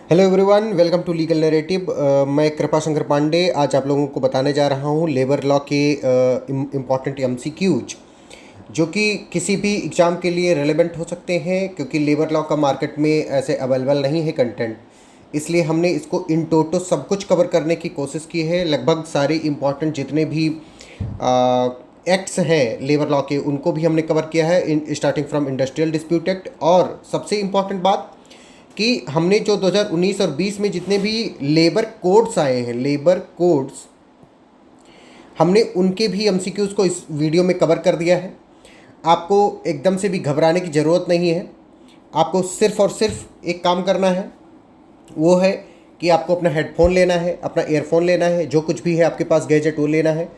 Hello everyone, welcome to legal narrative. मैं कृपा शंकर पांडे आज आप लोगों को बताने जा रहा हूँ लेबर लॉ के इम्पॉर्टेंट एमसीक्यूज जो कि किसी भी एग्ज़ाम के लिए रेलेवेंट हो सकते हैं, क्योंकि लेबर लॉ का मार्केट में ऐसे अवेलेबल नहीं है कंटेंट। इसलिए हमने इसको इन टोटो सब कुछ कवर करने की कोशिश की है। लगभग सारे इम्पॉर्टेंट जितने भी एक्ट्स हैं लेबर लॉ के उनको भी हमने कवर किया है, in starting from industrial dispute act. और सबसे इम्पॉर्टेंट बात कि हमने जो 2019 और 20 में जितने भी लेबर कोड्स आए हैं, लेबर कोड्स, हमने उनके भी एमसीक्यूज़ को इस वीडियो में कवर कर दिया है। आपको एकदम से भी घबराने की ज़रूरत नहीं है। आपको सिर्फ़ और सिर्फ एक काम करना है, वो है कि आपको अपना हेडफोन लेना है, अपना ईयरफोन लेना है, जो कुछ भी है आपके पास गैजेट वो लेना है,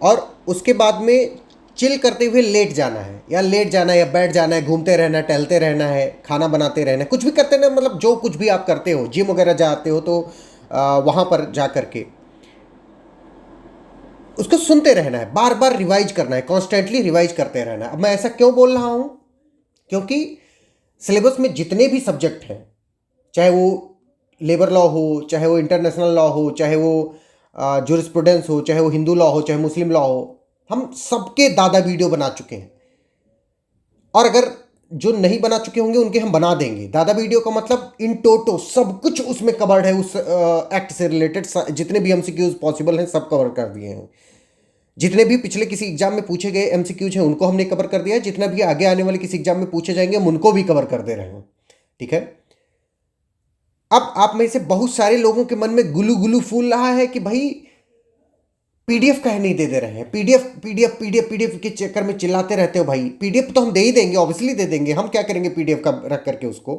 और उसके बाद में चिल करते हुए लेट जाना है, या लेट जाना है या बैठ जाना है, घूमते रहना है, टहलते रहना है, खाना बनाते रहना है, कुछ भी करते रहना, मतलब जो कुछ भी आप करते हो, जिम वगैरह जाते हो तो वहाँ पर जा कर के उसको सुनते रहना है, बार बार रिवाइज करना है, कॉन्स्टेंटली रिवाइज करते रहना है। अब मैं ऐसा क्यों बोल रहा हूँ? क्योंकि सिलेबस में जितने भी सब्जेक्ट हैं, चाहे वो लेबर लॉ हो, चाहे वो इंटरनेशनल लॉ हो, चाहे वो जुरिस्प्रूडेंस हो, चाहे वो हिंदू लॉ हो, चाहे मुस्लिम लॉ हो, हम सबके दादा वीडियो बना चुके हैं। और अगर जो नहीं बना चुके होंगे उनके हम बना देंगे। दादा वीडियो का मतलब इन टोटो सब कुछ उसमें कवर्ड है। उस एक्ट से रिलेटेड जितने भी एमसीक्यूज पॉसिबल हैं सब कवर कर दिए हैं। जितने भी पिछले किसी एग्जाम में पूछे गए एमसीक्यूज हैं उनको हमने कवर कर दिया है। जितना भी आगे आने वाले किसी एग्जाम में पूछे जाएंगे हम उनको भी कवर कर दे रहे हैं। ठीक है। अब आप में से बहुत सारे लोगों के मन में गुलू गुलू फूल रहा है कि भाई पीडीएफ काहे नहीं दे रहे हैं, पीडीएफ पीडीएफ पीडीएफ पीडीएफ के चक्कर में चिल्लाते रहते हो। भाई पीडीएफ तो हम दे ही देंगे, ऑब्वियसली दे देंगे, हम क्या करेंगे पीडीएफ का रख करके उसको।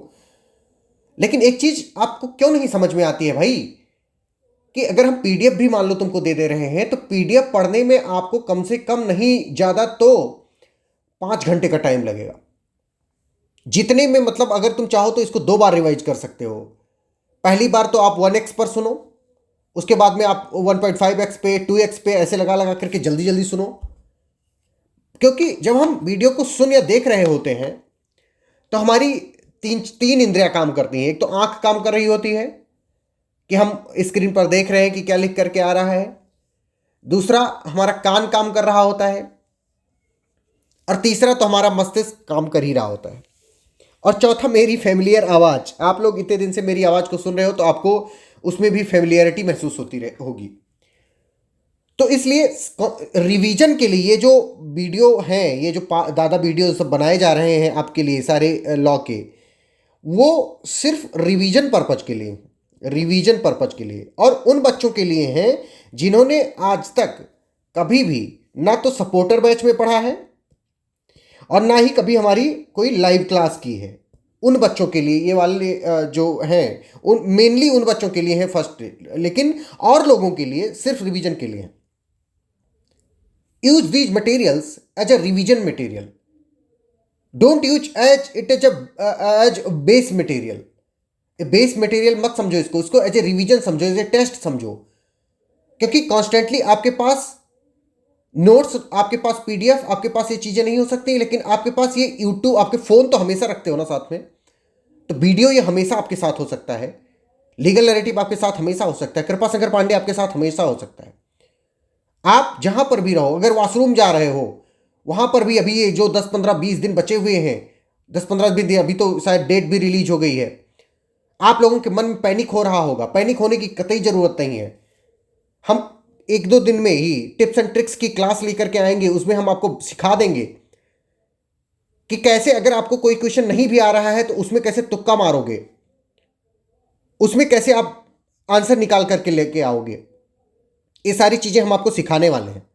लेकिन एक चीज आपको क्यों नहीं समझ में आती है भाई, कि अगर हम पीडीएफ भी मान लो तुमको दे दे रहे हैं तो पीडीएफ पढ़ने में आपको कम से कम नहीं ज्यादा तो 5 घंटे का टाइम लगेगा। जितने में मतलब अगर तुम चाहो तो इसको 2 बार रिवाइज कर सकते हो। पहली बार तो आप 1x पर सुनो, उसके बाद में आप 1.5x पे, 2x पे ऐसे लगा लगा करके जल्दी जल्दी सुनो। क्योंकि जब हम वीडियो को सुन या देख रहे होते हैं तो हमारी तीन तीन इंद्रियां काम करती हैं। एक तो आंख काम कर रही होती है कि हम स्क्रीन पर देख रहे हैं कि क्या लिख करके आ रहा है। दूसरा हमारा कान काम कर रहा होता है, और तीसरा तो हमारा मस्तिष्क काम कर ही रहा होता है, और चौथा मेरी फेमिलियर आवाज़। आप लोग इतने दिन से मेरी आवाज़ को सुन रहे हो तो आपको उसमें भी फेमिलियरिटी महसूस होती होगी। तो इसलिए रिवीजन के लिए ये जो वीडियो हैं, ये जो दादा वीडियो सब बनाए जा रहे हैं आपके लिए सारे लॉ के, वो सिर्फ रिवीजन पर्पज के लिए, रिवीजन पर्पज के लिए, और उन बच्चों के लिए हैं जिन्होंने आज तक कभी भी ना तो सपोर्टर बैच में पढ़ा है और ना ही कभी हमारी कोई लाइव क्लास की है। उन बच्चों के लिए ये वाले जो हैं, उन मेनली उन बच्चों के लिए हैं फर्स्ट, लेकिन और लोगों के लिए सिर्फ रिवीजन के लिए है। Use these materials as a revision material, don't use as it as base material. Base material मत समझो इसको एज ए रिवीजन समझो, एज ए टेस्ट समझो। क्योंकि कॉन्स्टेंटली आपके पास नोट्स, आपके पास पीडीएफ, आपके पास ये चीज़ें नहीं हो सकती, लेकिन आपके पास ये यूट्यूब, आपके फ़ोन तो हमेशा रखते हो ना साथ में, तो वीडियो ये हमेशा आपके साथ हो सकता है। लीगल नैरेटिव आपके साथ हमेशा हो सकता है। कृपा शंकर पांडे आपके साथ हमेशा हो सकता है। आप जहां पर भी रहो, अगर वॉशरूम जा रहे हो वहां पर भी, अभी ये जो 10 15 20 दिन बचे हुए हैं, 10 15 दिन, अभी तो शायद डेट भी रिलीज हो गई है, आप लोगों के मन में पैनिक हो रहा होगा। पैनिक होने की कतई जरूरत नहीं है। हम 1 2 दिन में ही टिप्स एंड ट्रिक्स की क्लास लेकर के आएंगे, उसमें हम आपको सिखा देंगे कि कैसे, अगर आपको कोई क्वेश्चन नहीं भी आ रहा है तो उसमें कैसे तुक्का मारोगे, उसमें कैसे आप आंसर निकाल करके लेके आओगे। ये सारी चीजें हम आपको सिखाने वाले हैं।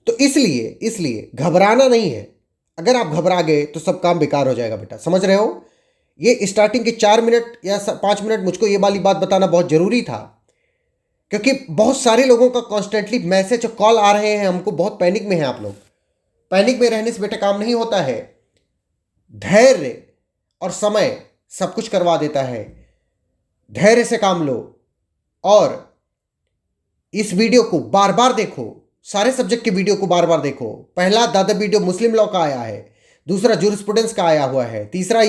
तो इसलिए इसलिए घबराना नहीं है। अगर आप घबरा गए तो सब काम बेकार हो जाएगा बेटा, समझ रहे हो। ये स्टार्टिंग के 4 मिनट या 5 मिनट मुझको ये वाली बात बताना बहुत जरूरी था, क्योंकि बहुत सारे लोगों का कॉन्स्टेंटली मैसेज और कॉल आ रहे हैं हमको, बहुत पैनिक में हैं आप लोग। पैनिक में रहने से बेटा काम नहीं होता है। धैर्य और समय सब कुछ करवा देता है। धैर्य से काम लो, और इस वीडियो को बार बार देखो, सारे सब्जेक्ट के वीडियो को बार बार देखो। पहला दादा वीडियो मुस्लिम लॉ का आया है, दूसरा जूरिस्प्रूडेंस का आया हुआ है, तीसरा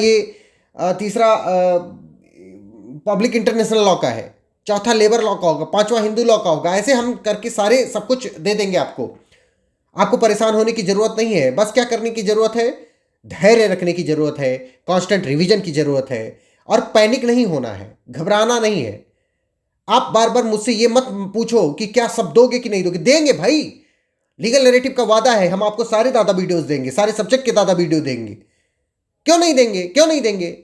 पब्लिक इंटरनेशनल लॉ का है, चौथा लेबर लॉ का होगा, पांचवा हिंदू लॉ का होगा। ऐसे हम करके सारे सब कुछ दे देंगे आपको। आपको परेशान होने की जरूरत नहीं है। बस क्या करने की जरूरत है, धैर्य रखने की जरूरत है, कांस्टेंट रिवीजन की जरूरत है, और पैनिक नहीं होना है, घबराना नहीं है। आप बार बार मुझसे ये मत पूछो कि क्या सब दोगे कि नहीं दोगे। देंगे भाई, लीगल नैरेटिव का वादा है, हम आपको सारे दादा वीडियोस देंगे, सारे सब्जेक्ट के दादा वीडियो देंगे। क्यों नहीं देंगे, क्यों नहीं देंगे।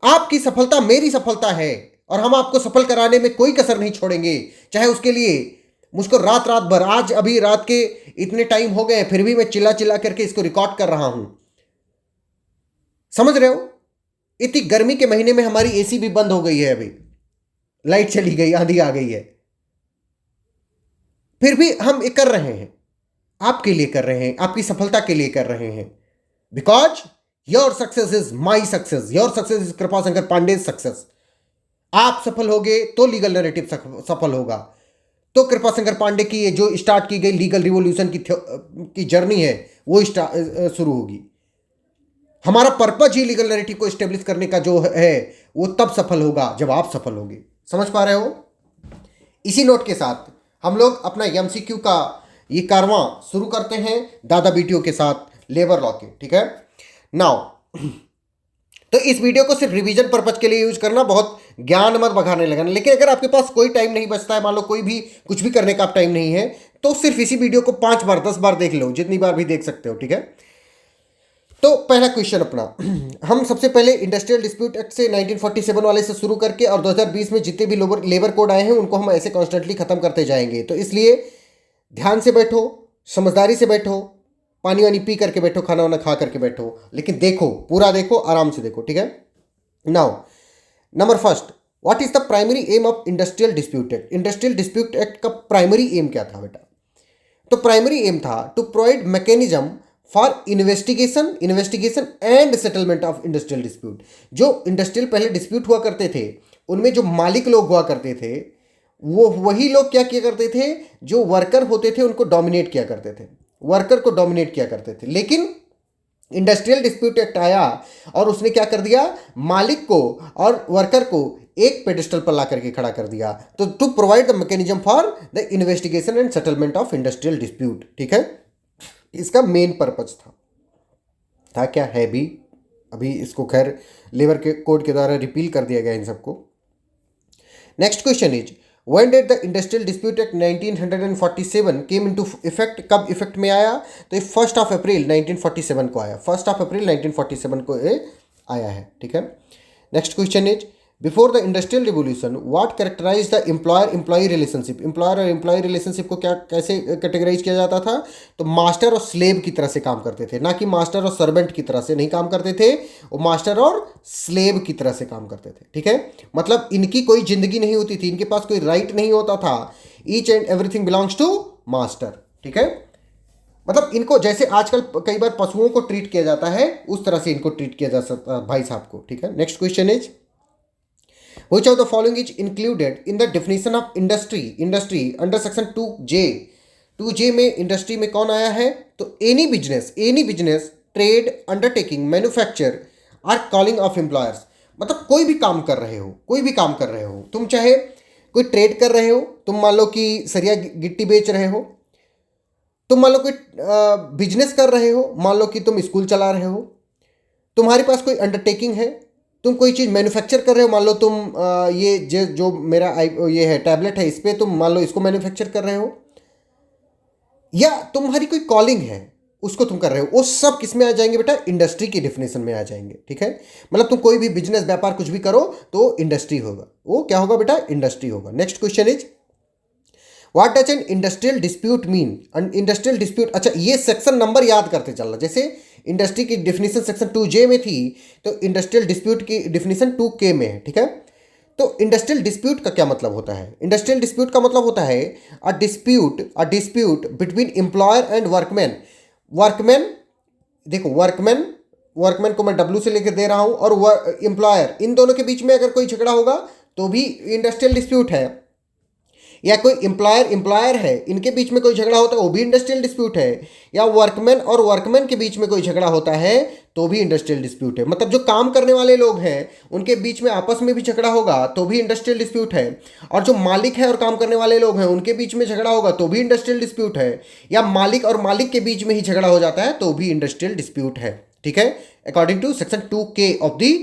आपकी सफलता मेरी सफलता है, और हम आपको सफल कराने में कोई कसर नहीं छोड़ेंगे। चाहे उसके लिए मुझको रात रात भर, आज अभी रात के इतने टाइम हो गए फिर भी मैं चिल्ला चिल्ला करके इसको रिकॉर्ड कर रहा हूं। समझ रहे हो, इतनी गर्मी के महीने में हमारी एसी भी बंद हो गई है, अभी लाइट चली गई, आंधी आ गई है, फिर भी हम ये कर रहे हैं, आपके लिए कर रहे हैं, आपकी सफलता के लिए कर रहे हैं। Because your success is my success, your success is Kripashankar Pandey success. आप सफल होगे तो लीगल नैरेटिव सफल होगा, तो कृपाशंकर पांडे की ये जो स्टार्ट की गई लीगल रिवॉल्यूशन की जर्नी है वो शुरू होगी। हमारा पर्पज ही लीगल नैरेटिव को एस्टेब्लिश करने का जो है वो तब सफल होगा जब आप सफल होंगे। समझ पा रहे हो। इसी नोट के साथ हम लोग अपना एमसीक्यू का ये कारवां शुरू करते हैं दादा वीडियो के साथ लेबर लॉ के। ठीक है नाउ, तो इस वीडियो को सिर्फ रिवीजन पर्पज के लिए यूज करना, बहुत ज्ञान मत बघाने लगाना। लेकिन अगर आपके पास कोई टाइम नहीं बचता है, मान लो कोई भी कुछ भी करने का आप टाइम नहीं है, तो सिर्फ इसी वीडियो को 5 बार 10 बार देख लो, जितनी बार भी देख सकते हो। ठीक है, तो पहला क्वेश्चन अपना, हम सबसे पहले इंडस्ट्रियल डिस्प्यूट एक्ट से 1947 वाले से शुरू करके और 2020 में जितने भी लेबर कोड आए हैं उनको हम ऐसे कॉन्स्टेंटली खत्म करते जाएंगे। तो इसलिए ध्यान से बैठो, समझदारी से बैठो, पानी वानी पी करके बैठो, खाना वाना खा करके बैठो, लेकिन देखो, पूरा देखो, आराम से देखो। ठीक है now, number first, what is the primary aim of industrial dispute act. Industrial dispute act का प्राइमरी एम क्या था बेटा? तो प्राइमरी एम था to provide mechanism for investigation and settlement of industrial dispute. जो इंडस्ट्रियल पहले डिस्प्यूट हुआ करते थे, उनमें जो मालिक लोग हुआ करते थे, वो वही लोग क्या किया करते थे, जो वर्कर होते थे उनको डोमिनेट किया करते थे, वर्कर को डोमिनेट किया करते थे। लेकिन इंडस्ट्रियल डिस्प्यूट एक्ट आया और उसने क्या कर दिया, मालिक को और वर्कर को एक पेडिस्टल पर ला करके खड़ा कर दिया। तो to provide the mechanism for the investigation and settlement of industrial dispute. ठीक है, इसका मेन पर्पज था क्या है भी, अभी इसको खैर लेबर के कोड के द्वारा रिपील कर दिया गया इन सबको। Next question is, when did the industrial dispute act 1947 came into effect. कब इफेक्ट में आया? तो ये 1 अप्रैल 1947 को आया, 1 अप्रैल 1947 को ये आया है। ठीक है, next question is, before the industrial revolution what characterize the employer employee relationship. Employer और एम्प्लॉय रिलेशनशिप को क्या कैसे कैटेगराइज किया जाता था? तो मास्टर और स्लेव की तरह से काम करते थे, ना कि मास्टर और सर्वेंट की तरह से नहीं काम करते थे, वो मास्टर और स्लेव की तरह से काम करते थे। ठीक है, मतलब इनकी कोई जिंदगी नहीं होती थी, इनके पास कोई राइट नहीं होता था, each and everything belongs to master. ठीक है, मतलब इनको जैसे आजकल कई बार पशुओं को ट्रीट किया जाता है उस तरह से इनको ट्रीट किया जा सकता है भाई साहब को। ठीक है, next question is, which of the following is included in the definition of industry under section 2J। 2J में इंडस्ट्री में कौन आया है? तो any business trade undertaking manufacture or calling of employers. मतलब कोई भी काम कर रहे हो, तुम चाहे कोई ट्रेड कर रहे हो, तुम मान लो कि सरिया गिट्टी बेच रहे हो, तुम मान लो कोई बिजनेस कर रहे हो, मान लो कि तुम स्कूल चला रहे हो, तुम्हारे पास कोई अंडरटेकिंग है, तुम कोई चीज़ मैन्युफैक्चर कर रहे हो, मान लो तुम ये जो मेरा ये है टैबलेट है, इस पर तुम मान लो इसको मैन्युफैक्चर कर रहे हो, या तुम्हारी कोई कॉलिंग है उसको तुम कर रहे हो, वो सब किस में आ जाएंगे बेटा? इंडस्ट्री की डिफिनेशन में आ जाएंगे। ठीक है, मतलब तुम कोई भी बिजनेस व्यापार कुछ भी करो तो इंडस्ट्री होगा, वो क्या होगा बेटा? इंडस्ट्री होगा। Next question is, what does an industrial dispute mean. Industrial dispute, अच्छा ये सेक्शन नंबर याद करते चलना, जैसे इंडस्ट्री की डिफिनीशन सेक्शन 2J में थी तो इंडस्ट्रियल डिस्प्यूट की डिफिनीशन 2K में है। ठीक है, तो इंडस्ट्रियल डिस्प्यूट का क्या मतलब होता है? इंडस्ट्रियल डिस्प्यूट का मतलब होता है a dispute between employer and workman. देखो, वर्कमैन को मैं W से लेकर दे रहा हूं, और एम्प्लॉयर, इन दोनों के बीच में अगर कोई झगड़ा होगा तो भी इंडस्ट्रियल डिस्प्यूट है। या कोई एम्प्लॉयर है, इनके बीच में कोई झगड़ा होता है वो भी इंडस्ट्रियल डिस्प्यूट है, या वर्कमैन और वर्कमैन के बीच में कोई झगड़ा होता है तो भी इंडस्ट्रियल डिस्प्यूट है। मतलब जो काम करने वाले लोग हैं उनके बीच में आपस में भी झगड़ा होगा तो भी इंडस्ट्रियल डिस्प्यूट है, और जो मालिक है और काम करने वाले लोग हैं उनके बीच में झगड़ा होगा तो भी इंडस्ट्रियल डिस्प्यूट है, या मालिक और मालिक के बीच में ही झगड़ा हो जाता है तो भी इंडस्ट्रियल डिस्प्यूट है। ठीक है, according to section 2K of the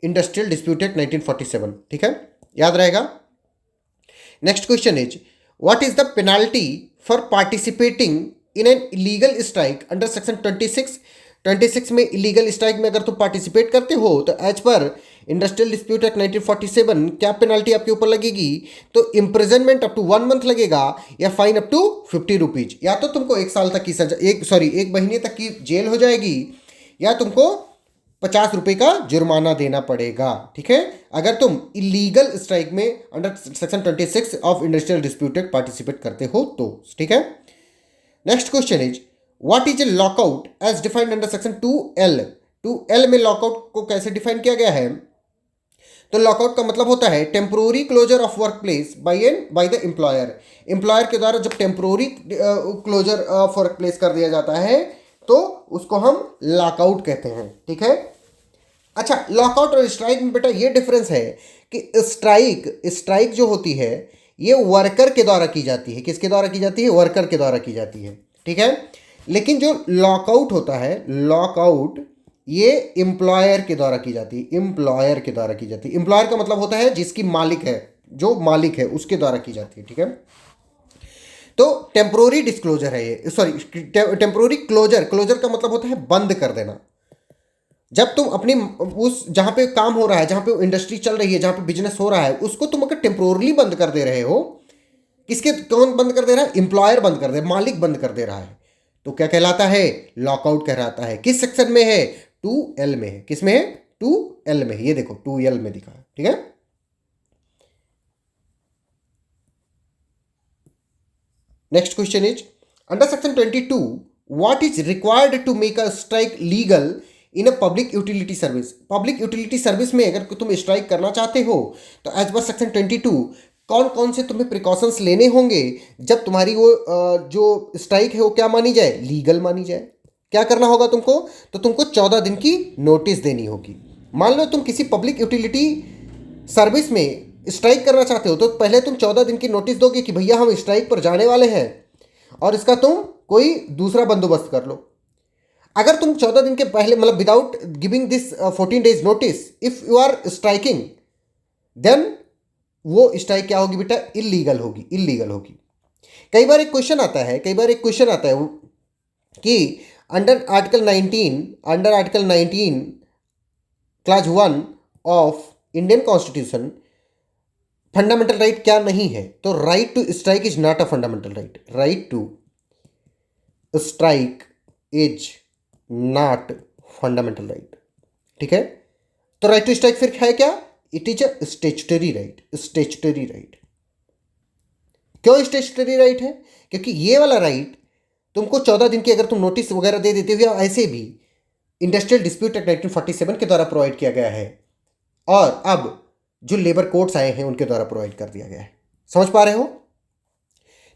industrial dispute act 1947। ठीक है, याद रहेगा। Next question is what is the penalty for participating in an illegal strike under section 26 में इलीगल स्ट्राइक में अगर तुम पार्टिसिपेट करते हो तो as per industrial dispute act 1947 क्या पेनाल्टी आपके ऊपर लगेगी? तो इम्प्रिजनमेंट अप टू 1 मंथ लगेगा, या फाइन अप टू 50 रुपीज, या तो तुमको 1 साल तक की सजा, 1 महीने तक की जेल हो जाएगी, या तुमको 50 रुपये का जुर्माना देना पड़ेगा। ठीक है, अगर तुम इलीगल स्ट्राइक में under section 26 of industrial dispute act participate करते हो तो। ठीक है, next question is what is a lockout as defined under section 2L में लॉकआउट को कैसे डिफाइन किया गया है? तो लॉकआउट का मतलब होता है temporary closure of work place by the employer के द्वारा जब temporary closure of work place कर दिया जाता है तो उसको हम लॉकआउट कहते हैं। ठीक है, अच्छा, लॉकआउट और स्ट्राइक में बेटा ये डिफरेंस है कि स्ट्राइक जो होती है ये वर्कर के द्वारा की जाती है। किसके द्वारा की जाती है? वर्कर के द्वारा की जाती है। ठीक है, लेकिन जो लॉकआउट होता है, लॉकआउट ये एम्प्लॉयर के द्वारा की जाती है। एम्प्लॉयर के द्वारा की जाती है। एम्प्लॉयर का मतलब होता है जिसकी मालिक है, जो मालिक है उसके द्वारा की जाती है। ठीक है, तो टेम्पोररी डिस्क्लोजर है ये, सॉरी टेम्पोररी क्लोजर का मतलब होता है बंद कर देना। जब तुम अपनी उस जहां पे काम हो रहा है, जहां पे इंडस्ट्री चल रही है, जहां पे बिजनेस हो रहा है, उसको तुम अगर टेम्पोरली बंद कर दे रहे हो, कौन बंद कर दे रहा है? एम्प्लॉयर बंद कर दे, मालिक बंद कर दे रहा है, तो क्या कहलाता है? लॉकआउट कहलाता है। किस सेक्शन में है? 2L में है। किस में है? 2L में है। ये देखो 2L में दिखा है। ठीक है, next question is under section 22 what is required to make a strike legal in a public utility service. Public utility service में अगर तुम स्ट्राइक करना चाहते हो तो एज पर सेक्शन 22 कौन कौन से तुम्हें प्रिकॉशंस लेने होंगे जब तुम्हारी वो जो स्ट्राइक है वो क्या मानी जाए? लीगल मानी जाए। क्या करना होगा तुमको? तो तुमको 14 दिन की नोटिस देनी होगी। मान लो तुम किसी पब्लिक यूटिलिटी सर्विस में स्ट्राइक करना चाहते हो तो पहले तुम 14 दिन की नोटिस दोगे कि भैया हम स्ट्राइक पर जाने वाले हैं और इसका तुम कोई दूसरा बंदोबस्त कर लो। अगर तुम 14 दिन के पहले, मतलब without giving this 14 days notice, if you are striking, then वो स्ट्राइक क्या होगी बेटा? इलीगल होगी। इलीगल होगी। कई बार एक क्वेश्चन आता है कि under article 19 clause 1 of Indian constitution fundamental right क्या नहीं है? तो right to strike is not a fundamental right. Right to strike is not fundamental right. ठीक है, तो राइट टू स्ट्राइक फिर है क्या? It is a statutory right. Statutory right. क्यों स्टैट्यूटरी राइट है? क्योंकि ये वाला राइट तुमको 14 दिन की अगर तुम नोटिस वगैरह दे देते हो या ऐसे भी इंडस्ट्रियल डिस्प्यूट एक्ट 1947 के द्वारा प्रोवाइड किया गया है, और अब जो लेबर कोड्स आए हैं उनके द्वारा प्रोवाइड कर दिया गया है। समझ पा रहे हो?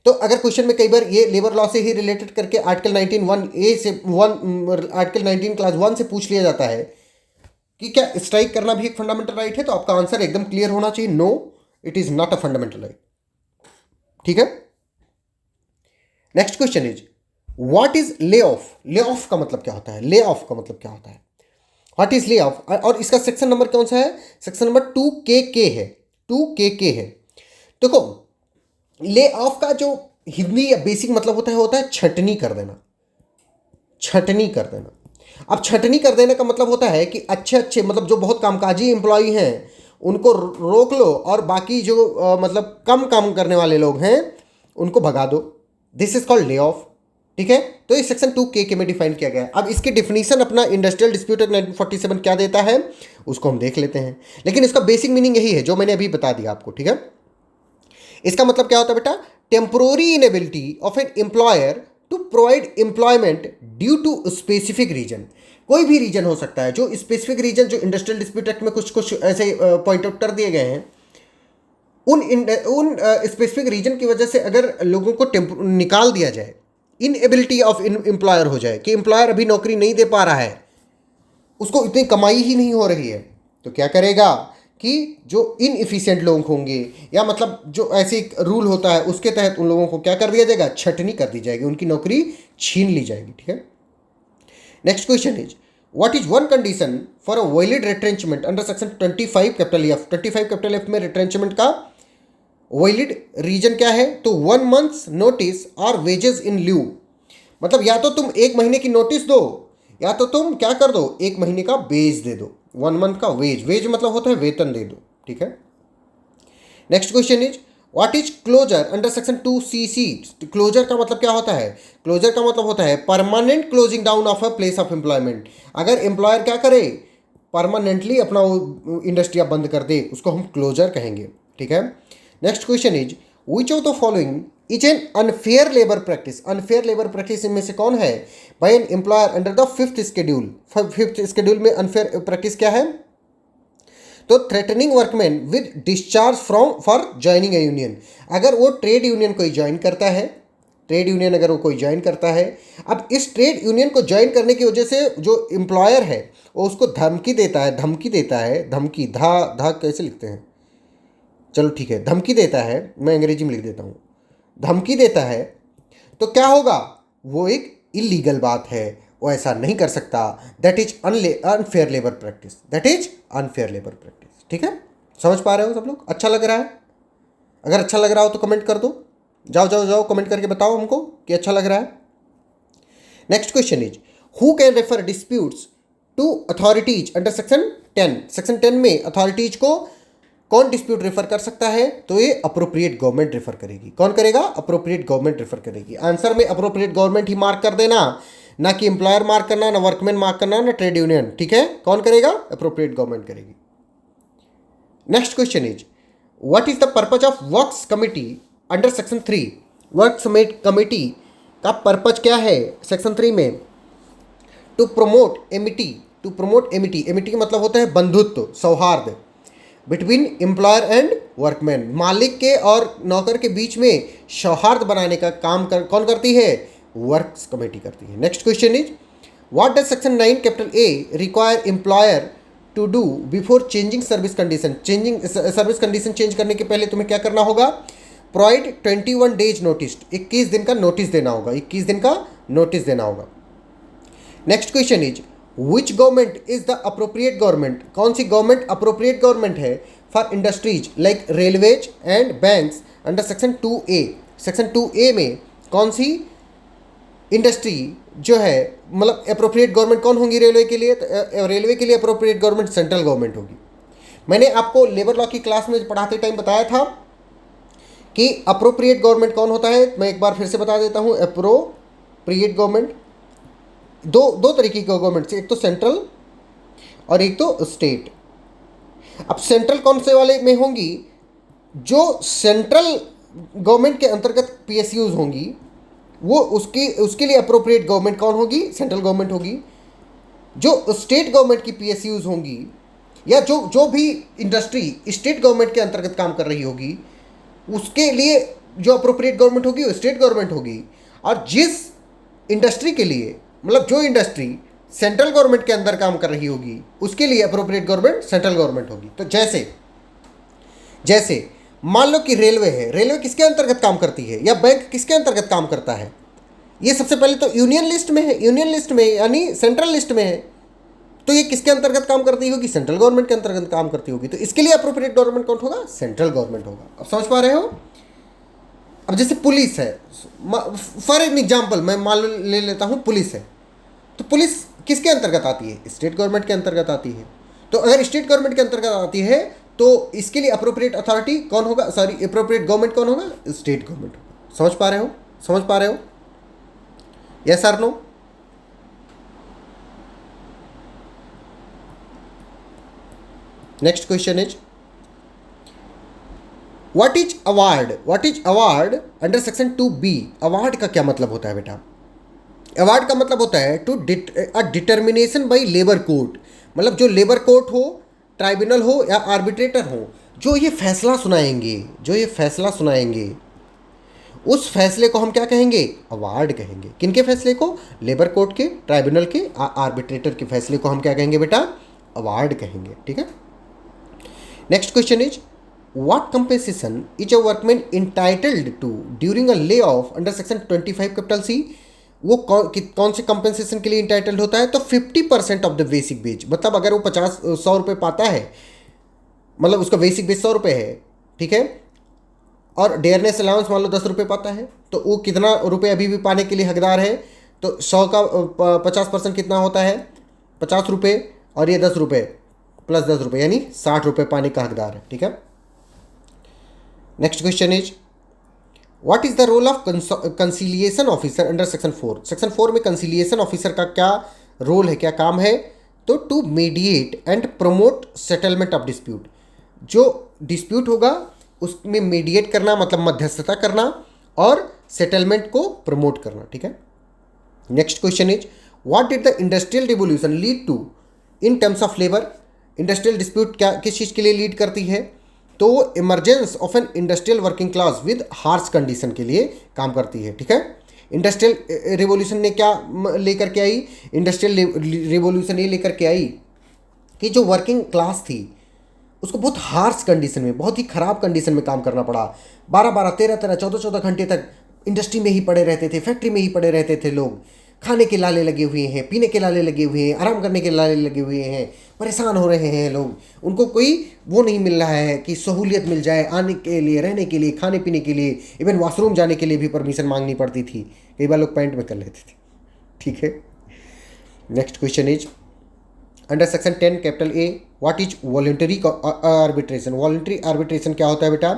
तो अगर क्वेश्चन में कई बार ये लेबर लॉ से ही रिलेटेड करके आर्टिकल 19(1)(a) से आर्टिकल 19 क्लास 1 से पूछ लिया जाता है कि क्या स्ट्राइक करना भी एक फंडामेंटल राइट है, तो आपका आंसर एकदम क्लियर होना चाहिए, no, it is not a fundamental right. ठीक है, next question is what is lay off. Lay off का मतलब क्या होता है? ले ऑफ का मतलब क्या होता है? व्हाट इज ले ऑफ, और इसका सेक्शन नंबर कौन सा है? सेक्शन नंबर 2KK है। 2KK है। देखो, ले ऑफ का जो हिंदी या बेसिक मतलब होता है छटनी कर देना। छटनी कर देना। अब छटनी कर देने का मतलब होता है कि अच्छे मतलब जो बहुत कामकाजी एम्प्लॉई हैं उनको रोक लो और बाकी जो मतलब कम काम करने वाले लोग हैं उनको भगा दो। This is called lay off. ठीक है, तो इस सेक्शन 2KK में डिफाइन किया गया है। अब इसकी डिफिनीशन अपना इंडस्ट्रियल डिस्प्यूट एक्ट 1947 क्या देता है उसको हम देख लेते हैं, लेकिन इसका बेसिक मीनिंग यही है जो मैंने अभी बता दिया आपको। ठीक है, इसका मतलब क्या होता है बेटा? Temporary inability of an employer to provide employment due to specific reason. कोई भी रीजन हो सकता है, जो स्पेसिफिक रीजन जो इंडस्ट्रियल डिस्प्यूट एक्ट में कुछ ऐसे पॉइंट आउट कर दिए गए हैं उन स्पेसिफिक रीजन की वजह से अगर लोगों को निकाल दिया जाए, इनएबिलिटी ऑफ एम्प्लॉयर हो जाए कि एम्प्लॉयर अभी नौकरी नहीं दे पा रहा है, उसको इतनी कमाई ही नहीं हो रही है, तो क्या करेगा कि जो इनएफिशिएंट लोग होंगे या मतलब जो ऐसे एक रूल होता है उसके तहत उन लोगों को क्या कर दिया जाएगा, छटनी कर दी जाएगी, उनकी नौकरी छीन ली जाएगी। ठीक है। Next question is what is one condition for a valid retrenchment under section 25 capital F. 25 capital F में रिट्रेंचमेंट का वैलिड रीजन क्या है, तो 1 मंथ्स नोटिस और वेजेस इन ल्यू। मतलब या तो तुम 1 महीने की नोटिस दो या तो तुम क्या कर दो, 1 महीने का वेज दे दो, 1 मंथ का वेज। वेज मतलब होता है वेतन दे दो। ठीक है। Next question is what is closure under section 2cc। Closure का मतलब क्या होता है, क्लोजर का मतलब होता है permanent closing down of a place of employment. अगर एम्प्लॉयर क्या करे, परमानेंटली अपना वो इंडस्ट्रिया बंद कर दे, उसको हम क्लोजर कहेंगे। ठीक है। Next question is which of the following is an unfair labour practice. Unfair labour practice में से कौन है, by an employer under the 5th schedule. 5th schedule में अनफेयर प्रैक्टिस क्या है, तो threatening workman with discharge from for joining a union. अगर वो ट्रेड यूनियन कोई ज्वाइन करता है, ट्रेड यूनियन अगर वो कोई ज्वाइन करता है, अब इस ट्रेड यूनियन को ज्वाइन करने की वजह से जो एम्प्लॉयर है वो उसको धमकी देता है, धमकी धा कैसे लिखते हैं, चलो ठीक है, धमकी देता है, मैं अंग्रेजी में लिख देता हूँ, धमकी देता है, तो क्या होगा, वो एक इलीगल बात है, वो ऐसा नहीं कर सकता। That is unfair labour practice, that is unfair labour practice. ठीक है। समझ पा रहे हो सब लोग, अच्छा लग रहा है? अगर अच्छा लग रहा हो तो कमेंट कर दो, जाओ जाओ जाओ कमेंट करके बताओ हमको कि अच्छा लग रहा है। Next question is who can refer disputes to authorities under section 10। Section 10 में अथॉरिटीज को कौन डिस्प्यूट रेफर कर सकता है, तो ये अप्रोप्रिएट गवर्नमेंट रेफर करेगी। कौन करेगा, अप्रोप्रिएट गवर्नमेंट रेफर करेगी। आंसर में अप्रोप्रिएट गवर्नमेंट ही मार्क कर देना, ना कि एम्प्लॉयर मार्क करना, ना वर्कमैन मार्क करना, ना ट्रेड यूनियन। ठीक है। कौन करेगा, अप्रोप्रिएट गवर्नमेंट करेगी। Next question is what is the purpose of works committee under section 3। Works committee का पर्पज क्या है सेक्शन 3 में, to promote amity. To promote amity, amity का मतलब होता है बंधुत्व, सौहार्द बिटवीन एम्प्लॉयर एंड वर्कमैन। मालिक के और नौकर के बीच में सौहार्द बनाने का काम कौन करती है, वर्क्स कमेटी करती है। Next question is what does section 9 capital A require employer to do before changing service condition. Changing service condition change करने के पहले तुम्हें क्या करना होगा, प्रोवाइड 21 डेज नोटिस, 21 दिन का नोटिस देना होगा, 21 दिन का नोटिस देना होगा। Next question is which government is the appropriate government. कौन सी गवर्नमेंट अप्रोप्रिएट गवर्नमेंट है for industries like railways and banks under section 2A। Section 2A में कौन सी इंडस्ट्री जो है, मतलब अप्रोप्रिएट गवर्नमेंट कौन होंगी रेलवे के लिए, तो रेलवे के लिए अप्रोप्रिएट गवर्नमेंट सेंट्रल गवर्नमेंट होगी। मैंने आपको लेबर लॉ की क्लास में पढ़ाते टाइम बताया था कि अप्रोप्रिएट गवर्नमेंट कौन होता है, मैं एक बार फिर से बता देता हूँ। अप्रोप्रिएट गवर्नमेंट दो तरीके की गवर्नमेंट से, एक तो सेंट्रल और एक तो स्टेट। अब सेंट्रल कौन से वाले में होंगी, जो सेंट्रल गवर्नमेंट के अंतर्गत PSUs होंगी, वो उसके लिए अप्रोप्रिएट गवर्नमेंट कौन होगी, सेंट्रल गवर्नमेंट होगी। जो स्टेट गवर्नमेंट की PSUs होंगी या जो भी इंडस्ट्री स्टेट गवर्नमेंट के अंतर्गत काम कर रही होगी, उसके लिए जो अप्रोप्रिएट गवर्नमेंट होगी वो स्टेट गवर्नमेंट होगी। और जिस इंडस्ट्री के लिए, मतलब जो इंडस्ट्री सेंट्रल गवर्नमेंट के अंदर काम कर रही होगी, उसके लिए अप्रोप्रिएट गवर्नमेंट सेंट्रल गवर्नमेंट होगी। तो जैसे मान लो कि रेलवे है, रेलवे किसके अंतर्गत काम करती है, या बैंक किसके अंतर्गत काम करता है, ये सबसे पहले तो यूनियन लिस्ट में है, यूनियन लिस्ट में यानी सेंट्रल लिस्ट में है, तो ये किसके अंतर्गत काम करती होगी, सेंट्रल गवर्नमेंट के अंतर्गत काम करती होगी। तो इसके लिए अप्रोप्रिएट गवर्नमेंट कौन होगा, सेंट्रल गवर्नमेंट होगा। अब समझ पा रहे हो। अब जैसे पुलिस है, फॉर एन एग्जाम्पल मैं मान ले लेता हूँ, पुलिस है, तो पुलिस किसके अंतर्गत आती है, स्टेट गवर्नमेंट के अंतर्गत आती है। तो अगर स्टेट गवर्नमेंट के अंतर्गत आती है तो इसके लिए अप्रोप्रिएट अथॉरिटी कौन होगा, सॉरी अप्रोप्रिएट गवर्नमेंट कौन होगा, स्टेट गवर्नमेंट होगा। समझ पा रहे हो, समझ पा रहे हो, यस और no. Next question is what is award. What is award under section 2B। Award का क्या मतलब होता है बेटा, अवार्ड का मतलब होता है to determination by labour court. मतलब जो लेबर कोर्ट हो, ट्राइब्यूनल हो या आर्बिट्रेटर हो, जो ये फैसला सुनाएंगे उस फैसले को हम क्या कहेंगे? अवार्ड कहेंगे। किनके फैसले को? लेबर कोर्ट के, ट्राइब्यूनल के, आर्बिट्रेटर के फैसले को हम क्या कहेंगे बेटा? अवार्ड कहेंगे। ठीक है। Next question is what compensation is a workman entitled to during a lay off under section 25 capital C? वो कौन से कंपेंसेशन के लिए इंटाइटल्ड होता है? तो 50% ऑफ द बेसिक वेज। मतलब अगर वो 100 रुपये पाता है, मतलब उसका बेसिक वेज 100 रुपये है, ठीक है, और डेयरनेस अलाउंस मान लो 10 रुपये पाता है, तो वो कितना रुपये अभी भी पाने के लिए हकदार है? तो 100 का 50% कितना होता है? 50 रुपये, और ये 10 रुपये प्लस 10 रुपये यानी 60 रुपये पाने का हकदार है। ठीक है। Next question is what is the role of conciliation officer under section 4? Section 4 में कंसिलिएशन ऑफिसर का क्या रोल है, क्या काम है? तो to mediate and promote settlement of dispute. जो डिस्प्यूट होगा उसमें मीडिएट करना मतलब मध्यस्थता करना, और सेटलमेंट को प्रमोट करना। ठीक है। Next question is what did the industrial revolution lead to in terms of labour? Industrial dispute क्या किस चीज़ के लिए लीड करती है? तो emergence of an industrial working class with harsh condition के लिए काम करती है। ठीक है। इंडस्ट्रियल रिवोल्यूशन ने क्या लेकर के आई? इंडस्ट्रियल रिवोल्यूशन ये लेकर के आई कि जो वर्किंग क्लास थी उसको बहुत हार्श कंडीशन में, बहुत ही ख़राब कंडीशन में काम करना पड़ा। 12-12, 13-13, 14-14 घंटे तक इंडस्ट्री में ही पड़े रहते थे, फैक्ट्री में ही पड़े रहते थे लोग। खाने के लाले लगे हुए हैं, पीने के लाले लगे हुए हैं, आराम करने के लाले लगे हुए हैं, परेशान हो रहे हैं लोग। उनको कोई वो नहीं मिल रहा है कि सहूलियत मिल जाए आने के लिए, रहने के लिए, खाने पीने के लिए। इवन वॉशरूम जाने के लिए भी परमिशन मांगनी पड़ती थी, कई बार लोग पैंट में कर लेते थे। ठीक है। Next question is under section 10 capital A what is voluntary arbitration? Voluntary arbitration क्या होता है बेटा?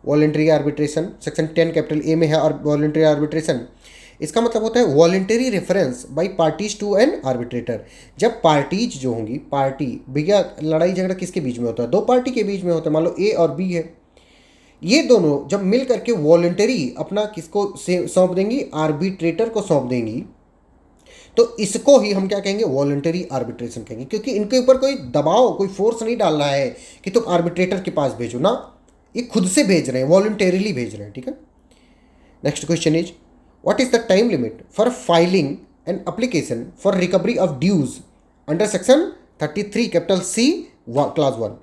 Voluntary arbitration section 10 capital A में है। और वॉलंटरी आर्बिट्रेशन इसका मतलब होता है voluntary reference by parties to an arbitrator. जब पार्टीज जो होंगी, पार्टी भैया लड़ाई झगड़ा किसके बीच में होता है? दो पार्टी के बीच में होता है। मान लो ए और बी है, ये दोनों जब मिल करके वॉलंटरी अपना किसको सौंप देंगी? आर्बिट्रेटर को सौंप देंगी, तो इसको ही हम क्या कहेंगे? वॉलंटरी आर्बिट्रेशन कहेंगे। क्योंकि इनके ऊपर कोई दबाव, कोई फोर्स नहीं डाल रहा है कि तुम आर्बिट्रेटर के पास भेजो ना, ये खुद से भेज रहे हैं, वॉलंटरीली भेज रहे हैं। ठीक है। Next question is what is the time limit for filing an application for recovery of dues under section 33 capital C class 1?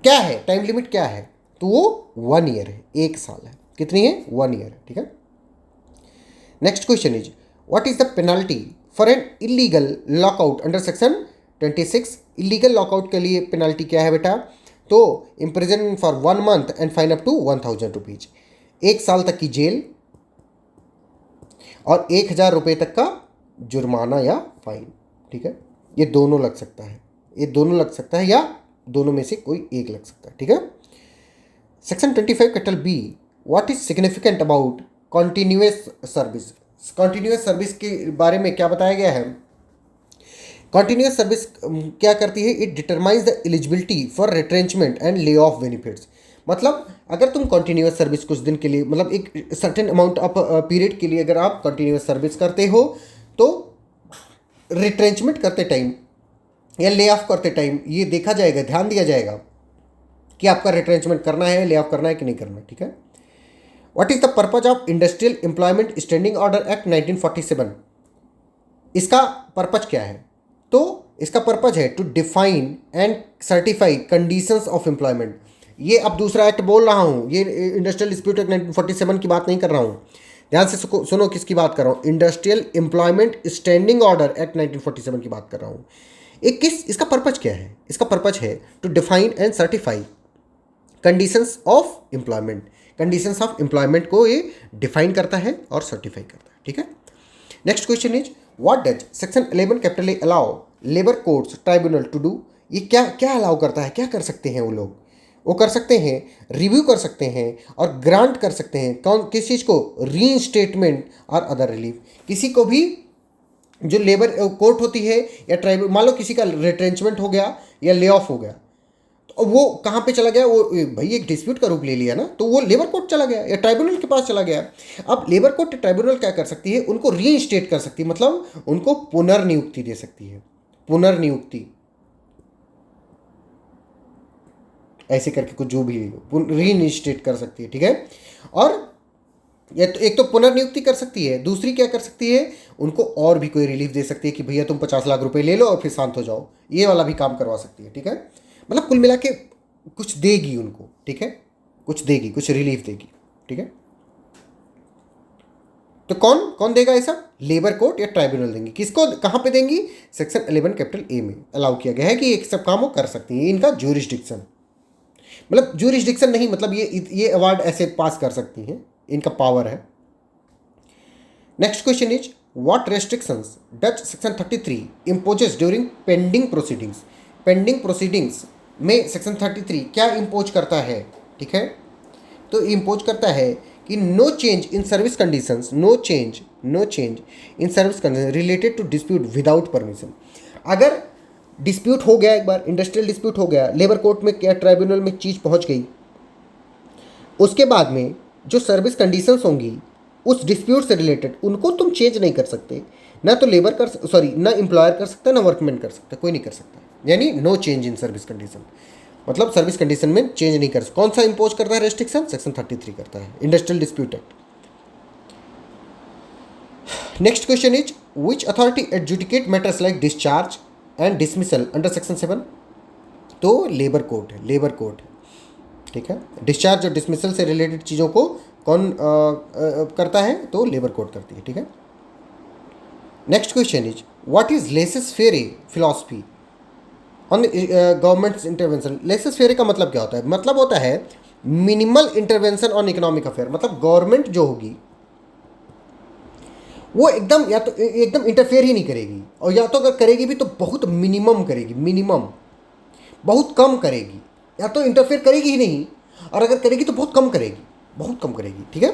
क्या है टाइम लिमिट? क्या है? तो वो 1 ईयर है, 1 साल है। कितनी है? 1 ईयर है। ठीक है। Next question is what is the penalty for an illegal lockout under section 26? Illegal lockout के लिए पेनल्टी क्या है बेटा? तो imprison for 1 month and fine up to 1000 rupees. 1 साल तक की जेल और 1000 रुपये तक का जुर्माना या फाइन। ठीक है। ये दोनों लग सकता है, ये दोनों लग सकता है, या दोनों में से कोई एक लग सकता है। ठीक है। Section 25 capital be what is significant about continuous service? Continuous service के बारे में क्या बताया गया है? कॉन्टिन्यूअस सर्विस क्या करती है? It determines the eligibility for retrenchment and lay off benefits. मतलब अगर तुम कॉन्टिन्यूअस सर्विस कुछ दिन के लिए, मतलब एक सर्टेन अमाउंट ऑफ पीरियड के लिए अगर आप कॉन्टिन्यूअस सर्विस करते हो, तो रिट्रेंचमेंट करते टाइम या ले ऑफ करते टाइम ये देखा जाएगा, ध्यान दिया जाएगा कि आपका रिट्रेंचमेंट करना है, ले ऑफ करना है कि नहीं करना। ठीक है। What is the purpose of industrial employment standing order act 1947? इसका पर्पज क्या है? तो इसका पर्पज है to define and certify conditions of employment. ये अब दूसरा एक्ट बोल रहा हूँ, ये इंडस्ट्रियल डिस्प्यूट एक्ट 1947 की बात नहीं कर रहा हूँ। ध्यान से सुनो किसकी बात कर रहा हूँ? Industrial employment standing order act 1947 की बात कर रहा हूँ। इसका पर्पज क्या है? इसका पर्पज है to define and certify conditions of employment. Conditions of employment को ये डिफाइन करता है और सर्टिफाई करता है। ठीक है। Next question is what does section 11 capital A allow labour courts tribunal to do? ये क्या क्या अलाउ करता है? क्या कर सकते हैं वो लोग? वो कर सकते हैं, रिव्यू कर सकते हैं और ग्रांट कर सकते हैं। किस चीज़ को? रीइंस्टेटमेंट और अदर रिलीफ। किसी को भी जो लेबर कोर्ट होती है या ट्राइब्यूनल, मान लो किसी का रिट्रेंचमेंट हो गया या ले ऑफ हो गया, तो वो कहाँ पे चला गया? वो भाई एक डिस्प्यूट का रूप ले लिया ना, तो वो लेबर कोर्ट चला गया या ट्राइब्यूनल के पास चला गया। अब लेबर कोर्ट ट्राइब्यूनल क्या कर सकती है? उनको रीइंस्टेट कर सकती है, मतलब उनको पुनर्नियुक्ति दे सकती है। पुनर्नियुक्ति ऐसे करके कुछ जो भी रीइनिस्टेट कर सकती है, ठीक है। और ये तो एक तो पुनर्नियुक्ति कर सकती है, दूसरी क्या कर सकती है, उनको और भी कोई रिलीफ दे सकती है कि भैया तुम 50 लाख रुपए ले लो और फिर शांत हो जाओ, ये वाला भी काम करवा सकती है, ठीक है। मतलब कुल मिला के कुछ देगी उनको, ठीक है, कुछ देगी, कुछ रिलीफ देगी, ठीक है। तो कौन कौन देगा ऐसा, लेबर कोर्ट या ट्राइब्यूनल देंगी, किसको कहाँ पे देंगी, सेक्शन 11 कैपिटल ए में अलाउ किया गया है कि एक सब काम वो कर सकती है, इनका ज्यूरिसडिक्शन, मतलब ज्यूरिसडिक्शन नहीं, मतलब ये अवार्ड ऐसे पास कर सकती हैं, इनका पावर है। Next question is what restrictions Dutch section 33 imposes during pending proceedings. Pending proceedings में सेक्शन 33 क्या इम्पोज करता है, ठीक है। तो इम्पोज करता है कि no change in service conditions, no change in service condition related to dispute without permission. अगर डिस्प्यूट हो गया, एक बार इंडस्ट्रियल डिस्प्यूट हो गया, लेबर कोर्ट में क्या ट्राइब्यूनल में चीज़ पहुंच गई, उसके बाद में जो सर्विस कंडीशंस होंगी उस डिस्प्यूट से रिलेटेड, उनको तुम चेंज नहीं कर सकते, ना तो लेबर कर, सॉरी, ना एम्प्लॉयर कर सकता, ना वर्कमैन कर सकता, कोई नहीं कर सकता, यानी no change in service condition, मतलब सर्विस कंडीशन में चेंज नहीं कर सकता। कौन सा इंपोज करता है रेस्ट्रिक्शन, सेक्शन 33 करता है, industrial dispute act. Next question is which authority adjudicate matters like discharge and dismissal under section 7। तो लेबर कोर्ट है, लेबर कोर्ट है, ठीक है। डिस्चार्ज और डिसमिसल से रिलेटेड चीज़ों को कौन करता है, तो लेबर कोर्ट करती है, ठीक है। Next question is what is laissez faire philosophy on government intervention. Laissez faire का मतलब क्या होता है, मतलब होता है minimal intervention on economic affair, मतलब गवर्नमेंट जो होगी वो एकदम या तो एकदम इंटरफेयर ही नहीं करेगी, और या तो अगर करेगी भी तो बहुत मिनिमम करेगी, मिनिमम, बहुत कम करेगी, या तो इंटरफेयर करेगी ही नहीं, और अगर करेगी तो बहुत कम करेगी, बहुत कम करेगी, ठीक है।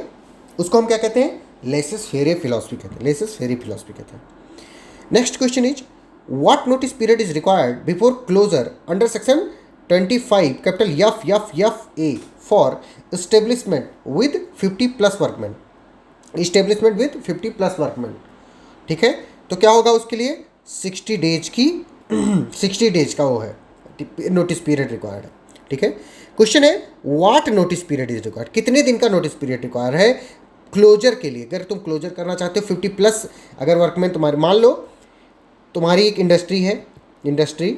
उसको हम क्या कहते हैं, लेसेस फेरे फिलॉसफी कहते हैं, लेसेस फेरे फिलॉसफी कहते हैं। Next question is what notice period is required before closure under section 25 capital F A for establishment with 50+ workman, establishment with 50+ workman, ठीक है। तो क्या होगा उसके लिए 60 डेज की 60 डेज का वो है नोटिस पीरियड रिक्वायर्ड है, ठीक है। क्वेश्चन है what notice period is required, कितने दिन का नोटिस पीरियड रिक्वायर है क्लोजर के लिए। अगर तुम क्लोजर करना चाहते हो 50+ अगर वर्कमैन तुम्हारे, मान लो तुम्हारी एक इंडस्ट्री है, इंडस्ट्री,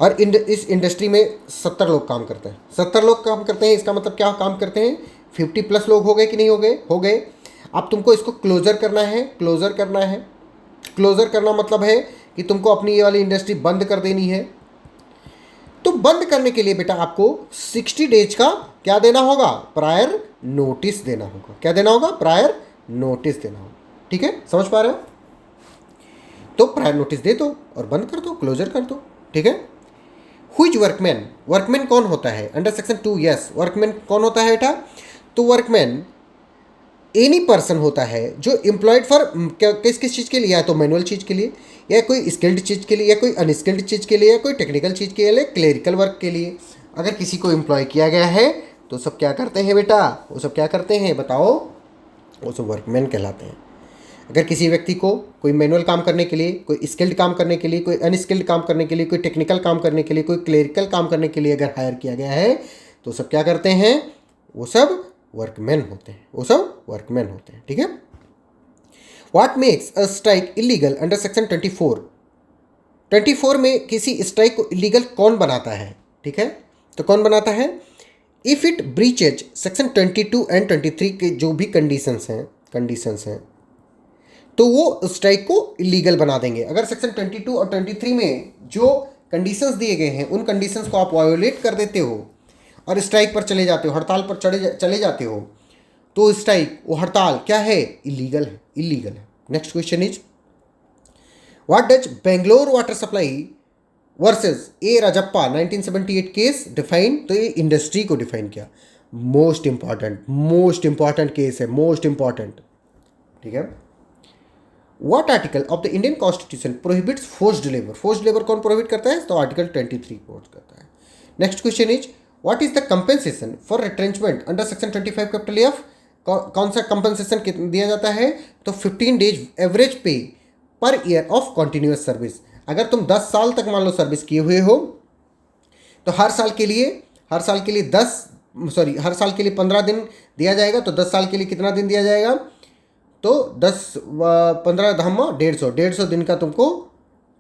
और इस इंडस्ट्री में 70 लोग काम करते हैं, 70 लोग काम करते हैं, इसका मतलब क्या काम करते हैं, 50+ लोग हो गए कि नहीं हो गए, हो गए। अब तुमको इसको क्लोजर करना है, क्लोजर करना है, क्लोजर करना मतलब है कि तुमको अपनी ये वाली इंडस्ट्री बंद कर देनी है। तो बंद करने के लिए बेटा आपको 60 डेज का क्या देना होगा, प्रायर नोटिस देना होगा। क्या देना होगा, प्रायर नोटिस देना होगा, ठीक है, समझ पा रहे हो। तो प्रायर नोटिस दे दो और बंद कर दो, क्लोजर कर दो, ठीक है। हुईज वर्कमैन, वर्कमैन कौन होता है अंडर सेक्शन 2, यस, वर्कमैन कौन होता है बेटा, तो वर्कमैन एनी पर्सन होता है जो एम्प्लॉयड फॉर किस किस चीज़ के लिए, या तो मैनुअल चीज़ के लिए, या कोई स्किल्ड चीज़ के लिए, या कोई अनस्किल्ड चीज़ के लिए, या कोई टेक्निकल चीज़ के लिए, क्लेरिकल वर्क के लिए। अगर किसी को एम्प्लॉय किया गया है तो सब क्या करते हैं बेटा, वो सब क्या करते हैं बताओ, वो सब वर्कमैन कहलाते हैं। अगर किसी व्यक्ति को कोई मैनुअल काम करने के लिए, कोई स्किल्ड काम करने के लिए, कोई अनस्किल्ड काम करने के लिए, कोई टेक्निकल काम करने के लिए, कोई क्लेरिकल काम करने के लिए अगर हायर किया गया है तो सब क्या करते हैं, वो सब वर्कमैन होते हैं, वो सब वर्कमैन होते हैं, ठीक है। What makes a strike illegal under section 24। 24 में किसी स्ट्राइक को इलीगल कौन बनाता है, ठीक है, तो कौन बनाता है, if it breaches section 22 and 23 के जो भी कंडीशंस हैं तो वो स्ट्राइक को इलीगल बना देंगे। अगर सेक्शन 22 और 23 में जो कंडीशंस दिए गए हैं उन कंडीशंस को आप वायोलेट कर देते हो और स्ट्राइक पर चले जाते हो, हड़ताल पर चले जाते हो, तो स्ट्राइक, वो हड़ताल क्या है, इलीगल है, इलीगल है। Next question is what does Bangalore water supply versus A Rajappa 1978 case define. तो ये इंडस्ट्री को डिफाइन किया, मोस्ट इंपॉर्टेंट केस है, मोस्ट इंपॉर्टेंट, ठीक है। What article of the Indian constitution prohibits forced labour. Forced labour कौन प्रोहिबिट करता है, तो आर्टिकल 23 फोर्स करता है। Next question is what is the compensation for retrenchment under section 25 capital F. कौन सा कंपेंसेशन दिया जाता है, तो 15 डेज एवरेज पे per year of continuous service. अगर तुम 10 साल तक मान लो सर्विस किए हुए हो तो हर साल के लिए 15 दिन दिया जाएगा। तो 10 साल के लिए कितना दिन दिया जाएगा? तो 15 धम्मा 150 दिन का तुमको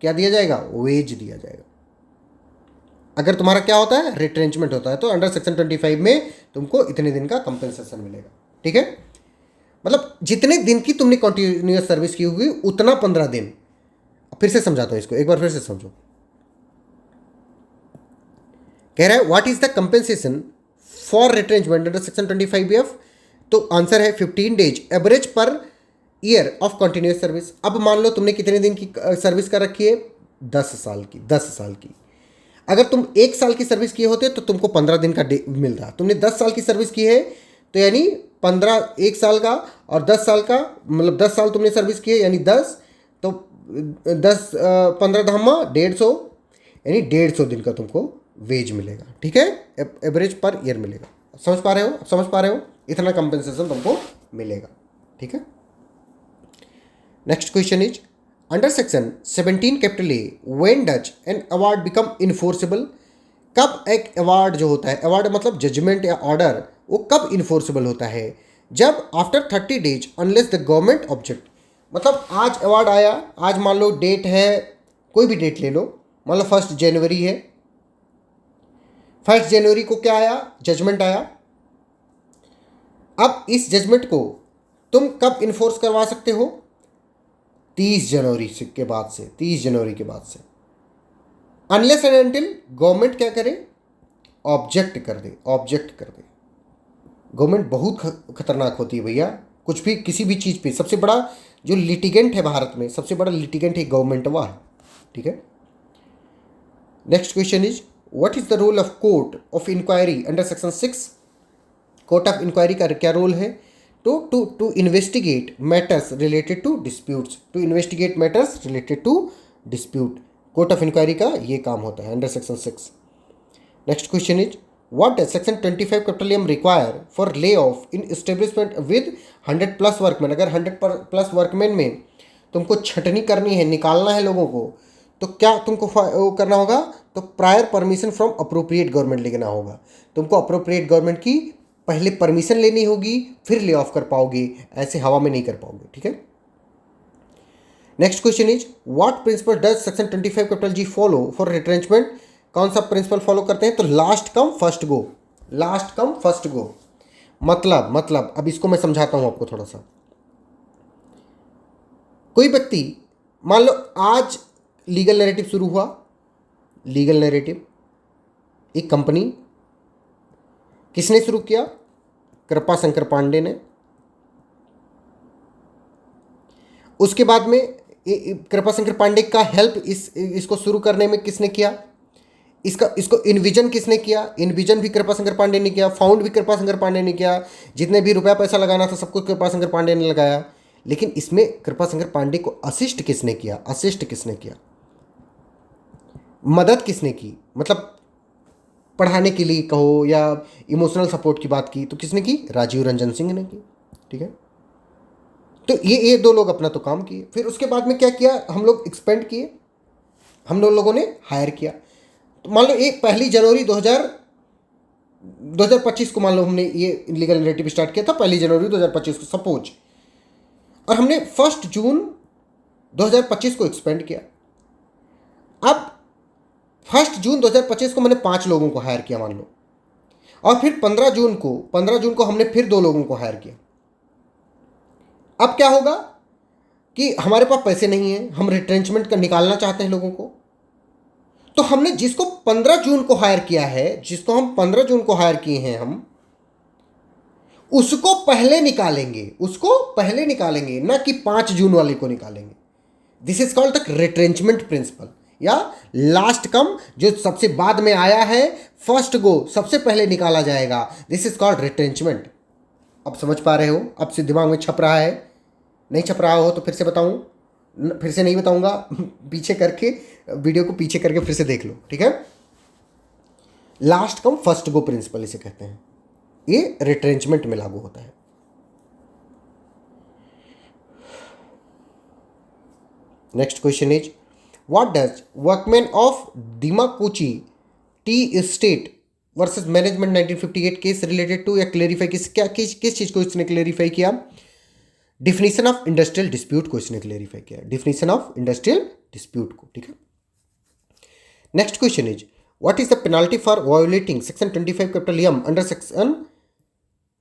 क्या दिया जाएगा? वेज दिया जाएगा। अगर तुम्हारा क्या होता है? रिट्रेंचमेंट होता है, तो अंडर सेक्शन 25 में तुमको इतने दिन का कंपेंसेशन मिलेगा। ठीक है, मतलब जितने दिन की तुमने कंटिन्यूअस सर्विस की होगी उतना 15 दिन। फिर से समझाता हूं इसको, एक बार फिर से समझो। कह रहा है what is the compensation for retrenchment under section 25F? तो आंसर है 15 days average per year of continuous service. अब मान लो तुमने कितने दिन की सर्विस कर रखी है? 10 साल की। 10 साल की। अगर तुम 1 साल की सर्विस किए होते तो तुमको 15 दिन का डे मिल रहा। तुमने 10 साल की सर्विस की है तो यानी 15 1 साल का और 10 साल का, मतलब 10 साल तुमने सर्विस की है यानी 10, तो 10 15 धामा 150, यानी 150 दिन का तुमको वेज मिलेगा। ठीक है, एवरेज पर ईयर मिलेगा। समझ पा रहे हो? अब समझ पा रहे हो? इतना कंपेंसेशन तुमको मिलेगा। ठीक है, next question is under section 17 capital A when does an award become enforceable? कब एक अवार्ड जो होता है, अवार्ड मतलब जजमेंट या ऑर्डर, वो कब इन्फोर्सेबल होता है? जब after 30 days unless the government object. मतलब आज अवार्ड आया, आज मान लो डेट है, कोई भी डेट ले लो, मान लो 1 जनवरी है। 1 जनवरी को क्या आया? जजमेंट आया। अब इस जजमेंट को तुम कब इन्फोर्स करवा सकते हो? 30 जनवरी के बाद से, 30 जनवरी के बाद से, अनलेस एंड अनटिल गवर्नमेंट क्या करे? ऑब्जेक्ट कर दे। ऑब्जेक्ट कर दे। गवर्नमेंट बहुत खतरनाक होती है भैया, कुछ भी किसी भी चीज़ पे। सबसे बड़ा जो लिटिगेंट है भारत में, सबसे बड़ा लिटिगेंट है गवर्नमेंट, वह है। ठीक है, next question is what is the role of court of inquiry under section 6? Court of inquiry का क्या रोल है? to investigate matters related to disputes, to investigate matters related to dispute। Court of inquiry का ये काम होता है under section 6। Next question is what does section 25 capital M require for lay off in establishment with 100+ workman? अगर 100+ workman में तुमको छटनी करनी है, निकालना है लोगों को, तो क्या तुमको वो करना होगा? तो prior permission from appropriate government लेना होगा। तुमको अप्रोप्रिएट गवर्नमेंट की पहले परमिशन लेनी होगी, फिर ले ऑफ कर पाओगे, ऐसे हवा में नहीं कर पाओगे। ठीक है, next question is what principle does section 25 capital G follow for retrenchment? कौन सा प्रिंसिपल फॉलो करते हैं? तो last come first go. Last come first go मतलब अब इसको मैं समझाता हूं आपको थोड़ा सा। कोई व्यक्ति, मान लो आज लीगल नैरेटिव शुरू हुआ, लीगल नैरेटिव एक कंपनी, किसने शुरू किया? कृपा शंकर पांडे ने। उसके बाद में कृपा शंकर पांडे का हेल्प इसको शुरू करने में किसने किया? इसको इनविजन किसने किया? इनविजन भी कृपा शंकर पांडे ने किया, फाउंड भी कृपा शंकर पांडे ने किया, जितने भी रुपया पैसा लगाना था सब कुछ कृपा शंकर पांडे ने लगाया। लेकिन इसमें कृपा शंकर पांडे को असिस्ट किसने किया? असिस्ट किसने किया? मदद किसने की? मतलब पढ़ाने के लिए कहो या इमोशनल सपोर्ट की बात की तो किसने की? राजीव रंजन सिंह ने की। ठीक है, तो ये 2 लोग अपना तो काम किए। फिर उसके बाद में क्या किया? हम लोग एक्सपेंड किए, हम लोगों ने हायर किया। तो मान लो 1 जनवरी 2025 को मान लो हमने ये लीगल नैरेटिव स्टार्ट किया था 1 जनवरी 2025 को सपोज, और हमने 1 जून 2025 को एक्सपेंड किया। अब 1 जून 2025 को मैंने 5 लोगों को हायर किया मान लो, और फिर 15 जून को हमने फिर 2 लोगों को हायर किया। अब क्या होगा कि हमारे पास पैसे नहीं है, हम रिट्रेंचमेंट का निकालना चाहते हैं लोगों को, तो हमने जिसको 15 जून को हायर किया है, जिसको हम 15 जून को हायर किए हैं, हम उसको पहले निकालेंगे, ना कि 5 जून वाले को निकालेंगे। This is called the retrenchment principle, या लास्ट कम, जो सबसे बाद में आया है, फर्स्ट गो, सबसे पहले निकाला जाएगा। This is called retrenchment. अब समझ पा रहे हो? अब से दिमाग में छप रहा है? नहीं छप रहा हो तो फिर से बताऊं? फिर से नहीं बताऊंगा, पीछे करके वीडियो को पीछे करके फिर से देख लो। ठीक है, last come first go principle इसे कहते हैं। ये रिट्रेंचमेंट में लागू होता है। Next question is what does workman of Dimakuchi tea estate versus management 1958 case related to, या क्लेरिफाई किस चीज को इसने क्लेरिफाई किया? डिफिनीशन ऑफ इंडस्ट्रियल डिस्प्यूट को इसने क्लेरिफाई किया, डिफिनीशन ऑफ इंडस्ट्रियल डिस्प्यूट को, ठीक है। Next question is what is the penalty for violating section 25 capital M under section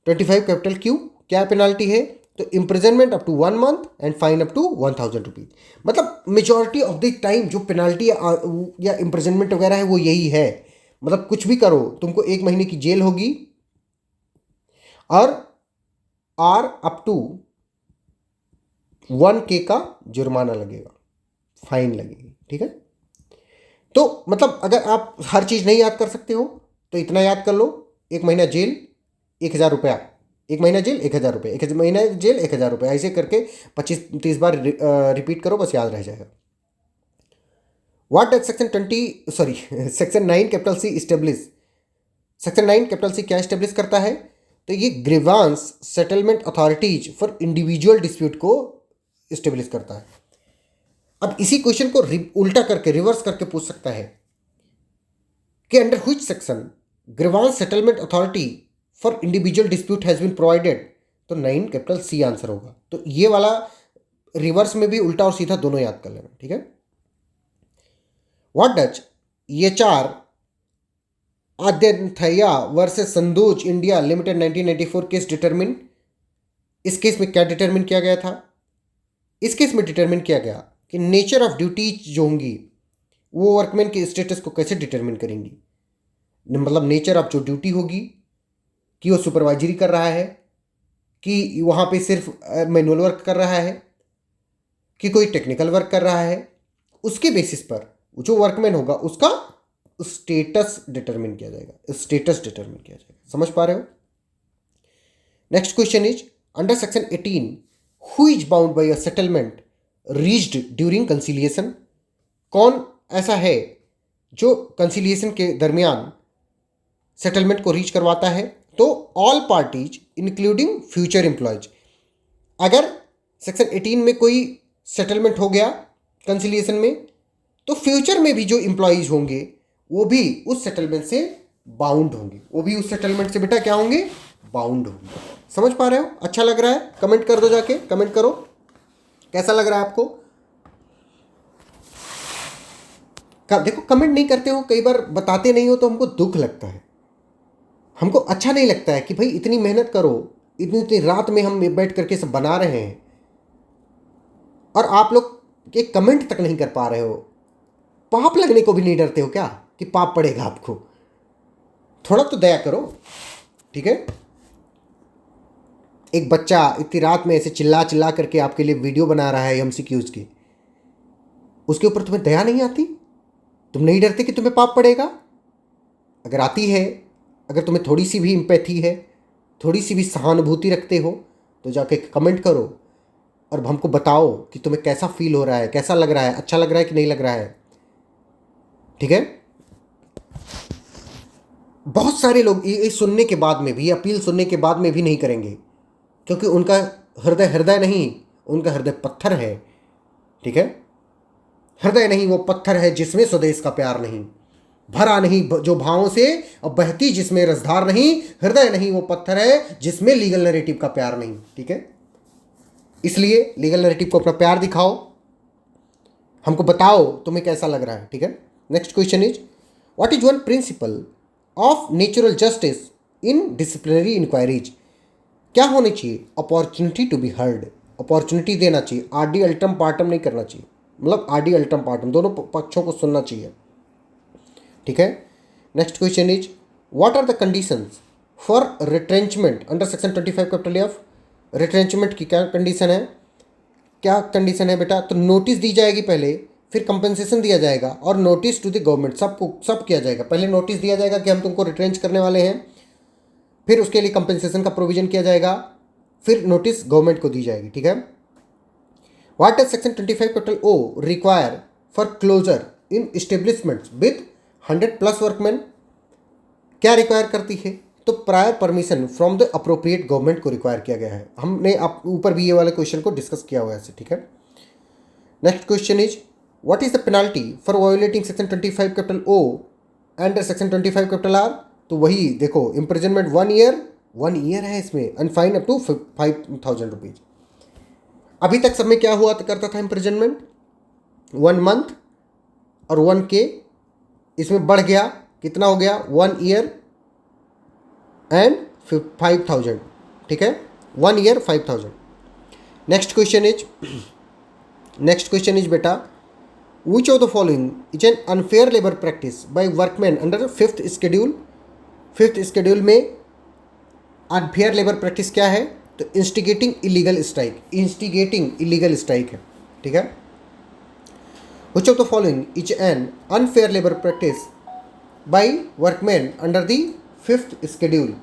25 capital Q? क्या पेनाल्टी है? तो imprisonment up to 1 month and fine up to 1000 rupees. मतलब majority of the time जो penalty या imprisonment वगैरह है वो यही है। मतलब कुछ भी करो तुमको 1 महीने की जेल होगी और अप टू 1K का जुर्माना लगेगा, फाइन लगेगी, ठीक है। तो मतलब अगर आप हर चीज़ नहीं याद कर सकते हो तो इतना याद कर लो, 1 महीना जेल 1000 रुपया, 1 महीना जेल 1000 रुपये, 1 महीना जेल 1000 रुपये, ऐसे करके 25-30 बार रिपीट करो, बस याद रह जाएगा। What does section 9 capital C establish? Section 9 capital C क्या इस्टेब्लिश करता है? तो ये grievance settlement authorities for individual dispute को इस्टेब्लिश करता है। अब इसी क्वेश्चन को उल्टा करके रिवर्स करके पूछ सकता है कि under which section grievance settlement authority for individual dispute has been provided? तो 9 कैपिटल सी आंसर होगा। तो ये वाला रिवर्स में भी उल्टा और सीधा दोनों याद कर लेना, ठीक है। व्हाट डज EHR आद्यथया versus Sandoz India limited 1994 case determine? इस केस में क्या डिटरमिन किया गया था? इस केस में डिटरमिन किया गया कि नेचर ऑफ ड्यूटीज जो होंगी वो वर्कमैन के स्टेटस को कैसे डिटरमिन करेंगी। मतलब नेचर ऑफ जो ड्यूटी होगी कि वो सुपरवाइजरी कर रहा है, कि वहाँ पे सिर्फ मैनुअल वर्क कर रहा है, कि कोई टेक्निकल वर्क कर रहा है, उसके बेसिस पर जो वर्कमैन होगा उसका स्टेटस डिटरमिन किया जाएगा, स्टेटस डिटरमिन किया जाएगा। समझ पा रहे हो? Next question is under section 18 who is bound by a settlement reached during conciliation? कौन ऐसा है जो कंसिलिएशन के दरमियान सेटलमेंट को रीच करवाता है? तो all parties including future employees. अगर सेक्शन 18 में कोई सेटलमेंट हो गया कंसिलिएशन में, तो फ्यूचर में भी जो एम्प्लॉयज होंगे वो भी उस सेटलमेंट से बाउंड होंगे, वो भी उस सेटलमेंट से बेटा क्या होंगे? बाउंड होंगे। समझ पा रहे हो? अच्छा लग रहा है? कमेंट कर दो, जाके कमेंट करो कैसा लग रहा है आपको। देखो कमेंट नहीं करते हो, कई बार बताते नहीं हो तो हमको दुख लगता है, हमको अच्छा नहीं लगता है कि भाई इतनी मेहनत करो, इतनी रात में हम बैठ करके सब बना रहे हैं और आप लोग एक कमेंट तक नहीं कर पा रहे हो। पाप लगने को भी नहीं डरते हो क्या कि पाप पड़ेगा आपको? थोड़ा तो दया करो, ठीक है। एक बच्चा इतनी रात में ऐसे चिल्ला चिल्ला करके आपके लिए वीडियो बना रहा है MCQs की, उसके ऊपर तुम्हें दया नहीं आती? तुम नहीं डरते कि तुम्हें पाप पड़ेगा? अगर आती है, अगर तुम्हें थोड़ी सी भी इम्पैथी है, थोड़ी सी भी सहानुभूति रखते हो, तो जाके कमेंट करो और हमको बताओ कि तुम्हें कैसा फील हो रहा है, कैसा लग रहा है, अच्छा लग रहा है कि नहीं लग रहा है, ठीक है। बहुत सारे लोग ये सुनने के बाद में भी, अपील सुनने के बाद में भी नहीं करेंगे, क्योंकि उनका हृदय नहीं, उनका हृदय पत्थर है, ठीक है। हृदय नहीं, वो पत्थर है जिसमें स्वदेश का प्यार नहीं, भरा नहीं जो भावों से और बहती जिसमें रसधार नहीं। हृदय नहीं, वो पत्थर है जिसमें लीगल नैरेटिव का प्यार नहीं, ठीक है। इसलिए लीगल नैरेटिव को अपना प्यार दिखाओ, हमको बताओ तुम्हें कैसा लग रहा है, ठीक है। Next question is what is one principle of natural justice in disciplinary inquiries? क्या होनी चाहिए? Opportunity to be heard, opportunity देना चाहिए, आरडी अल्टम पार्टम नहीं करना चाहिए। मतलब आरडी अल्टम पार्टम, दोनों पक्षों को सुनना चाहिए, ठीक है। Next question is what are the conditions for retrenchment under section 25 capital F? Retrenchment की क्या कंडीशन है? क्या कंडीशन है बेटा? तो नोटिस दी जाएगी पहले, फिर कंपनसेशन दिया जाएगा और नोटिस टू द गवर्नमेंट, सब किया जाएगा। पहले नोटिस दिया जाएगा कि हम तुमको रिट्रेंच करने वाले हैं, फिर उसके लिए कंपनसेशन का प्रोविजन किया जाएगा, फिर नोटिस गवर्नमेंट को दी जाएगी, ठीक है। What does section 25 capital O require for closure in establishments with 100+ workman? क्या रिक्वायर करती है? तो prior permission from the appropriate government को रिक्वायर किया गया है। हमने ऊपर भी ये वाले क्वेश्चन को डिस्कस किया हुआ है, ठीक है। Next question is what is the penalty for violating section 25 capital O under section 25 capital R, तो वही देखो इम्प्रिजनमेंट 1 ईयर है इसमें, and fine up to 5,000 rupees. अभी तक सब में क्या हुआ करता था इम्प्रिजनमेंट 1 मंथ और 1K, इसमें बढ़ गया, कितना हो गया 1 ईयर एंड 5,000, ठीक है, 1 ईयर 5,000। नेक्स्ट क्वेश्चन इज बेटा, विच of the following is an unfair labour practice by workman under 5th schedule. 5th schedule में अनफेयर लेबर प्रैक्टिस क्या है, तो इंस्टिगेटिंग इलीगल स्ट्राइक है, ठीक है। विच of the following is an unfair labour practice by workman under the 5th schedule,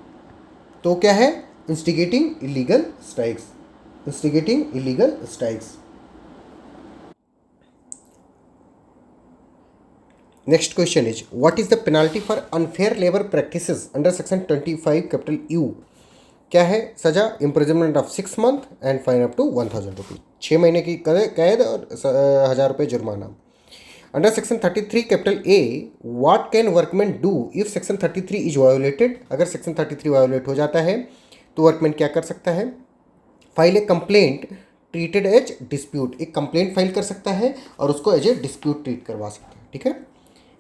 तो क्या है, instigating illegal strikes. Next question is, what is the penalty for unfair labour practices under section 25 capital you. क्या है सजा, imprisonment of 6 month and fine up to 1,000 rupees, 6 महीने की कैद और 1,000 रुपये जुर्माना। Under section 33 capital A, what can workman do if section 33 is violated. अगर सेक्शन 33 वायोलेट हो जाता है तो वर्कमैन क्या कर सकता है, file a complaint treated as dispute, एक कंप्लेंट फाइल कर सकता है और उसको एज ए डिस्प्यूट ट्रीट करवा सकता है, ठीक है।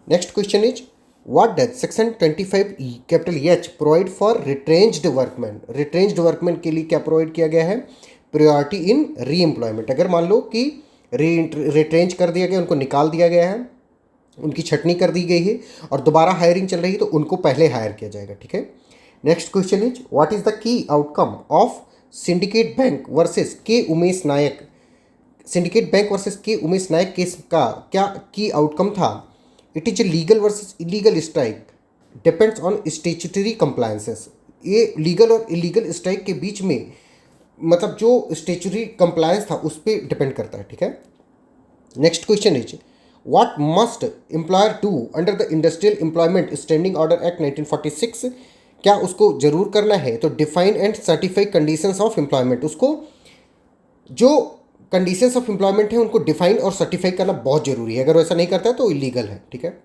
Next question is, what does section 25 capital H provide for retrenched workman. Retrenched workman के लिए क्या प्रोवाइड किया गया है, प्रायोरिटी इन री एम्प्लॉयमेंट। अगर मान लो कि रिट्रेंच कर दिया गया, उनको निकाल दिया गया है, उनकी छटनी कर दी गई है और दोबारा हायरिंग चल रही है, तो उनको पहले हायर किया जाएगा, ठीक है। Next question is, what is the key outcome of syndicate bank versus के उमेश नायक। सिंडिकेट बैंक वर्सेस के उमेश नायक केस का क्या की आउटकम था, it is a legal versus illegal strike depends on statutory compliances. ये लीगल और इलीगल स्ट्राइक के बीच में मतलब जो स्टेचुटरी कंप्लायंस था उस पर डिपेंड करता है, ठीक है। Next question is, what must employer do under the industrial employment standing order act 1946। क्या उसको जरूर करना है, तो define and certify conditions of employment, उसको जो कंडीशंस ऑफ एम्प्लॉयमेंट है उनको डिफाइन और सर्टिफाई करना बहुत जरूरी है, अगर वैसा नहीं करता है तो इलीगल है, ठीक है।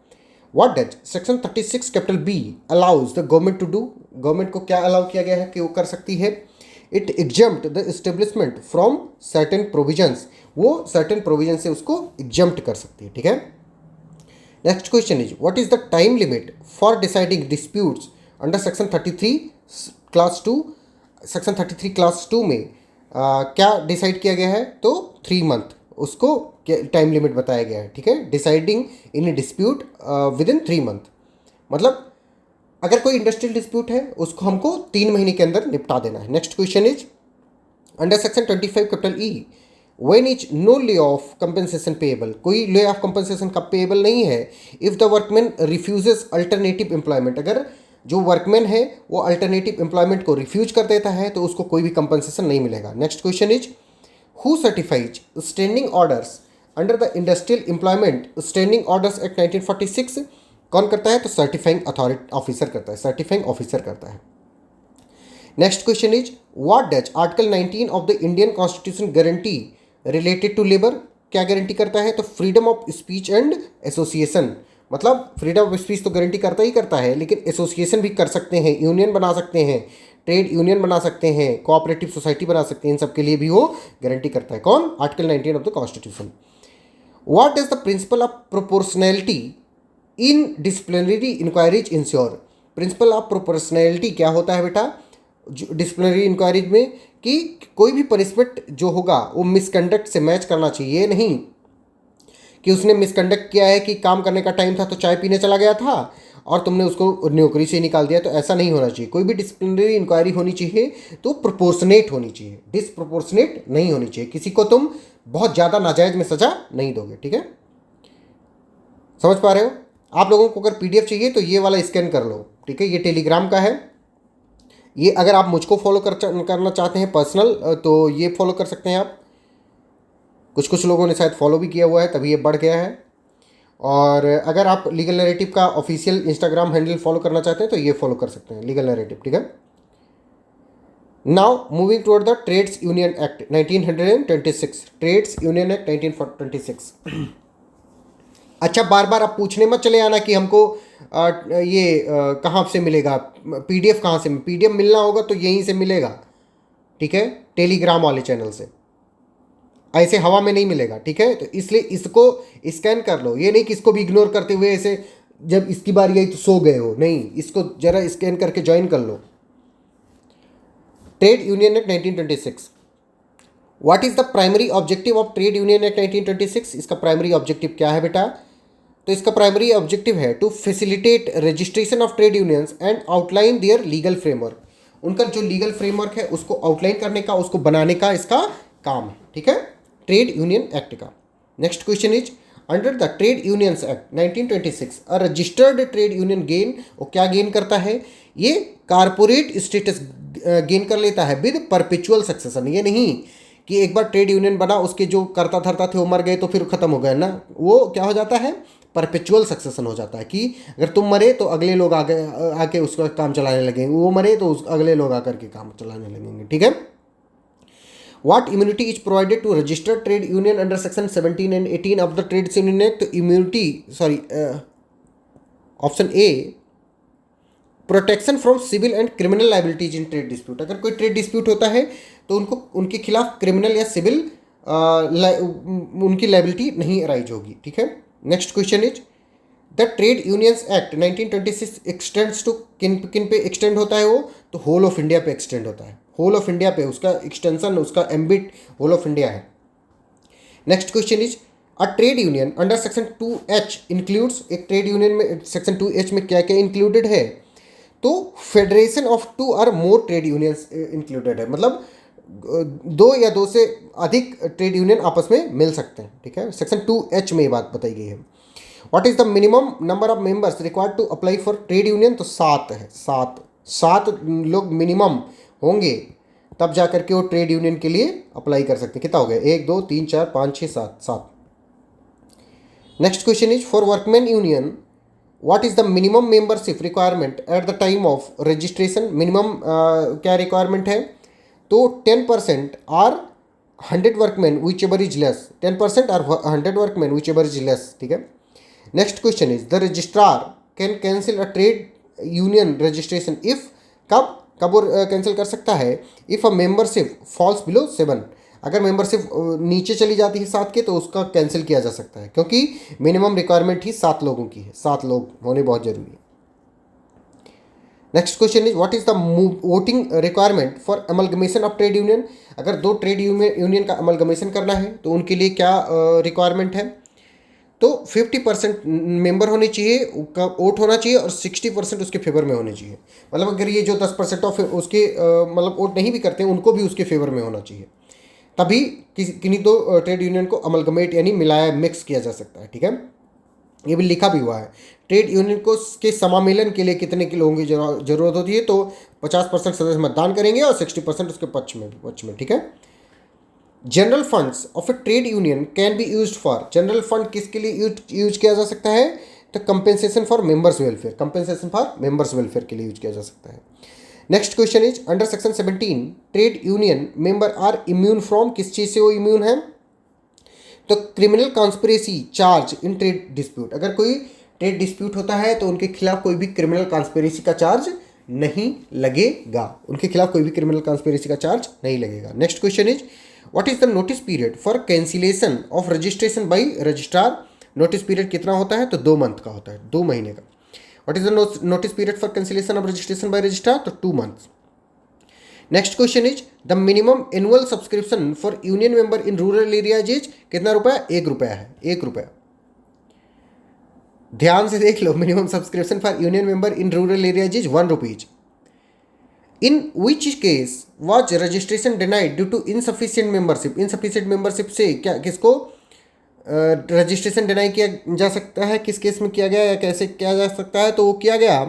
What does section 36 capital B allows the government to do. Government को क्या अलाउ किया गया है कि वो कर सकती है, it exempt the establishment from certain provisions, वो सर्टेन प्रोविजन से उसको एग्जम्प्ट कर सकती है, ठीक है। Next question is, what is the time limit for deciding disputes under section 33 class 2। Section 33 class 2 में क्या डिसाइड किया गया है, तो 3 मंथ उसको टाइम लिमिट बताया गया है, ठीक है। Deciding in dispute with in 3 month, मतलब अगर कोई इंडस्ट्रियल डिस्प्यूट है उसको हमको 3 महीने के अंदर निपटा देना है। Next question is, under section 25 capital E, when is no lay off compensation payable. कोई ले ऑफ कंपनसेशन का पेएबल नहीं है if the workman refuses alternative employment. अगर जो वर्कमैन है वो अल्टरनेटिव एम्प्लॉयमेंट को रिफ्यूज कर देता है तो उसको कोई भी कंपनसेशन नहीं मिलेगा। Next question is, who certifies standing orders under the industrial employment standing orders act 1946। कौन करता है, तो सर्टिफाइंग अथॉरिटी ऑफिसर करता है, सर्टिफाइंग ऑफिसर करता है। Next question is, what does article 19 of the Indian constitution guarantee related to labour. क्या guarantee करता है, तो freedom of speech and association, मतलब फ्रीडम ऑफ स्पीच तो गारंटी करता ही करता है, लेकिन एसोसिएशन भी कर सकते हैं, यूनियन बना सकते हैं, ट्रेड यूनियन बना सकते हैं, कोऑपरेटिव सोसाइटी बना सकते हैं, इन सब के लिए भी वो गारंटी करता है। कौन, article 19 of the constitution. What is the principle of proportionality in disciplinary inquiries ensure. Principle of proportionality क्या होता है बेटा डिसिप्लिनरी इंक्वायरीज में, कि कोई भी पनिशमेंट जो होगा वो मिसकंडक्ट से मैच करना चाहिए, नहीं कि उसने मिसकंडक्ट किया है कि काम करने का टाइम था तो चाय पीने चला गया था और तुमने उसको नौकरी से निकाल दिया, तो ऐसा नहीं होना चाहिए। कोई भी डिसिप्लिनरी इंक्वायरी होनी चाहिए तो प्रोपोर्शनेट होनी चाहिए, डिसप्रोपोर्शनेट नहीं होनी चाहिए। किसी को तुम बहुत ज़्यादा नाजायज़ में सजा नहीं दोगे, ठीक है। समझ पा रहे हो। आप लोगों को अगर PDF चाहिए तो ये वाला स्कैन कर लो, ठीक है, ये टेलीग्राम का है। ये अगर आप मुझको फॉलो करना चाहते हैं पर्सनल तो ये फॉलो कर सकते हैं आप। कुछ लोगों ने शायद फॉलो भी किया हुआ है तभी ये बढ़ गया है। और अगर आप लीगल नैरेटिव का ऑफिशियल इंस्टाग्राम हैंडल फॉलो करना चाहते हैं तो ये फॉलो कर सकते हैं, लीगल नैरेटिव, ठीक है। Now moving toward the trades union act 1926, trades union act 1926। अच्छा, बार बार आप पूछने मत चले आना कि हमको ये कहाँ से मिलेगा, पीडीएफ कहाँ से, पीडीएफ मिलना होगा तो यहीं से मिलेगा, ठीक है, टेलीग्राम वाले चैनल से, ऐसे हवा में नहीं मिलेगा, ठीक है। तो इसलिए इसको स्कैन कर लो, ये नहीं कि इसको भी इग्नोर करते हुए ऐसे जब इसकी बारी आई तो सो गए हो, नहीं, इसको जरा स्कैन करके ज्वाइन कर लो। Trade union act 1926, what is the primary objective of trade union act 1926? इसका प्राइमरी ऑब्जेक्टिव क्या है बेटा? तो इसका प्राइमरी ऑब्जेक्टिव है to facilitate registration of trade unions and outline their legal framework. उनका जो लीगल फ्रेमवर्क है उसको आउटलाइन करने का, उसको बनाने का इसका काम है, ठीक है, ट्रेड यूनियन एक्ट का। Next question is, under the trade unions act 1926 a registered trade union gain, वो क्या गेन करता है? ये कारपोरेट स्टेटस गेन कर लेता है विद परपेचुअल सक्सेशन। ये नहीं कि एक बार ट्रेड यूनियन बना, उसके जो करता धरता थे वो मर गए तो फिर खत्म हो गए ना, वो क्या हो जाता है, परपेचुअल सक्सेशन हो जाता है कि अगर तुम मरे तो अगले लोग आके उसका काम चलाने लगेंगे, वो मरे तो अगले लोग आकर के काम चलाने लगेंगे, ठीक है। What immunity is provided to registered trade union under section 17 and 18 of the Trades Union Act? तो immunity, option A, protection from civil and criminal liabilities in trade dispute. अगर कोई ट्रेड डिस्प्यूट होता है तो उनको उनके खिलाफ क्रिमिनल या सिविल उनकी लाइबिलिटी नहीं अराइज होगी, ठीक है। Next question is, the trade unions act 1926 extends to किन किन पे एक्सटेंड होता है? वो तो होल ऑफ इंडिया पे एक्सटेंड होता है, होल ऑफ इंडिया पे उसका एक्सटेंशन, उसका एम्बिट होल ऑफ इंडिया है। Next question is, a trade union under section 2H includes, एक ट्रेड यूनियन में सेक्शन 2H में क्या क्या इंक्लूडेड है? तो फेडरेशन ऑफ 2 और मोर ट्रेड यूनियंस इंक्लूडेड है, मतलब 2 या 2 से अधिक ट्रेड यूनियन आपस में मिल सकते हैं, ठीक है। सेक्शन 2H में ये बात बताई गई है। What is the minimum number of members required to apply for trade union? तो 7 है, 7 लोग मिनिमम होंगे तब जा करके वो ट्रेड यूनियन के लिए अप्लाई कर सकते हैं। कितना हो गया? 1 2 3 4 5 6 7। Next question is, for workman union what is the minimum membership requirement at the time of registration? Minimum क्या रिक्वायरमेंट है? तो 10% or 100 workman whichever is less, 10% or 100 workman whichever is less, ठीक है। Next question is, the registrar can cancel a trade union registration if, कब वो cancel कर सकता है? If a membership falls below 7, अगर मेंबरशिप नीचे चली जाती है 7 के तो उसका कैंसिल किया जा सकता है, क्योंकि मिनिमम रिक्वायरमेंट ही 7 लोगों की है, 7 लोग होने बहुत जरूरी है। Next question is, what is the voting requirement for amalgamation of trade union? अगर 2 ट्रेड यूनियन का अमलगमेशन करना है तो उनके लिए क्या रिक्वायरमेंट है? तो 50% मेंबर होने चाहिए, उसका वोट होना चाहिए और 60% उसके फेवर में होने चाहिए। मतलब अगर ये जो 10% ऑफ उसके मतलब वोट नहीं भी करते हैं उनको भी उसके फेवर में होना चाहिए, तभी किन्हीं 2 ट्रेड यूनियन को अमलगमेट यानी मिलाया, मिक्स किया जा सकता है, ठीक है। ये भी लिखा भी हुआ है, ट्रेड यूनियन को के समामेलन के लिए कितने के लोगों की जरूरत होती है? तो 50% सदस्य मतदान करेंगे और 60% उसके पक्ष में, ठीक है। General funds of a trade union can be used for, general fund किसके लिए यूज किया जा सकता है? तो compensation for members welfare, compensation for members welfare के लिए यूज किया जा सकता है। Next question is, under section 17 trade union member are immune from, किस चीज़ से वो इम्यून है? तो criminal conspiracy charge in trade dispute, अगर कोई ट्रेड डिस्प्यूट होता है तो उनके खिलाफ कोई भी क्रिमिनल कॉन्स्पिरेसी का चार्ज नहीं लगेगा, उनके खिलाफ कोई भी क्रिमिनल कॉन्स्पिरेसी का चार्ज नहीं लगेगा। Next question is, what is the notice period for cancellation of registration by registrar? Notice period कितना होता है? तो 2 मंथ का होता है, 2 महीने का। What is the notice period for cancellation of registration by registrar? तो 2 months. Next question is, the minimum annual subscription for union member in rural areas is कितना रुपया? 1 रुपया है, 1 रुपया। ध्यान से देख लो, minimum subscription for union member in rural areas is 1 rupees. In which case was registration denied due to insufficient membership? Insufficient membership से क्या किसको रजिस्ट्रेशन डिनाई किया जा सकता है? किस केस में किया गया या कैसे किया जा सकता है? तो वो किया गया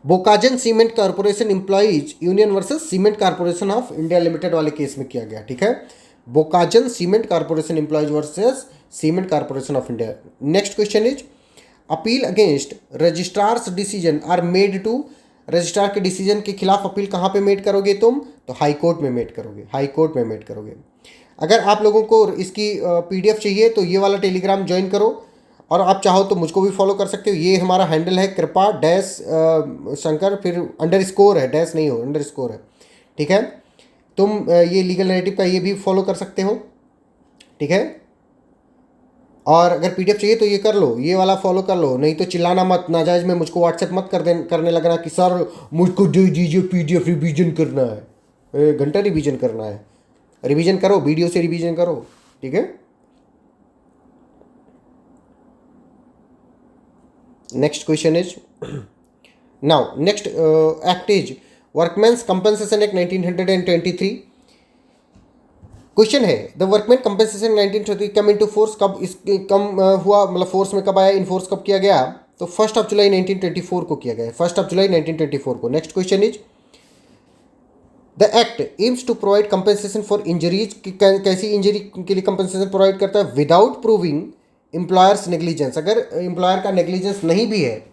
Bokajan cement corporation employees union versus cement corporation of India limited वाले केस में किया गया, ठीक है। Bokajan cement corporation employees versus cement corporation of India. Next question is, appeal against registrar's decision are made to, registrar के डिसीजन के खिलाफ appeal कहाँ पे मेड करोगे तुम? तो हाई कोर्ट में मेड करोगे, हाई कोर्ट में मेड करोगे। अगर आप लोगों को इसकी पीडीएफ चाहिए तो ये वाला टेलीग्राम ज्वाइन करो, और आप चाहो तो मुझको भी फॉलो कर सकते हो। ये हमारा हैंडल है कृपा डैश शंकर, फिर अंडरस्कोर है, डैश नहीं हो, अंडरस्कोर है, ठीक है। तुम ये लीगल नैरेटिव का ये भी फॉलो कर सकते हो, ठीक है। और अगर पीडीएफ चाहिए तो ये कर लो, ये वाला फॉलो कर लो, नहीं तो चिल्लाना मत नाजायज़ में, मुझको व्हाट्सएप मत करने लगना कि सर मुझको दे दीजिए पीडीएफ, रिवीजन करना है, घंटा रिवीजन करना है। रिवीजन करो, वीडियो से रिवीजन करो, ठीक है। Next question is now next act is workman's compensation act 1923। Question है the workman compensation 1923 come into force, कब इस कम हुआ, मतलब फोर्स में कब आया, इनफोर्स कब किया गया, तो 1 जुलाई 1924 को किया गया, 1 जुलाई 1924 को। Next question is the act aims to provide compensation for injuries, कैसी इंजरी के लिए कंपनसेशन प्रोवाइड करता है, विदाउट प्रूविंग एम्प्लॉयर्स नेग्लिजेंस, अगर एम्प्लॉयर का नेग्लिजेंस नहीं भी है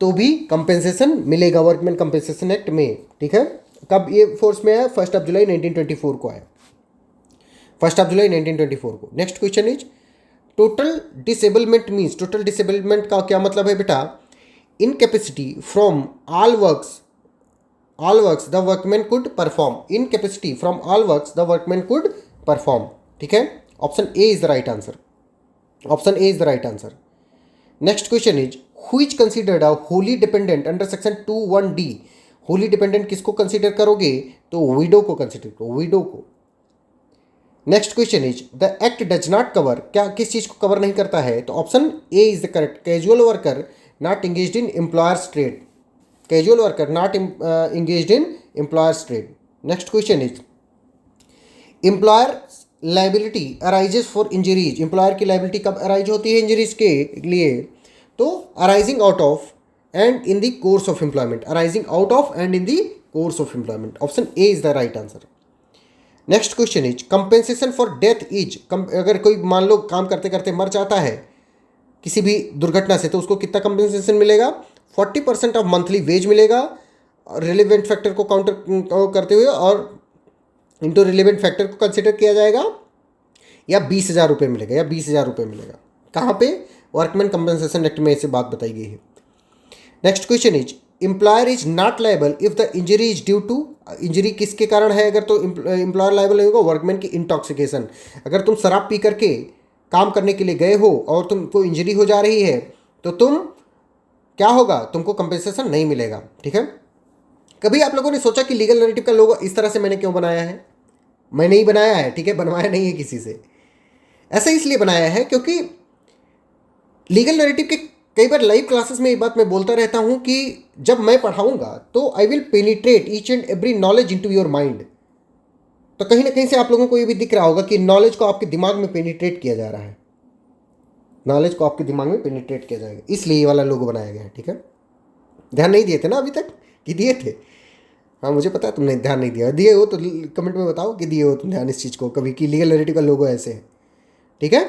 तो भी कंपनसेशन मिलेगा वर्कमैन कंपनसेशन एक्ट में, ठीक है। कब ये फोर्स में आया, 1 जुलाई 1924 को आया, 1 जुलाई 1924 को। Next question is total disablement means, total disablement का क्या मतलब है बेटा, incapacity from all works the workman could perform, incapacity from all works the workman could perform, ठीक है। Option A is the right answer, option A is the right answer. Next question is who is considered a Holi dependent under section 21D, Holi dependent किसको consider करोगे, तो window को consider करो, window को। Next question is the act does not cover, क्या किस चीज को कवर नहीं करता है, तो option A is the correct, casual worker not engaged in employers trade, casual worker not engaged in employers trade. Next question is employer liability arises for injuries, employer की liability कब अराइज होती है injuries के लिए, तो arising out of and in the course of employment, arising out of and in the course of employment, option A is the right answer. Next question is compensation for death is, अगर कोई मान लो काम करते करते मर जाता है किसी भी दुर्घटना से, तो उसको कितना कंपेंसेशन मिलेगा, 40% ऑफ मंथली वेज मिलेगा, रिलेवेंट फैक्टर को काउंटर करते हुए और इंटू रिलेवेंट फैक्टर को कंसिडर किया जाएगा, या 20,000 रुपये मिलेगा, या 20,000 रुपये मिलेगा। कहाँ पे, वर्कमैन कंपनसेशन एक्ट में ऐसे बात बताई गई है। Next question is employer is not liable if the injury is due to, injury किसके कारण है अगर, तो एम्प्लॉयर लाइबल नहीं होगा, वर्कमैन की इंटॉक्सिकेशन, अगर तुम शराब पी करके काम करने के लिए गए हो और तुमको इंजरी हो जा रही है तो तुम क्या होगा, तुमको कंपनसेशन नहीं मिलेगा, ठीक है। कभी आप लोगों ने सोचा कि लीगल नैरेटिव का लोगो इस तरह से मैंने क्यों बनाया है, मैंने ही बनाया है, ठीक है, बनवाया नहीं है किसी से। ऐसा इसलिए बनाया है क्योंकि लीगल नैरेटिव के कई बार लाइव क्लासेस में ये बात मैं बोलता रहता हूं कि जब मैं पढ़ाऊंगा तो I will penetrate each and every knowledge into your mind. तो कहीं ना कहीं से आप लोगों को ये भी दिख रहा होगा कि नॉलेज को आपके दिमाग में पेनिट्रेट किया जा रहा है, नॉलेज को आपके दिमाग में पेनिट्रेट किया जाएगा, इसलिए ये वाला लोगो बनाया गया है, ठीक है। ध्यान नहीं दिए थे ना अभी तक, कि दिए थे, हाँ मुझे पता है तुमने ध्यान नहीं दिया, दिए हो तो कमेंट में बताओ कि दिए हो तुम ध्यान इस चीज़ को कभी, कि लीगल नैरेटिव का लोगो ऐसे है, ठीक है।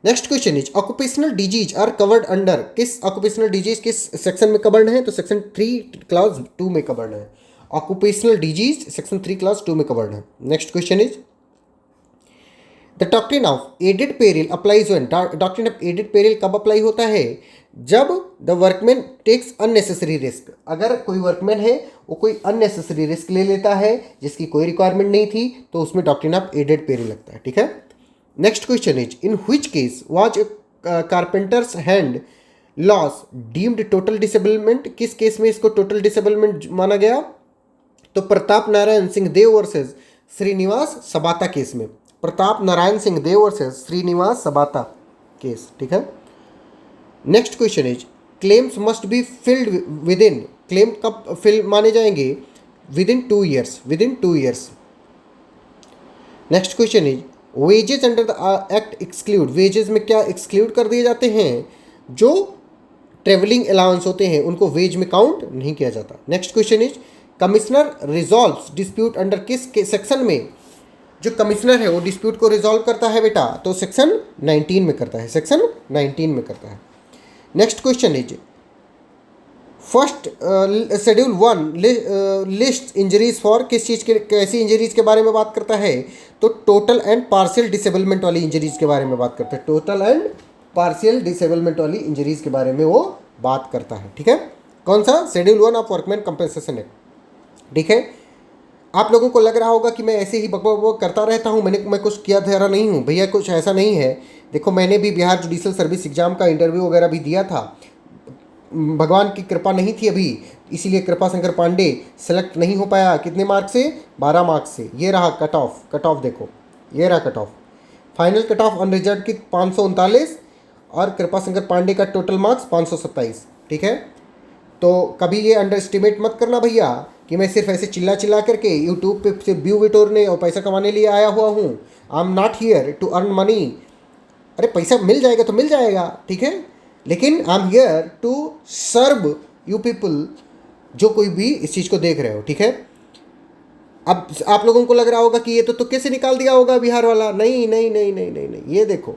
Next question is occupational disease are covered under, किस ऑक्यूपेशनल डिजीज किस सेक्शन में कवर्ड है, तो सेक्शन 3 क्लास 2 में कवर्ड है, ऑक्यूपेशनल डिजीज सेक्शन 3 क्लास 2 में कवर्ड है। Next question is the doctrine of added peril applies when, doctrine of added peril कब अप्लाई होता है, जब the workman takes unnecessary risk, अगर कोई वर्कमैन है वो कोई अननेसेसरी रिस्क ले लेता है जिसकी कोई रिक्वायरमेंट नहीं थी, तो उसमें डॉक्ट्रिन ऑफ एडेड पेरिल लगता है, ठीक है। Next question is in which case was carpenters hand loss deemed total disablement, किस केस में इसको टोटल डिसेबलमेंट माना गया, तो प्रताप नारायण सिंह देव वर्सेस श्रीनिवास सबाता केस में, प्रताप नारायण सिंह देव वर्सेस श्रीनिवास सबाता केस, ठीक है। Next question is claims must be filled with in, claim कब फिल माने जाएंगे, within 2 years, within 2 years. Next question is wages under the act exclude, wages में क्या एक्सक्लूड कर दिए जाते हैं, जो ट्रेवलिंग अलाउंस होते हैं उनको वेज में काउंट नहीं किया जाता। Next question is commissioner resolves dispute under किस सेक्शन में, जो कमिश्नर है वो डिस्प्यूट को रिजॉल्व करता है बेटा, तो सेक्शन 19 में करता है, सेक्शन 19 में करता है। Next question is first schedule 1 list injuries for, किस चीज़ के, कैसी इंजरीज के बारे में बात करता है, तो टोटल एंड पार्शियल डिसेबलमेंट वाली इंजरीज के बारे में बात करता है, टोटल एंड पार्शियल डिसेबलमेंट वाली इंजरीज के बारे में वो बात करता है। ठीक है, कौन सा? Schedule 1 of workman compensation act. ठीक है, आप लोगों को लग रहा होगा कि मैं ऐसे ही बकबक करता रहता हूँ, मैं कुछ किया धरा नहीं हूँ। भैया कुछ ऐसा नहीं है। देखो, मैंने भी बिहार जुडिशल सर्विस एग्जाम का इंटरव्यू वगैरह भी दिया था। भगवान की कृपा नहीं थी अभी, इसीलिए कृपा शंकर पांडे सेलेक्ट नहीं हो पाया। कितने मार्क्स से? 12 मार्क्स से। ये रहा कट ऑफ देखो, ये रहा cut off. Final cut off on result की 539 और कृपा शंकर पांडे का टोटल मार्क्स 527। ठीक है, तो कभी ये अंडर एस्टिमेट मत करना भैया कि मैं सिर्फ ऐसे चिल्ला करके यूट्यूब पे सिर्फ व्यू बिटोरने और पैसा कमाने लिए आया हुआ हूँ। I am not here to earn money. अरे पैसा मिल जाएगा तो मिल जाएगा, ठीक है, लेकिन I am here to serve you people, जो कोई भी इस चीज़ को देख रहे हो। ठीक है, अब आप लोगों को लग रहा होगा कि ये तो कैसे निकाल दिया होगा बिहार वाला। नहीं नहीं नहीं नहीं नहीं नहीं, ये देखो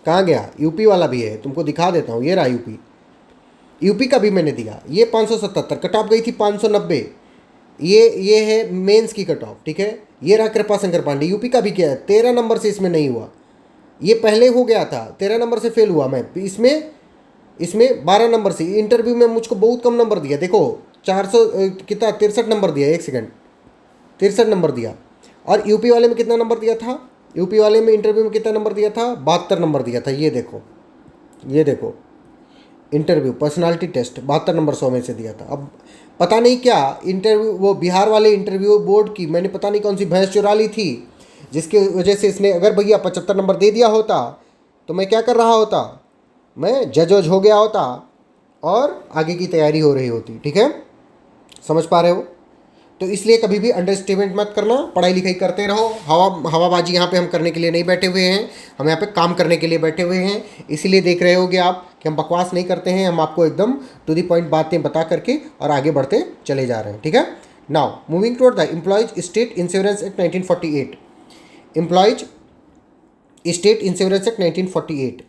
कहाँ गया, यूपी वाला भी है, तुमको दिखा देता हूँ। ये रहा यूपी का भी मैंने दिया। ये 577, कट ऑफ गई थी 590। ये है मेंस की कट ऑफ। ठीक है, ये रहा कृपा शंकर पांडे, यूपी का भी क्या है, 13 नंबर से इसमें नहीं हुआ। ये पहले हो गया था, 13 नंबर से फेल हुआ मैं। इसमें 12 नंबर से। इंटरव्यू में मुझको बहुत कम नंबर दिया। देखो 400 कितना 63 नंबर दिया, 1 सेकंड, 63 नंबर दिया। और यूपी वाले में कितना नंबर दिया था? यूपी वाले में इंटरव्यू में कितना नंबर दिया था? 72 नंबर दिया था। ये देखो इंटरव्यू पर्सनालिटी टेस्ट 72 नंबर 100 में से दिया था। अब पता नहीं क्या इंटरव्यू, वो बिहार वाले इंटरव्यू बोर्ड की मैंने पता नहीं कौन सी भैंस चुरा ली थी, जिसकी वजह से इसने, अगर भैया 75 नंबर दे दिया होता तो मैं क्या कर रहा होता? मैं जज वज हो गया होता और आगे की तैयारी हो रही होती। ठीक है, समझ पा रहे हो? तो इसलिए कभी भी अंडर एस्टिमेट मत करना, पढ़ाई लिखाई करते रहो। हवाबाजी यहाँ पे हम करने के लिए नहीं बैठे हुए हैं, हम यहाँ पे काम करने के लिए बैठे हुए हैं। इसीलिए देख रहे होगे आप कि हम बकवास नहीं करते हैं, हम आपको एकदम टू दी पॉइंट बातें बता करके और आगे बढ़ते चले जा रहे हैं। ठीक है, now moving toward the employees state insurance act 1948। Employees state insurance act 1948।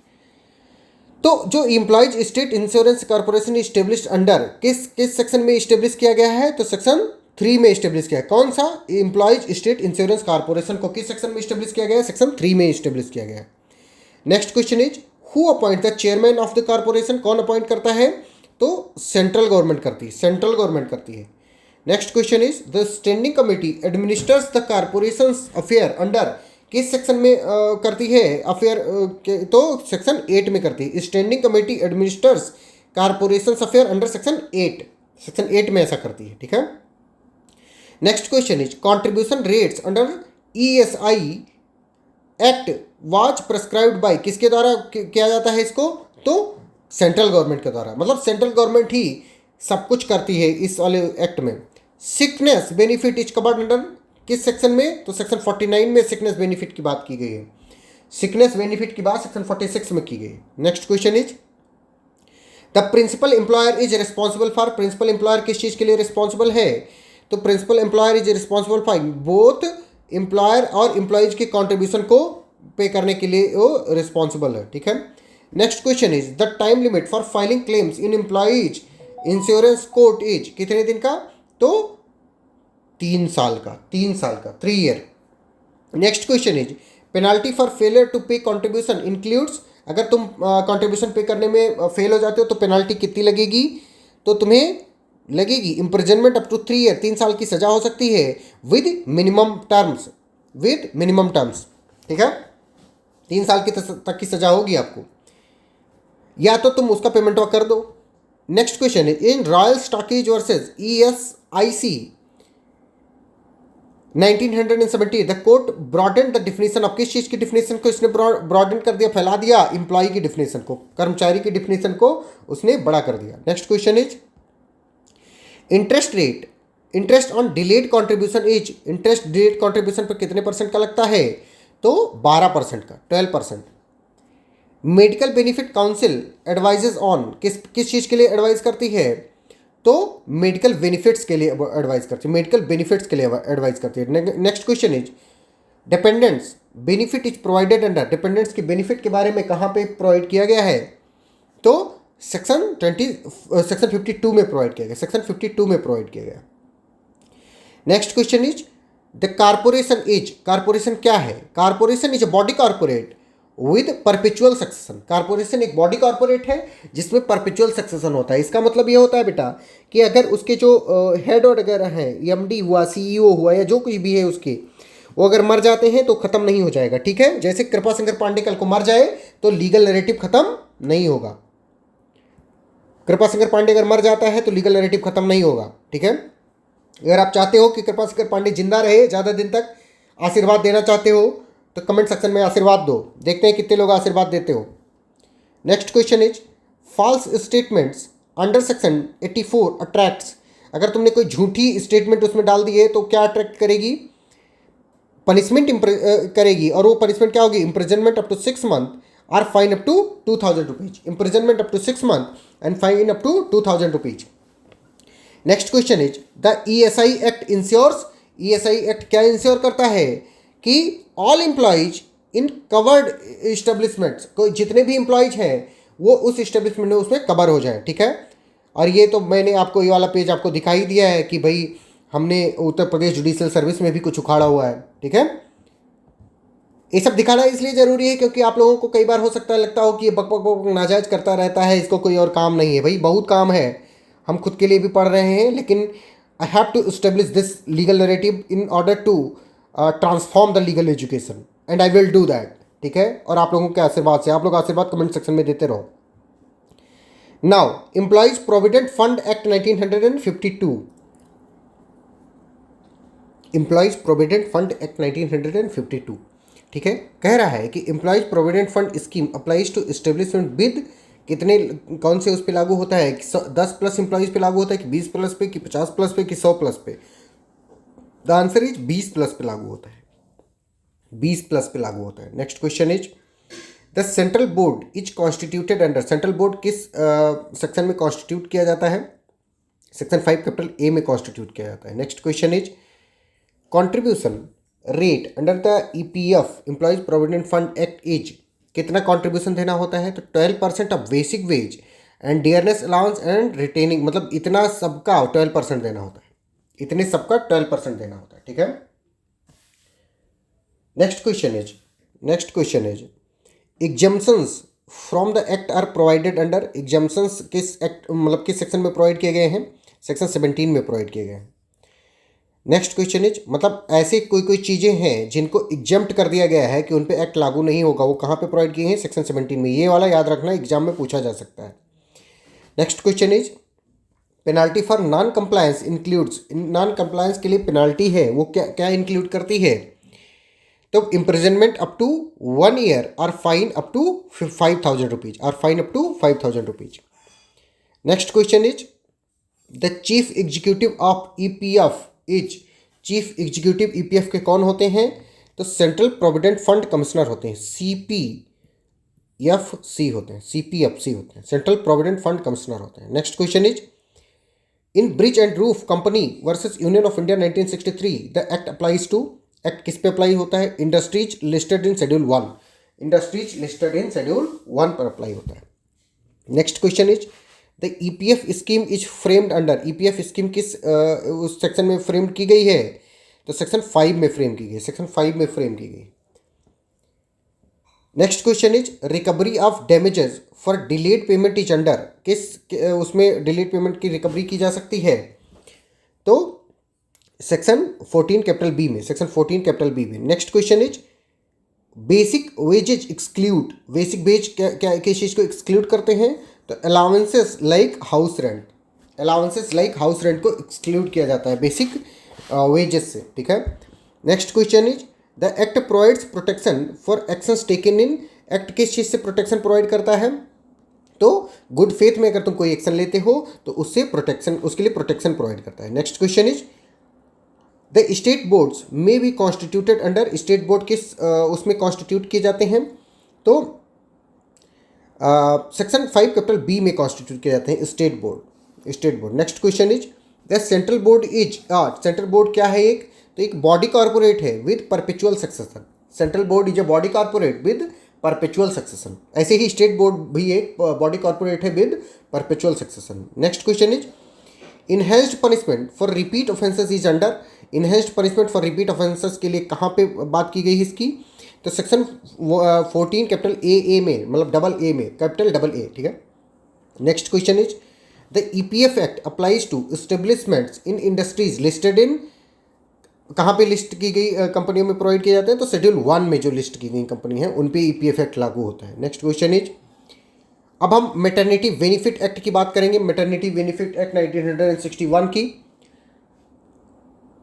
तो जो employees state insurance corporation established under किस सेक्शन में इस्टेब्लिश किया गया है? तो सेक्शन 3 में इस्टेब्लिश किया है। कौन सा? एम्प्लॉयज स्टेट इंश्योरेंस कॉर्पोरेशन को किस सेक्शन में इस्टेब्लिश किया गया है? सेक्शन 3 में इस्टेब्लिश किया गया है। Next question is who appoint the chairman of the corporation? कौन अपॉइंट करता है? तो सेंट्रल गवर्नमेंट करती है। Next question is the standing committee administers the corporation affair under किस सेक्शन में करती है अफेयर? तो सेक्शन 8 में करती है। Standing committee administers corporation affair under section 8 में ऐसा करती है। ठीक है, next question is contribution rates under ESI act was prescribed by, किसके द्वारा किया जाता है इसको? तो सेंट्रल गवर्नमेंट के द्वारा, मतलब सेंट्रल गवर्नमेंट ही सब कुछ करती है इस वाले एक्ट में। Sickness benefit is covered under किस सेक्शन में? तो सेक्शन 49 में सिकनेस बेनिफिट की बात की गई है। सिकनेस बेनिफिट की बात सेक्शन 46 में की गई। Next question is the principal employer is responsible for, principal employer किस चीज़ के लिए रिस्पॉन्सिबल है? तो principal employer is responsible for both employer और एम्प्लॉयज के कॉन्ट्रीब्यूशन को पे करने के लिए वो रिस्पॉन्सिबल है। ठीक है, next question is the time limit for filing claims in employees insurance court is कितने दिन का? तो 3 साल का, 3 year. Next question is penalty for failure to pay contribution includes, अगर तुम कॉन्ट्रीब्यूशन पे करने में फेल हो जाते हो तो पेनाल्टी कितनी लगेगी? तो तुम्हें लगेगी इम्प्रिजनमेंट अप टू 3 ईयर, 3 साल की सजा हो सकती है विद मिनिमम टर्म्स। ठीक है, 3 साल की तक की सजा होगी आपको, या तो तुम उसका पेमेंट कर दो। नेक्स्ट क्वेश्चन है in royal stockage versus ESIC 1970 the court broadened the definition of, किस चीज़ की डिफिनेशन को इसने ब्रॉडन कर दिया, फैला दिया? एम्प्लॉय की डिफिनेशन को, कर्मचारी की डिफिनेशन को उसने बड़ा कर दिया। Next question is interest rate, interest on delayed contribution is, interest delayed contribution पर कितने परसेंट का लगता है? तो 12% का, 12%। Medical benefit council advises on, किस चीज़ के लिए एडवाइज करती है? तो मेडिकल बेनिफिट्स के लिए एडवाइस करती है, मेडिकल बेनिफिट्स के लिए एडवाइस करती है। Next question is dependents benefit is provided under, dependents के बेनिफिट के बारे में कहाँ पे प्रोवाइड किया गया है? तो सेक्शन 52 में प्रोवाइड किया गया, सेक्शन 52 में प्रोवाइड किया गया। Next question is the corporation is, corporation क्या है? Corporation is a body corporate with perpetual succession. Corporation एक बॉडी कॉर्पोरेट है जिसमें परपेचुअल सक्सेशन होता है। इसका मतलब ये होता है बेटा कि अगर उसके जो हेड वगैरह हैं, एमडी हुआ, सीईओ हुआ, या जो कुछ भी है उसके, वो अगर मर जाते हैं तो ख़त्म नहीं हो जाएगा। ठीक है, जैसे कृपा शंकर पांडे कल को मर जाए तो लीगल नैरेटिव ख़त्म नहीं होगा। कृपा शंकर पांडे अगर मर जाता है तो लीगल नैरेटिव ख़त्म नहीं होगा। ठीक है, अगर आप चाहते हो कि कृपा शंकर पांडे जिंदा रहे ज़्यादा दिन तक, आशीर्वाद देना चाहते हो, तो कमेंट सेक्शन में आशीर्वाद दो। देखते हैं कितने लोग आशीर्वाद देते हो। Next question is false statements under section 84 attracts. अगर तुमने कोई झूठी स्टेटमेंट उसमें डाल दी है तो क्या अट्रैक्ट करेगी? पनिशमेंट करेगी, और वो पनिशमेंट क्या होगी? इम्प्रिजनमेंट अप टू 6 मंथ और fine up to 2000 rupees. Imprisonment up to 6 month and fine up to 2000 rupees. Next question is the ESI act insures. ESI act क्या इंश्योर करता है कि all employees in covered establishments, कोई जितने भी employees हैं वो उस इस्टेब्लिशमेंट में उसमें कवर हो जाए। ठीक है, और ये तो मैंने आपको ये वाला पेज आपको दिखाई दिया है कि भाई हमने उत्तर प्रदेश जुडिशियल सर्विस में भी कुछ उखाड़ा हुआ है। ठीक है, ये सब दिखाना इसलिए ज़रूरी है क्योंकि आप लोगों को कई बार हो सकता है लगता हो कि ये बक बक बक नाजायज करता रहता है, इसको कोई और काम नहीं है। भाई बहुत काम है, हम खुद के लिए भी पढ़ रहे हैं, लेकिन I have to establish this legal narrative in order to transform the legal education and I will do that. ठीक है, और आप लोगों के आशीर्वाद से, आप लोग आशीर्वाद कमेंट सेक्शन में देते रहो। Now employees provident fund act 1952। Employees provident fund act 1952। ठीक है, कह रहा है कि employees provident fund scheme applies to establishment with कितने, कौन से उस पर लागू होता है? 10 प्लस एम्प्लॉयज पे लागू होता है कि 20 प्लस पे कि 50 प्लस पे कि 100 प्लस पे? द आंसर इज 20 प्लस पे लागू होता है। 20 प्लस पे लागू होता है। Next question is the central board is constituted under. Central board किस सेक्शन में कॉन्स्टिट्यूट किया जाता है? सेक्शन 5 कैपिटल ए में कॉन्स्टिट्यूट किया जाता है। Next question is contribution rate under the EPF employees provident fund act is. कितना कंट्रीब्यूशन देना होता है? तो 12% of basic wage and dearness allowance and retaining, मतलब इतना सबका 12% देना होता है। इतने सबका 12% देना होता है। ठीक है, next question is exemptions from the act are provided under. Exemptions किस एक्ट, मतलब किस सेक्शन में प्रोवाइड किए गए हैं? सेक्शन 17 में प्रोवाइड किए गए हैं। नेक्स्ट क्वेश्चन इज मतलब ऐसे कोई चीज़ें हैं जिनको एग्जम्प्ट कर दिया गया है कि उन पे एक्ट लागू नहीं होगा, वो कहाँ पे प्रोवाइड किए हैं? सेक्शन 17 में। ये वाला याद रखना, एग्जाम में पूछा जा सकता है। Next question is penalty for non compliance includes. Non compliance के लिए पेनाल्टी है वो क्या क्या इंक्लूड करती है? तो इम्प्रिजनमेंट अप टू 1 ईयर और फाइन अप टू 5000 रुपीज और fine up to 5000 rupees. Next question is the chief executive of EPF is. Chief executive EPF के कौन होते हैं? तो सेंट्रल प्रोविडेंट फंड कमिश्नर होते हैं, सीपीएफसी होते हैं, सीपीएफसी होते हैं, सेंट्रल प्रोविडेंट फंड कमिश्नर होते हैं। Next question is in bridge and roof company versus union of India 1963 the act applies to. Act किस पे अप्लाई होता है? Industries listed in schedule 1। Industries listed in schedule 1 पर अप्लाई होता है। Next question is the EPF scheme is framed under. EPF scheme किस उस section में फ्रेम्ड की गई है? तो सेक्शन 5 में फ्रेम की गई, सेक्शन 5 में फ्रेम की गई। Next question is recovery of damages for delayed payment is under. किस उसमें डिलेड पेमेंट की रिकवरी की जा सकती है? तो सेक्शन 14 कैपिटल बी में, सेक्शन 14 कैपिटल बी में। Next question is basic wages exclude. Basic wage क्या किस चीज़ को एक्सक्लूड करते हैं? तो allowances like house rent, allowances like house rent को एक्सक्लूड किया जाता है बेसिक वेजेस से। ठीक है, next question is the act provides protection for actions taken in. Act किस चीज़ से प्रोटेक्शन प्रोवाइड करता है? तो गुड फेथ में अगर तुम कोई एक्शन लेते हो तो उससे प्रोटेक्शन, उसके लिए प्रोटेक्शन प्रोवाइड करता है। Next question is the state boards may be constituted under. State board किस उसमें कॉन्स्टिट्यूट किए जाते हैं? तो सेक्शन 5 कैपिटल बी में कॉन्स्टिट्यूट किए जाते हैं state board, state board. Next question is the central board is. Central board क्या है? एक तो एक बॉडी कॉर्पोरेट है with perpetual succession. Central board is a body corporate with perpetual succession. ऐसे ही स्टेट बोर्ड भी एक बॉडी कॉर्पोरेट है with perpetual succession. Next question is enhanced punishment for repeat offences is under, enhanced punishment for repeat offences के लिए कहाँ पे बात की गई है इसकी, तो सेक्शन 14 कैपिटल ए में, मतलब डबल ए में, कैपिटल डबल ए, ठीक है। Next question is the EPF act applies to establishments in industries listed in, कहाँ पे लिस्ट की गई कंपनियों में प्रोवाइड किए जाते हैं, तो शेड्यूल 1 में जो लिस्ट की गई कंपनी है उन पे ईपीएफ एक्ट लागू होता है। नेक्स्ट क्वेश्चन इज, अब हम मैटरनिटी बेनिफिट एक्ट की बात करेंगे, मैटरनिटी बेनिफिट एक्ट 1961 की।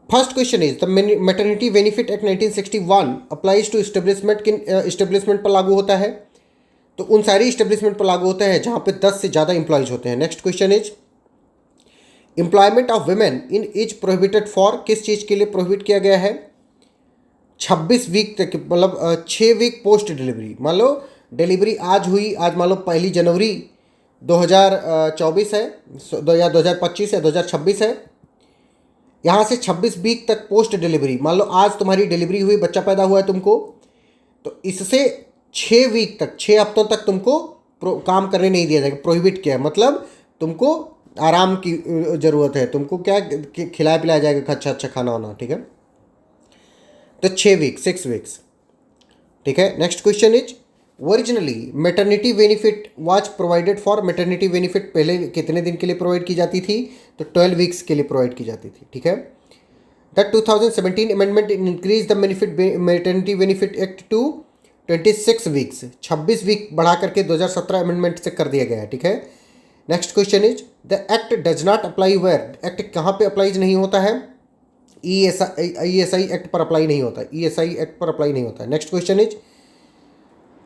First question is the maternity benefit act 1961 applies to establishment, किन एस्टेब्लिशमेंट पर लागू होता है, तो उन सारी एस्टेब्लिशमेंट पर लागू होता है जहां पे 10 से ज़्यादा इंप्लॉयज होते हैं। Next question is employment of women in is prohibited for, किस चीज़ के लिए प्रोहिबिट किया गया है, 26 वीक तक, मतलब 6 वीक पोस्ट डिलीवरी। मान लो डिलीवरी आज हुई, आज मान लो 1 जनवरी 2024 है, या 2025 या 2026 है, यहाँ से 26 वीक तक पोस्ट डिलीवरी, मान लो आज तुम्हारी डिलीवरी हुई, बच्चा पैदा हुआ है तुमको, तो इससे 6 वीक तक, 6 हफ्तों तक तुमको काम करने नहीं दिया जाएगा, प्रोहिबिट किया है। मतलब तुमको आराम की ज़रूरत है, तुमको क्या खिलाया पिलाया जाएगा, अच्छा अच्छा खाना वाना, ठीक है। तो 6 वीक, 6 वीक्स, ठीक है। Next question is originally maternity benefit was provided for, maternity benefit पहले कितने दिन के लिए प्रोवाइड की जाती थी, तो 12 वीक्स के लिए प्रोवाइड की जाती थी, ठीक है। The 2017 amendment increase the maternity benefit act to 26 weeks, 26 week बढ़ा करके 2017 अमेंडमेंट से कर दिया गया है, ठीक है। Next question is the act does not apply where, act कहाँ पे अप्लाई नहीं होता है, ईएसआई एक्ट पर अप्लाई नहीं होता, ईएसआई एक्ट पर अप्लाई नहीं होता है। Next question is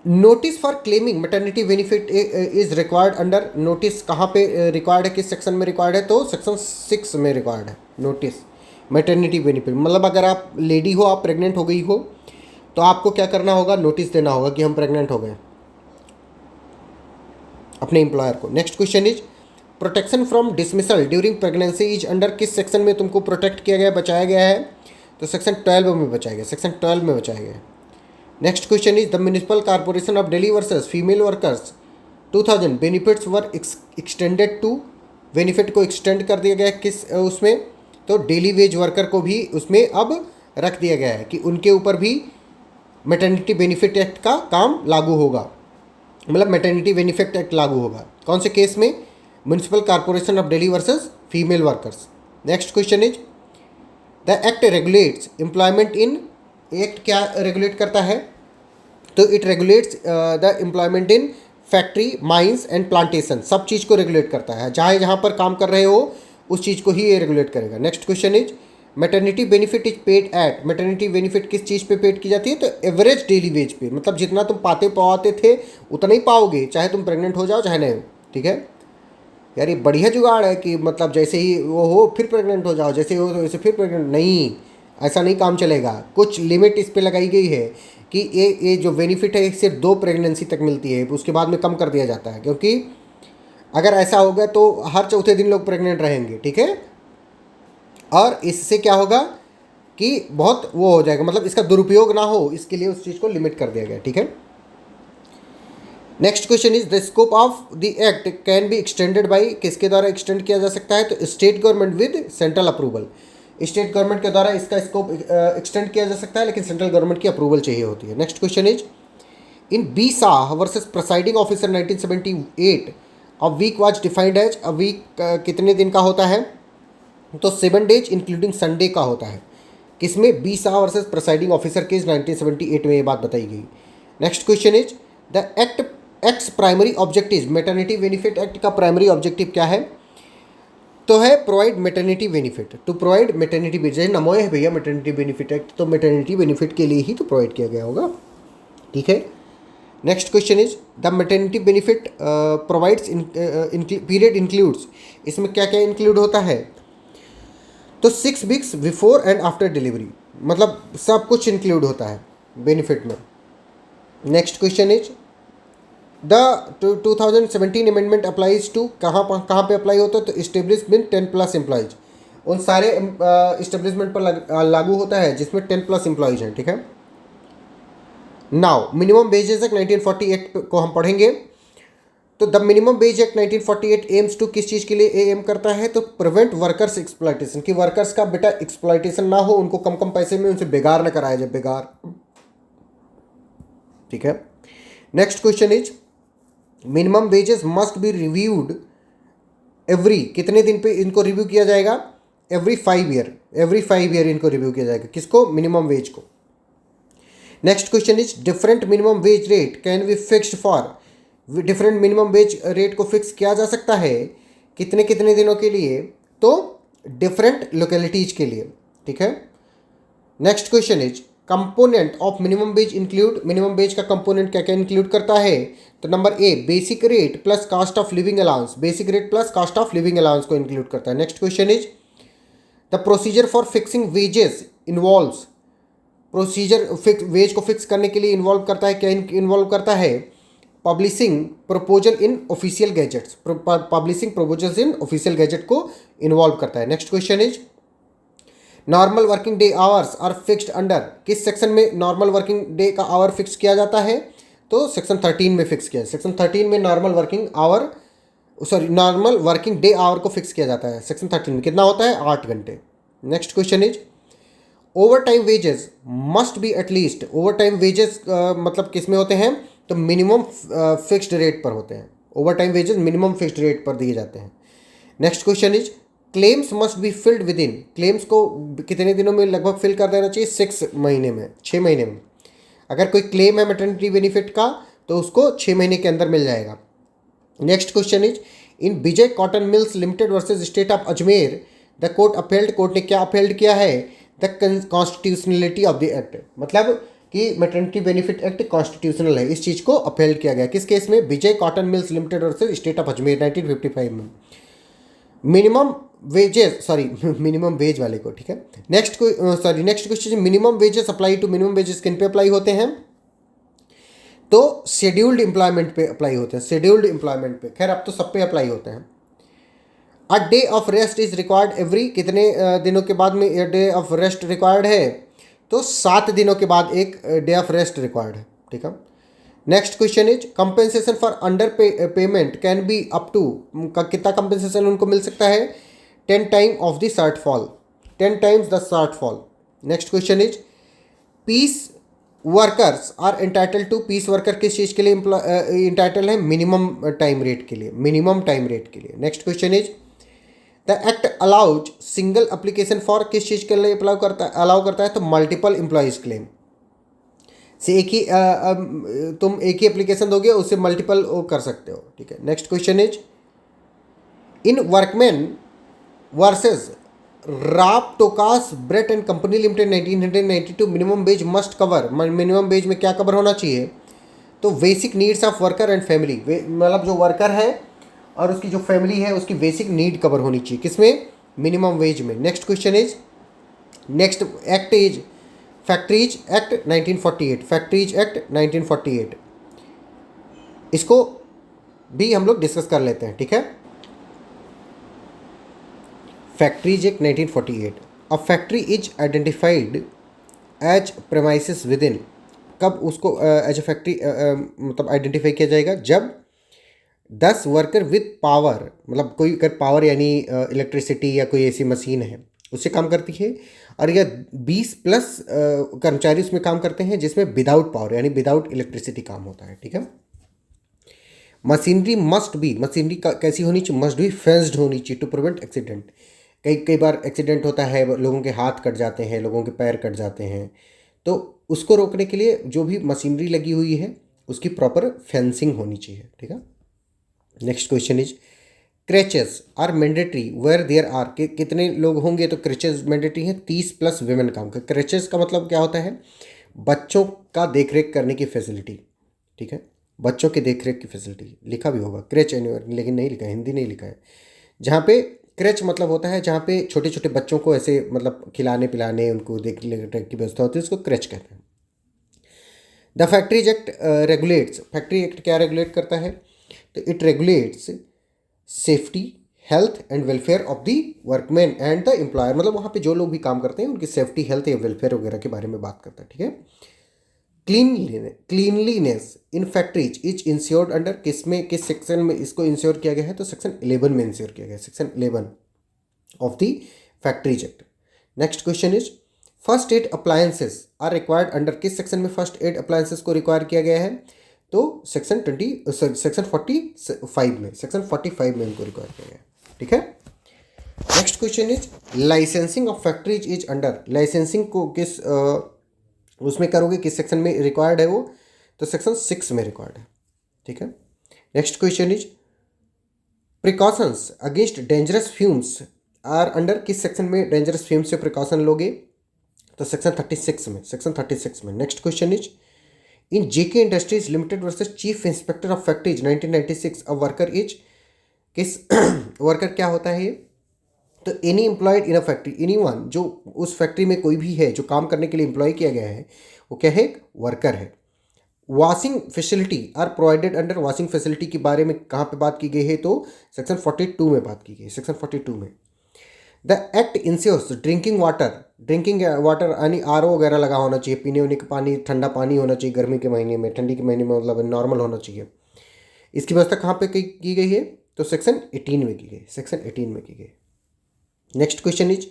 notice for claiming maternity benefit is required under, notice कहाँ पे रिक्वायर्ड है, किस सेक्शन में रिक्वायर्ड है, तो सेक्शन 6 में रिक्वायर्ड है नोटिस मैटरनिटी बेनिफिट। मतलब अगर आप लेडी हो, आप प्रेग्नेंट हो गई हो, तो आपको क्या करना होगा, नोटिस देना होगा कि हम प्रेग्नेंट हो गए अपने एम्प्लॉयर को। Next question is protection from dismissal during pregnancy is under, किस सेक्शन में तुमको प्रोटेक्ट किया गया, बचाया गया है, तो सेक्शन 12 में बचाया गया, सेक्शन 12 में बचाया गया। Next question is the municipal corporation of Delhi versus female workers 2000 benefits were extended to, benefit को एक्सटेंड कर दिया गया है किस उसमें, तो डेली वेज वर्कर को भी उसमें अब रख दिया गया है कि उनके ऊपर भी मैटरनिटी बेनिफिट एक्ट का काम लागू होगा, मतलब मैटरनिटी बेनिफिट एक्ट लागू होगा। कौन से केस में, municipal corporation of Delhi versus female workers. Next question is the act regulates employment in, act क्या रेगुलेट करता है, तो it regulates the employment in factory, mines and plantation, सब चीज़ को रेगुलेट करता है, चाहे जहाँ पर काम कर रहे हो उस चीज़ को ही ये रेगुलेट करेगा। Next question is maternity benefit is paid at, maternity benefit किस चीज़ पे पेड की जाती है, तो एवरेज डेली वेज पे, मतलब जितना तुम पाते थे उतना ही पाओगे, चाहे तुम प्रेग्नेंट हो जाओ चाहे नहीं, ठीक है। यार ये बढ़िया जुगाड़ है कि मतलब जैसे ही वो हो फिर प्रेग्नेंट हो जाओ, जैसे ही हो तो वैसे फिर प्रेग्नेंट, नहीं, ऐसा नहीं काम चलेगा। कुछ लिमिट इस पे लगाई गई है कि ये जो बेनिफिट है सिर्फ 2 प्रेगनेंसी तक मिलती है, उसके बाद में कम कर दिया जाता है, क्योंकि अगर ऐसा होगा तो हर चौथे दिन लोग प्रेग्नेंट रहेंगे, ठीक है, और इससे क्या होगा कि बहुत वो हो जाएगा, मतलब इसका दुरुपयोग ना हो, इसके लिए उस चीज़ को लिमिट कर दिया गया, ठीक है। Next question is the scope of the act can be extended by, किसके द्वारा एक्सटेंड किया जा सकता है, तो state government with central approval, state government के द्वारा इसका स्कोप एक्सटेंड किया जा सकता है, लेकिन सेंट्रल गवर्नमेंट की अप्रूवल चाहिए होती है। Next question is in B Shah versus presiding officer 1978 a week was defined as, a week कितने दिन का होता है, तो 7 डेज इंक्लूडिंग संडे का होता है, किसमें, B Shah versus presiding officer case 1978 में ये बात बताई गई। Next question is the act's primary objective, maternity benefit act का प्राइमरी ऑब्जेक्टिव क्या है, तो है provide maternity benefit, to provide maternity benefit, जैसे नमो है भैया मैटरनिटी बेनिफिट एक्ट, तो मैटरनिटी बेनिफिट के लिए ही तो प्रोवाइड किया गया होगा, ठीक है। Next question is the maternity benefit provides period includes, इसमें क्या क्या इंक्लूड होता है, तो 6 weeks before and after delivery, मतलब सब कुछ इंक्लूड होता है बेनिफिट में। Next question is the 2017 amendment applies to, कहाँ पे अप्लाई होता है, तो इस्टेब्लिशमेंट 10+ एम्प्लॉयज, उन सारे इस्टेब्लिशमेंट पर लागू होता है जिसमें 10+ एम्प्लॉयज हैं, ठीक है। नाउ मिनिमम वेजेस एक्ट 1948 को हम पढ़ेंगे, तो तो the minimum wage act 1948 aims to किस चीज़ के लिए एम करता है, तो प्रिवेंट वर्कर्स एक्सप्लॉयटेशन, कि वर्कर्स का बेटा एक्सप्लॉयटेशन ना हो, उनको कम कम पैसे में उनसे बेगार ना कराया जाए, बेगार। ठीक है। Next question is minimum wages must be reviewed every, कितने दिन पे इनको रिव्यू किया जाएगा, एवरी 5 ईयर, एवरी 5 ईयर इनको रिव्यू किया जाएगा, किसको, मिनिमम वेज को। Next question is different minimum wage rate can be fixed for, different minimum wage rate को फिक्स किया जा सकता है कितने कितने दिनों के लिए, तो डिफरेंट लोकेलिटीज के लिए। ठीक है। Next question is component of minimum wage include, minimum wage का कंपोनेंट क्या क्या इंक्लूड करता है, तो number A basic rate plus cost of living allowance, basic rate plus cost of living allowance को इंक्लूड करता है। Next question is the procedure for fixing wages involves, procedure wage को फिक्स करने के लिए इन्वॉल्व करता है, क्या इन्वॉल्व करता है, publishing proposal in official gazettes, publishing proposals in official gazette को इन्वॉल्व करता है। Next question is normal working day hours are fixed under, किस सेक्शन में नॉर्मल वर्किंग डे का आवर फिक्स किया जाता है, तो सेक्शन 13 में फिक्स किया है। सेक्शन 13 में normal working hour, sorry normal working day hour को फिक्स किया जाता है सेक्शन 13 में, कितना होता है, 8 घंटे। Next question is over time wages must be at least, over time wages मतलब किस में होते हैं, तो मिनिमम फिक्स्ड रेट पर होते हैं, over time wages minimum fixed rate पर दिए जाते हैं। Next question is claims must be filled with in, claims को कितने दिनों में लगभग फिल कर देना चाहिए, 6 महीने में, 6 महीने में। अगर कोई क्लेम है मैटरनिटी बेनिफिट का तो उसको 6 महीने के अंदर मिल जाएगा। Next question is in Vijay cotton mills limited versus state of Ajmer the court upheld, court ने क्या अपहेल्ड किया है, the constitutionality of the act, मतलब कि मैटरनिटी बेनिफिट एक्ट कॉन्स्टिट्यूशनल है, इस चीज़ को अपहेल्ड किया गया, किस केस में, Vijay cotton mills limited versus state of Ajmer 1955 में। Minimum wages, sorry minimum wage वाले को। ठीक है। Next question minimum wages apply to, minimum wages किन पे अप्लाई होते हैं, तो शेड्यूल्ड एम्प्लॉयमेंट पे अप्लाई होते हैं, शेड्यूल्ड एम्प्लॉयमेंट पे, खैर अब तो सब पे अप्लाई होते हैं। A day of rest is required every, कितने दिनों के बाद में डे ऑफ रेस्ट रिक्वायर्ड है, तो 7 दिनों के बाद एक डे ऑफ रेस्ट रिक्वायर्ड है। ठीक है। Next question is compensation for underpayment can be up to, कितना कंपेंसेशन उनको मिल सकता है, 10 time of the shortfall, 10 times the shortfall. Next question is piece workers are entitle to, piece worker किस चीज़ के लिए इंटाइटल है, मिनिमम टाइम रेट के लिए, मिनिमम टाइम रेट के लिए। Next question is the act allows single application for, किस चीज़ के लिए अलाउ करता है, तो मल्टीपल एम्प्लॉयज़ क्लेम से, एक ही तुम एक ही एप्लीकेशन दोगे उससे मल्टीपल कर सकते हो। ठीक है। Next question is in workman versus Raptakos Brett and company limited 1992 minimum wage must cover, minimum wage में क्या कवर होना चाहिए, तो basic needs of worker and family, मतलब जो वर्कर है और उसकी जो फैमिली है उसकी बेसिक नीड कवर होनी चाहिए, किसमें, मिनिमम वेज में। Next question is next act is factories act 1948, factories act 1948, इसको भी हम लोग डिस्कस कर लेते हैं। ठीक है। Factories act 1948, a factory is identified as premises within, कब उसको एज अ फैक्ट्री मतलब आइडेंटिफाई किया जाएगा, जब 10 वर्कर विद पावर, मतलब कोई अगर पावर यानी इलेक्ट्रिसिटी या कोई ऐसी मशीन है उससे काम करती है, और या 20 प्लस कर्मचारी उसमें काम करते हैं जिसमें विदाउट पावर यानी विदाउट इलेक्ट्रिसिटी काम होता है। ठीक है। मशीनरी मस्ट बी, मशीनरी कैसी होनी चाहिए, मस्ट बी फेंस्ड होनी चाहिए टू प्रिवेंट एक्सीडेंट, कई बार एक्सीडेंट होता है, लोगों के हाथ कट जाते हैं, लोगों के पैर कट जाते हैं, तो उसको रोकने के लिए जो भी मशीनरी लगी हुई है उसकी प्रॉपर फेंसिंग होनी चाहिए। ठीक है। Next question is creches are mandatory where there are, कितने लोग होंगे, तो क्रेचेस मैंडेटरी हैं, 30 प्लस विमेन काम कर। क्रेचेस का मतलब क्या होता है, बच्चों का देखरेख करने की फैसिलिटी। ठीक है। बच्चों के देखरेख की फैसिलिटी, लिखा भी होगा क्रेच एनीवेयर, लेकिन नहीं लिखा है, हिंदी नहीं लिखा है। जहाँ पे क्रेच मतलब होता है जहाँ पे छोटे छोटे बच्चों को ऐसे मतलब खिलाने पिलाने, उनको देखने की व्यवस्था होती है, उसको क्रेच कहते हैं। The factories act regulates, factory act क्या रेगुलेट करता है, तो it regulates safety health and welfare of the workman and the employer, मतलब वहाँ पे जो लोग भी काम करते हैं उनकी सेफ्टी हेल्थ या वेलफेयर वगैरह के बारे में बात करता है। ठीक है। Cleanliness in factories is insured under किस सेक्शन में इसको इंश्योर किया गया है? तो सेक्शन 11 में इंश्योर किया गया है, section 11 of the factories act. Next question is first aid appliances are required under किस सेक्शन में फर्स्ट एड अप्लायंसेस को रिक्वायर किया गया है? तो सेक्शन 45 में, सेक्शन 45 में इनको रिक्वायर किया गया है। ठीक है। Next question is licensing of factories is under, licensing को किस उसमें करोगे, किस सेक्शन में रिक्वायर्ड है वो? तो सेक्शन 6 में रिक्वायर्ड है। ठीक है। Next question is precautions against dangerous fumes are under किस सेक्शन में डेंजरस फ्यूम्स से प्रिकॉशन लोगे? तो सेक्शन 36 में, सेक्शन 36 में। Next question is in JK industries limited versus chief inspector of factories 1996 a worker is, किस वर्कर क्या होता है ये? तो any employed in a factory, any one, जो उस फैक्ट्री में कोई भी है जो काम करने के लिए एम्प्लॉय किया गया है, वो क्या है? वर्कर है। Washing facility are provided under, washing facility के बारे में कहाँ पे बात की गई है? तो सेक्शन 42 में बात की गई है, सेक्शन 42 में। The act ensures drinking water यानी आर ओ वगैरह लगा होना चाहिए, पीने होने का पानी, ठंडा पानी होना चाहिए गर्मी के महीने में, ठंडी के महीने में मतलब नॉर्मल होना चाहिए। इसकी व्यवस्था कहाँ पे की गई है? तो सेक्शन 18 में की गई, सेक्शन 18 में की गई। Next question is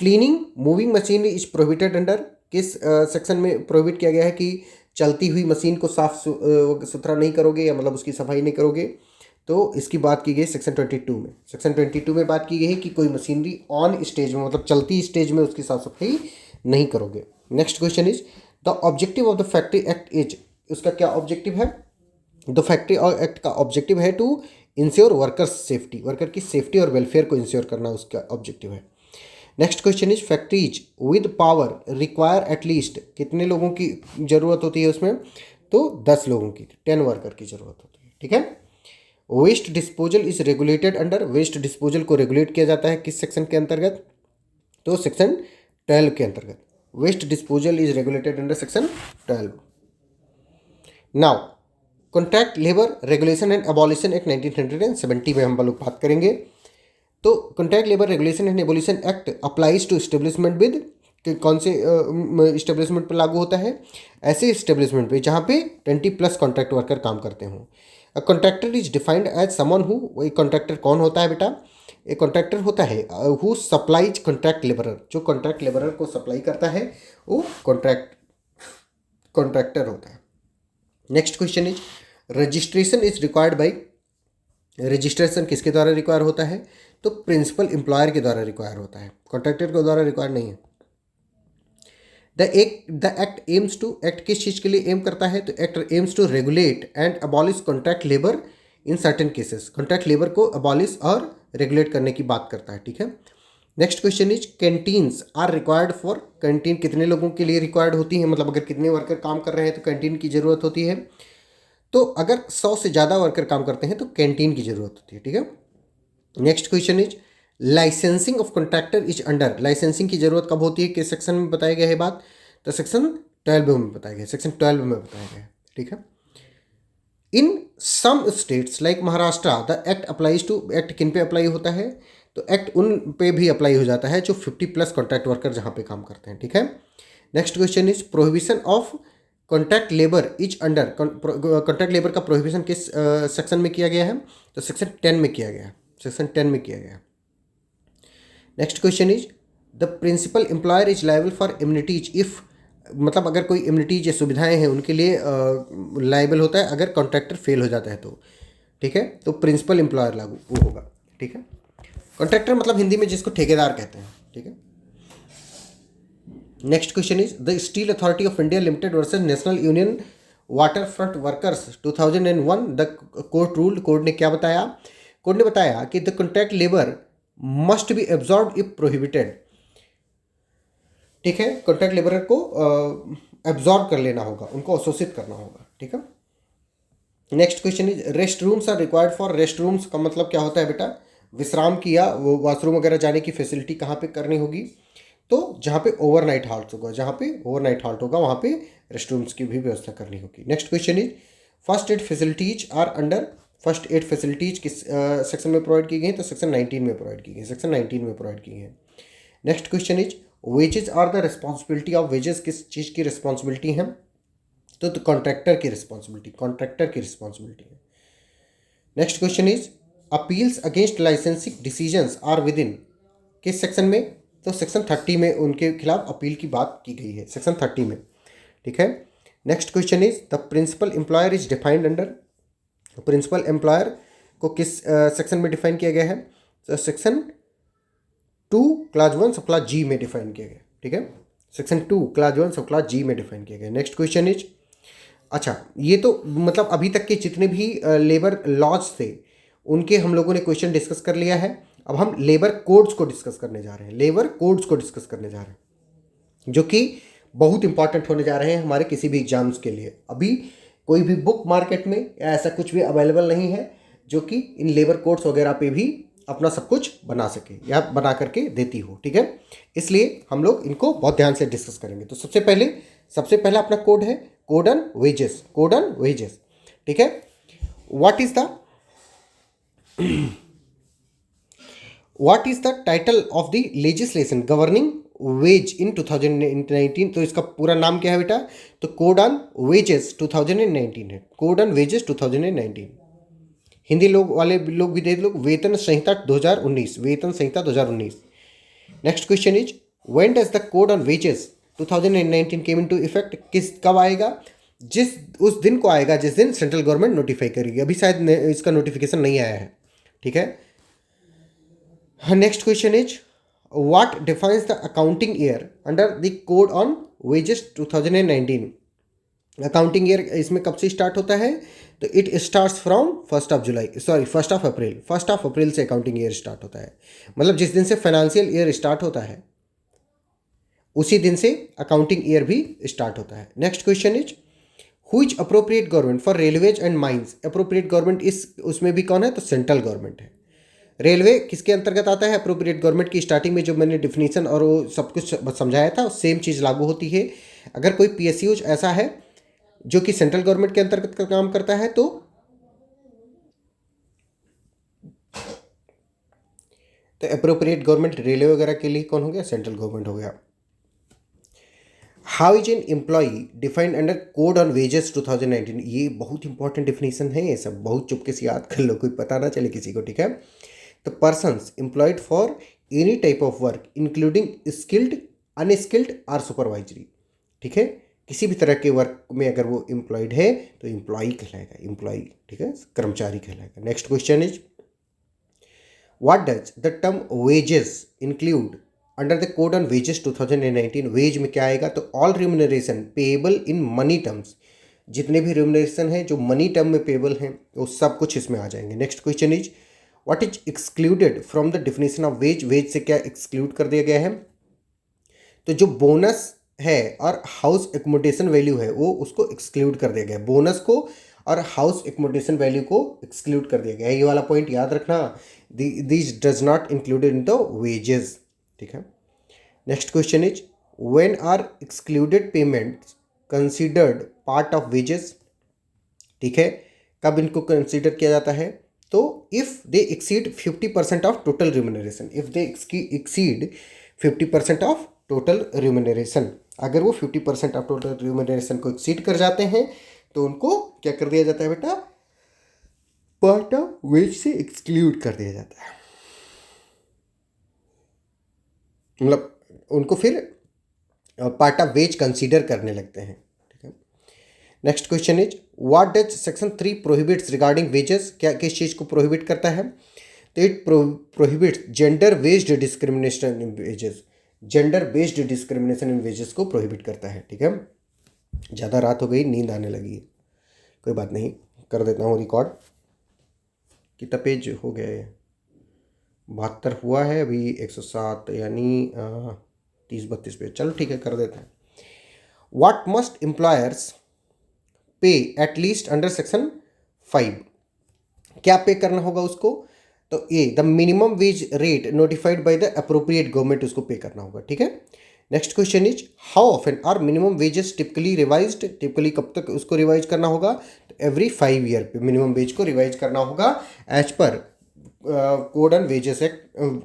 cleaning moving machine is prohibited under किस सेक्शन में प्रोहिबिट किया गया है कि चलती हुई मशीन को साफ सुथरा नहीं करोगे या मतलब उसकी सफाई नहीं करोगे? तो इसकी बात की गई सेक्शन 22 में, सेक्शन 22 में बात की गई है कि कोई मशीनरी ऑन स्टेज में मतलब चलती स्टेज में उसकी साफ सफाई नहीं करोगे। Next question is the objective of the factory act is, उसका क्या ऑब्जेक्टिव है? द फैक्ट्री एक्ट का ऑब्जेक्टिव है to ensure workers safety, worker की सेफ्टी और वेलफेयर को इंश्योर करना उसका ऑब्जेक्टिव है। Next question is factories with power require at least, कितने लोगों की जरूरत होती है उसमें? तो 10 लोगों की, 10 वर्कर की जरूरत होती है। ठीक है। Waste disposal is regulated under, waste disposal को रेगुलेट किया जाता है किस सेक्शन के अंतर्गत? तो सेक्शन 12 के अंतर्गत। Waste disposal is regulated under section 12। Now contract labour regulation and abolition act 1970 में हम लोग बात करेंगे। तो contract labour regulation and abolition act applies to establishment with, कौन से इस्टेब्लिशमेंट पर लागू होता है? ऐसे इस्टेब्लिशमेंट पे जहाँ पे 20+ कॉन्ट्रैक्ट वर्कर काम करते हों। A contractor is defined as someone who, वही कॉन्ट्रैक्टर कौन होता है बेटा? एक कॉन्ट्रैक्टर होता है हु सप्लाइज कॉन्ट्रैक्ट लेबरर, जो कॉन्ट्रैक्ट लेबरर को सप्लाई करता है वो कॉन्ट्रैक्टर होता है। Next question is registration is required by, registration किसके द्वारा रिक्वायर होता है? तो प्रिंसिपल एम्प्लॉयर के द्वारा रिक्वायर होता है, कॉन्ट्रैक्टर के द्वारा रिक्वायर नहीं है। The act aims to, act किस चीज़ के लिए एम करता है? तो act aims to regulate and abolish contract labour in certain cases, contract labour को अबॉलिश और रेगुलेट करने की बात करता है। ठीक है। Next question is canteens are required for, canteen कितने लोगों के लिए रिक्वायर्ड होती है? मतलब अगर कितने वर्कर काम कर रहे हैं तो कैंटीन की ज़रूरत होती है। तो अगर 100 से ज़्यादा वर्कर काम करते हैं तो कैंटीन की ज़रूरत होती है। ठीक है। Next question is licensing of contractor is under, licensing की जरूरत कब होती है, किस सेक्शन में बताया गया है बात? तो सेक्शन 12 में बताया गया, सेक्शन 12 में बताया गया है। ठीक है। In some states like Maharashtra the act applies to, act किन पे अप्लाई होता है? तो एक्ट उन पे भी अप्लाई हो जाता है जो 50+ कॉन्ट्रैक्ट वर्कर जहाँ पे काम करते हैं। ठीक है। Next question is prohibition of contract labour is under, contract labour का प्रोहिबिशन किस सेक्शन में किया गया है? तो सेक्शन 10 में किया गया है, सेक्शन 10 में किया गया। Next question is the principal employer is liable for immunities if, मतलब अगर कोई इम्यूनिटीज या सुविधाएं हैं उनके लिए लायबल होता है अगर कॉन्ट्रैक्टर फेल हो जाता है तो। ठीक है। तो प्रिंसिपल एम्प्लॉयर लागू वो होगा। ठीक है। कॉन्ट्रैक्टर मतलब हिंदी में जिसको ठेकेदार कहते हैं। ठीक है। Next question is the steel authority of India limited versus national union water front workers 2001 the court rule, court ने क्या बताया? कोर्ट ने बताया कि the contract labour must be absorb if prohibited. ठीक है। कॉन्ट्रैक्ट लेबर को एब्जॉर्ब कर लेना होगा, उनको अशोषित करना होगा। ठीक है। Next question is rest rooms are required for, rest rooms का मतलब क्या होता है बेटा? विश्राम किया, वो वॉशरूम वगैरह जाने की फैसिलिटी कहाँ पे करनी होगी? तो जहाँ पे ओवरनाइट हाल्ट होगा, जहाँ पे ओवरनाइट हाल्ट होगा वहाँ पे रेस्ट रूम्स की भी व्यवस्था करनी होगी। Next question is first aid facilities are under, first aid facilities किस सेक्शन में प्रोवाइड की गई हैं? तो सेक्शन 19 में प्रोवाइड की गई, सेक्शन 19 में प्रोवाइड की हैं। Next question is wages are the responsibility of, wages किस चीज़ की रिस्पॉन्सिबिलिटी है? तो कॉन्ट्रैक्टर की रिस्पॉन्सिबिलिटी है। Next question is appeals against licensing decisions are within किस सेक्शन में? तो सेक्शन 30 में उनके खिलाफ अपील की बात की गई है, सेक्शन 30 में, ठीक है। Next question is the principal employer is defined under, principal employer को किस सेक्शन में डिफाइन किया गया है? तो सेक्शन 2 क्लास 1 सब क्लास जी में डिफाइन किया गया, ठीक है। सेक्शन 2 क्लास 1 सब क्लास जी में डिफाइन किया गया। नेक्स्ट क्वेश्चन इज, अच्छा ये तो मतलब अभी तक के जितने भी लेबर लॉज थे उनके हम लोगों ने क्वेश्चन डिस्कस कर लिया है। अब हम लेबर कोड्स को डिस्कस करने जा रहे हैं, लेबर कोड्स को डिस्कस करने जा रहे हैं, जो कि बहुत इंपॉर्टेंट होने जा रहे हैं हमारे किसी भी एग्जाम्स के लिए। अभी कोई भी बुक मार्केट में या ऐसा कुछ भी अवेलेबल नहीं है जो कि इन लेबर कोड्स वगैरह पे भी अपना सब कुछ बना सके या बना करके देती हो, ठीक है। इसलिए हम लोग इनको बहुत ध्यान से डिस्कस करेंगे। तो सबसे पहला अपना कोड है code on wages, code on wages, ठीक है। What is the title of the legislation governing ways in 2019? तो इसका पूरा नाम क्या है बेटा? तो कोड ऑन वेजेस 2019 है, कोड ऑन वेजेस 2019। हिंदी वाले लोग भी देख लो, वेतन संहिता 2019, वेतन संहिता 2019। Next question is when does the code on wages 2019 came into effect? कब आएगा? उस दिन को आएगा जिस दिन सेंट्रल गवर्नमेंट नोटिफाई करेगी। अभी शायद इसका नोटिफिकेशन नहीं आया है, ठीक है। Next question is what defines the accounting year under the code on wages 2019? Accounting year इसमें कब से स्टार्ट होता है? तो इट स्टार्ट्स फ्रॉम 1 अप्रैल, 1 अप्रैल से अकाउंटिंग ईयर स्टार्ट होता है। मतलब जिस दिन से फाइनेंशियल ईयर स्टार्ट होता है उसी दिन से अकाउंटिंग ईयर भी स्टार्ट होता है। Next question is which appropriate government for railways and mines? Appropriate government उसमें भी कौन है? तो सेंट्रल गवर्नमेंट है। रेलवे किसके अंतर्गत आता है? अप्रोप्रिएट गवर्नमेंट की स्टार्टिंग में जो मैंने डिफिनीशन और वो सब कुछ समझाया था सेम चीज़ लागू होती है। अगर कोई पीएसयू ऐसा है जो कि सेंट्रल गवर्नमेंट के अंतर्गत का काम करता है तो अप्रोप्रिएट गवर्नमेंट रेलवे वगैरह के लिए कौन हो गया? सेंट्रल गवर्नमेंट हो गया। How is an employee defined under code on wages 2019? ये बहुत इंपॉर्टेंट डिफिनीशन है, ये सब बहुत चुपके से याद कर लो, कोई पता ना चले किसी को, ठीक है। तो persons employed for any type of work including skilled, unskilled और सुपरवाइजरी, ठीक है। किसी भी तरह के वर्क में अगर वो एम्प्लॉयड है तो एम्प्लॉई कहलाएगा, एम्प्लॉई, ठीक है, कर्मचारी कहलाएगा। Next question is what does the term wages include under the code on wages 2019? Wage में क्या आएगा? तो all remuneration payable in money terms, जितने भी रिम्यूनरेशन हैं जो मनी टर्म में पेएबल हैं वो सब कुछ इसमें आ जाएंगे। Next question is what is excluded from the definition of wage? Wage से क्या एक्सक्लूड कर दिया गया है? तो जो बोनस है और हाउस एकोमोडेशन वैल्यू है वो उसको एक्सक्लूड कर दिया गया है, बोनस को और हाउस एकोमोडेशन वैल्यू को एक्सक्लूड कर दिया गया है। ये वाला पॉइंट याद रखना, this does not included in the wages, ठीक है। Next question is when are excluded payments considered part of wages? ठीक है, कब इनको कंसीडर किया जाता है? तो if they exceed 50% of total remuneration, if they exceed 50% of total remuneration, अगर वो 50% ऑफ टोटल रिम्यूनरेशन को एक्सीड कर जाते हैं तो उनको क्या कर दिया जाता है बेटा? पार्ट ऑफ वेज से एक्सक्लूड कर दिया जाता है, मतलब उनको फिर पार्ट ऑफ वेज कंसीडर करने लगते हैं, ठीक है। Next question is what does section 3 prohibits regarding wages? क्या किस चीज़ को प्रोहिबिट करता है? तो it prohibits gender based discrimination in wages, gender based discrimination in wages को प्रोहिबिट करता है, ठीक है। ज़्यादा रात हो गई, नींद आने लगी है, कोई बात नहीं, कर देता हूँ रिकॉर्ड। कितना पेज हो गया है? 72 हुआ है, अभी 107 यानी 30-32 पेज, चलो ठीक है कर देते हैं। What must employers pay at least under section 5? क्या पे करना होगा उसको? तो ये the minimum wage rate notified by the appropriate government, उसको पे करना होगा, ठीक है। Next question is how often are minimum wages typically revised? Typically कब तक उसको रिवाइज करना होगा? तो एवरी 5 ईयर पे मिनिमम वेज को रिवाइज करना होगा as per code on wages act,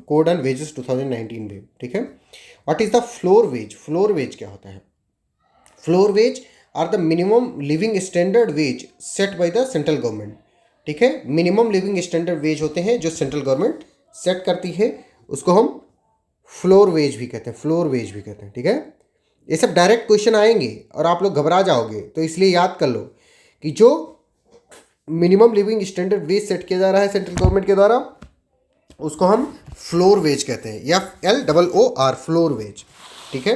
code on wages 2019 में, ठीक है। What is the floor wage? Floor wage क्या होता है? Floor wage are the minimum living standard wage set by the central government. ठीक है, मिनिमम लिविंग स्टैंडर्ड वेज होते हैं जो सेंट्रल गवर्नमेंट सेट करती है, उसको हम फ्लोर वेज भी कहते हैं, फ्लोर वेज भी कहते हैं। ठीक है, ये सब डायरेक्ट क्वेश्चन आएंगे और आप लोग घबरा जाओगे, तो इसलिए याद कर लो कि जो minimum living standard wage set किया जा रहा है सेंट्रल गवर्नमेंट के द्वारा, उसको हम फ्लोर वेज कहते हैं, FLOOR, फ्लोर वेज। ठीक है,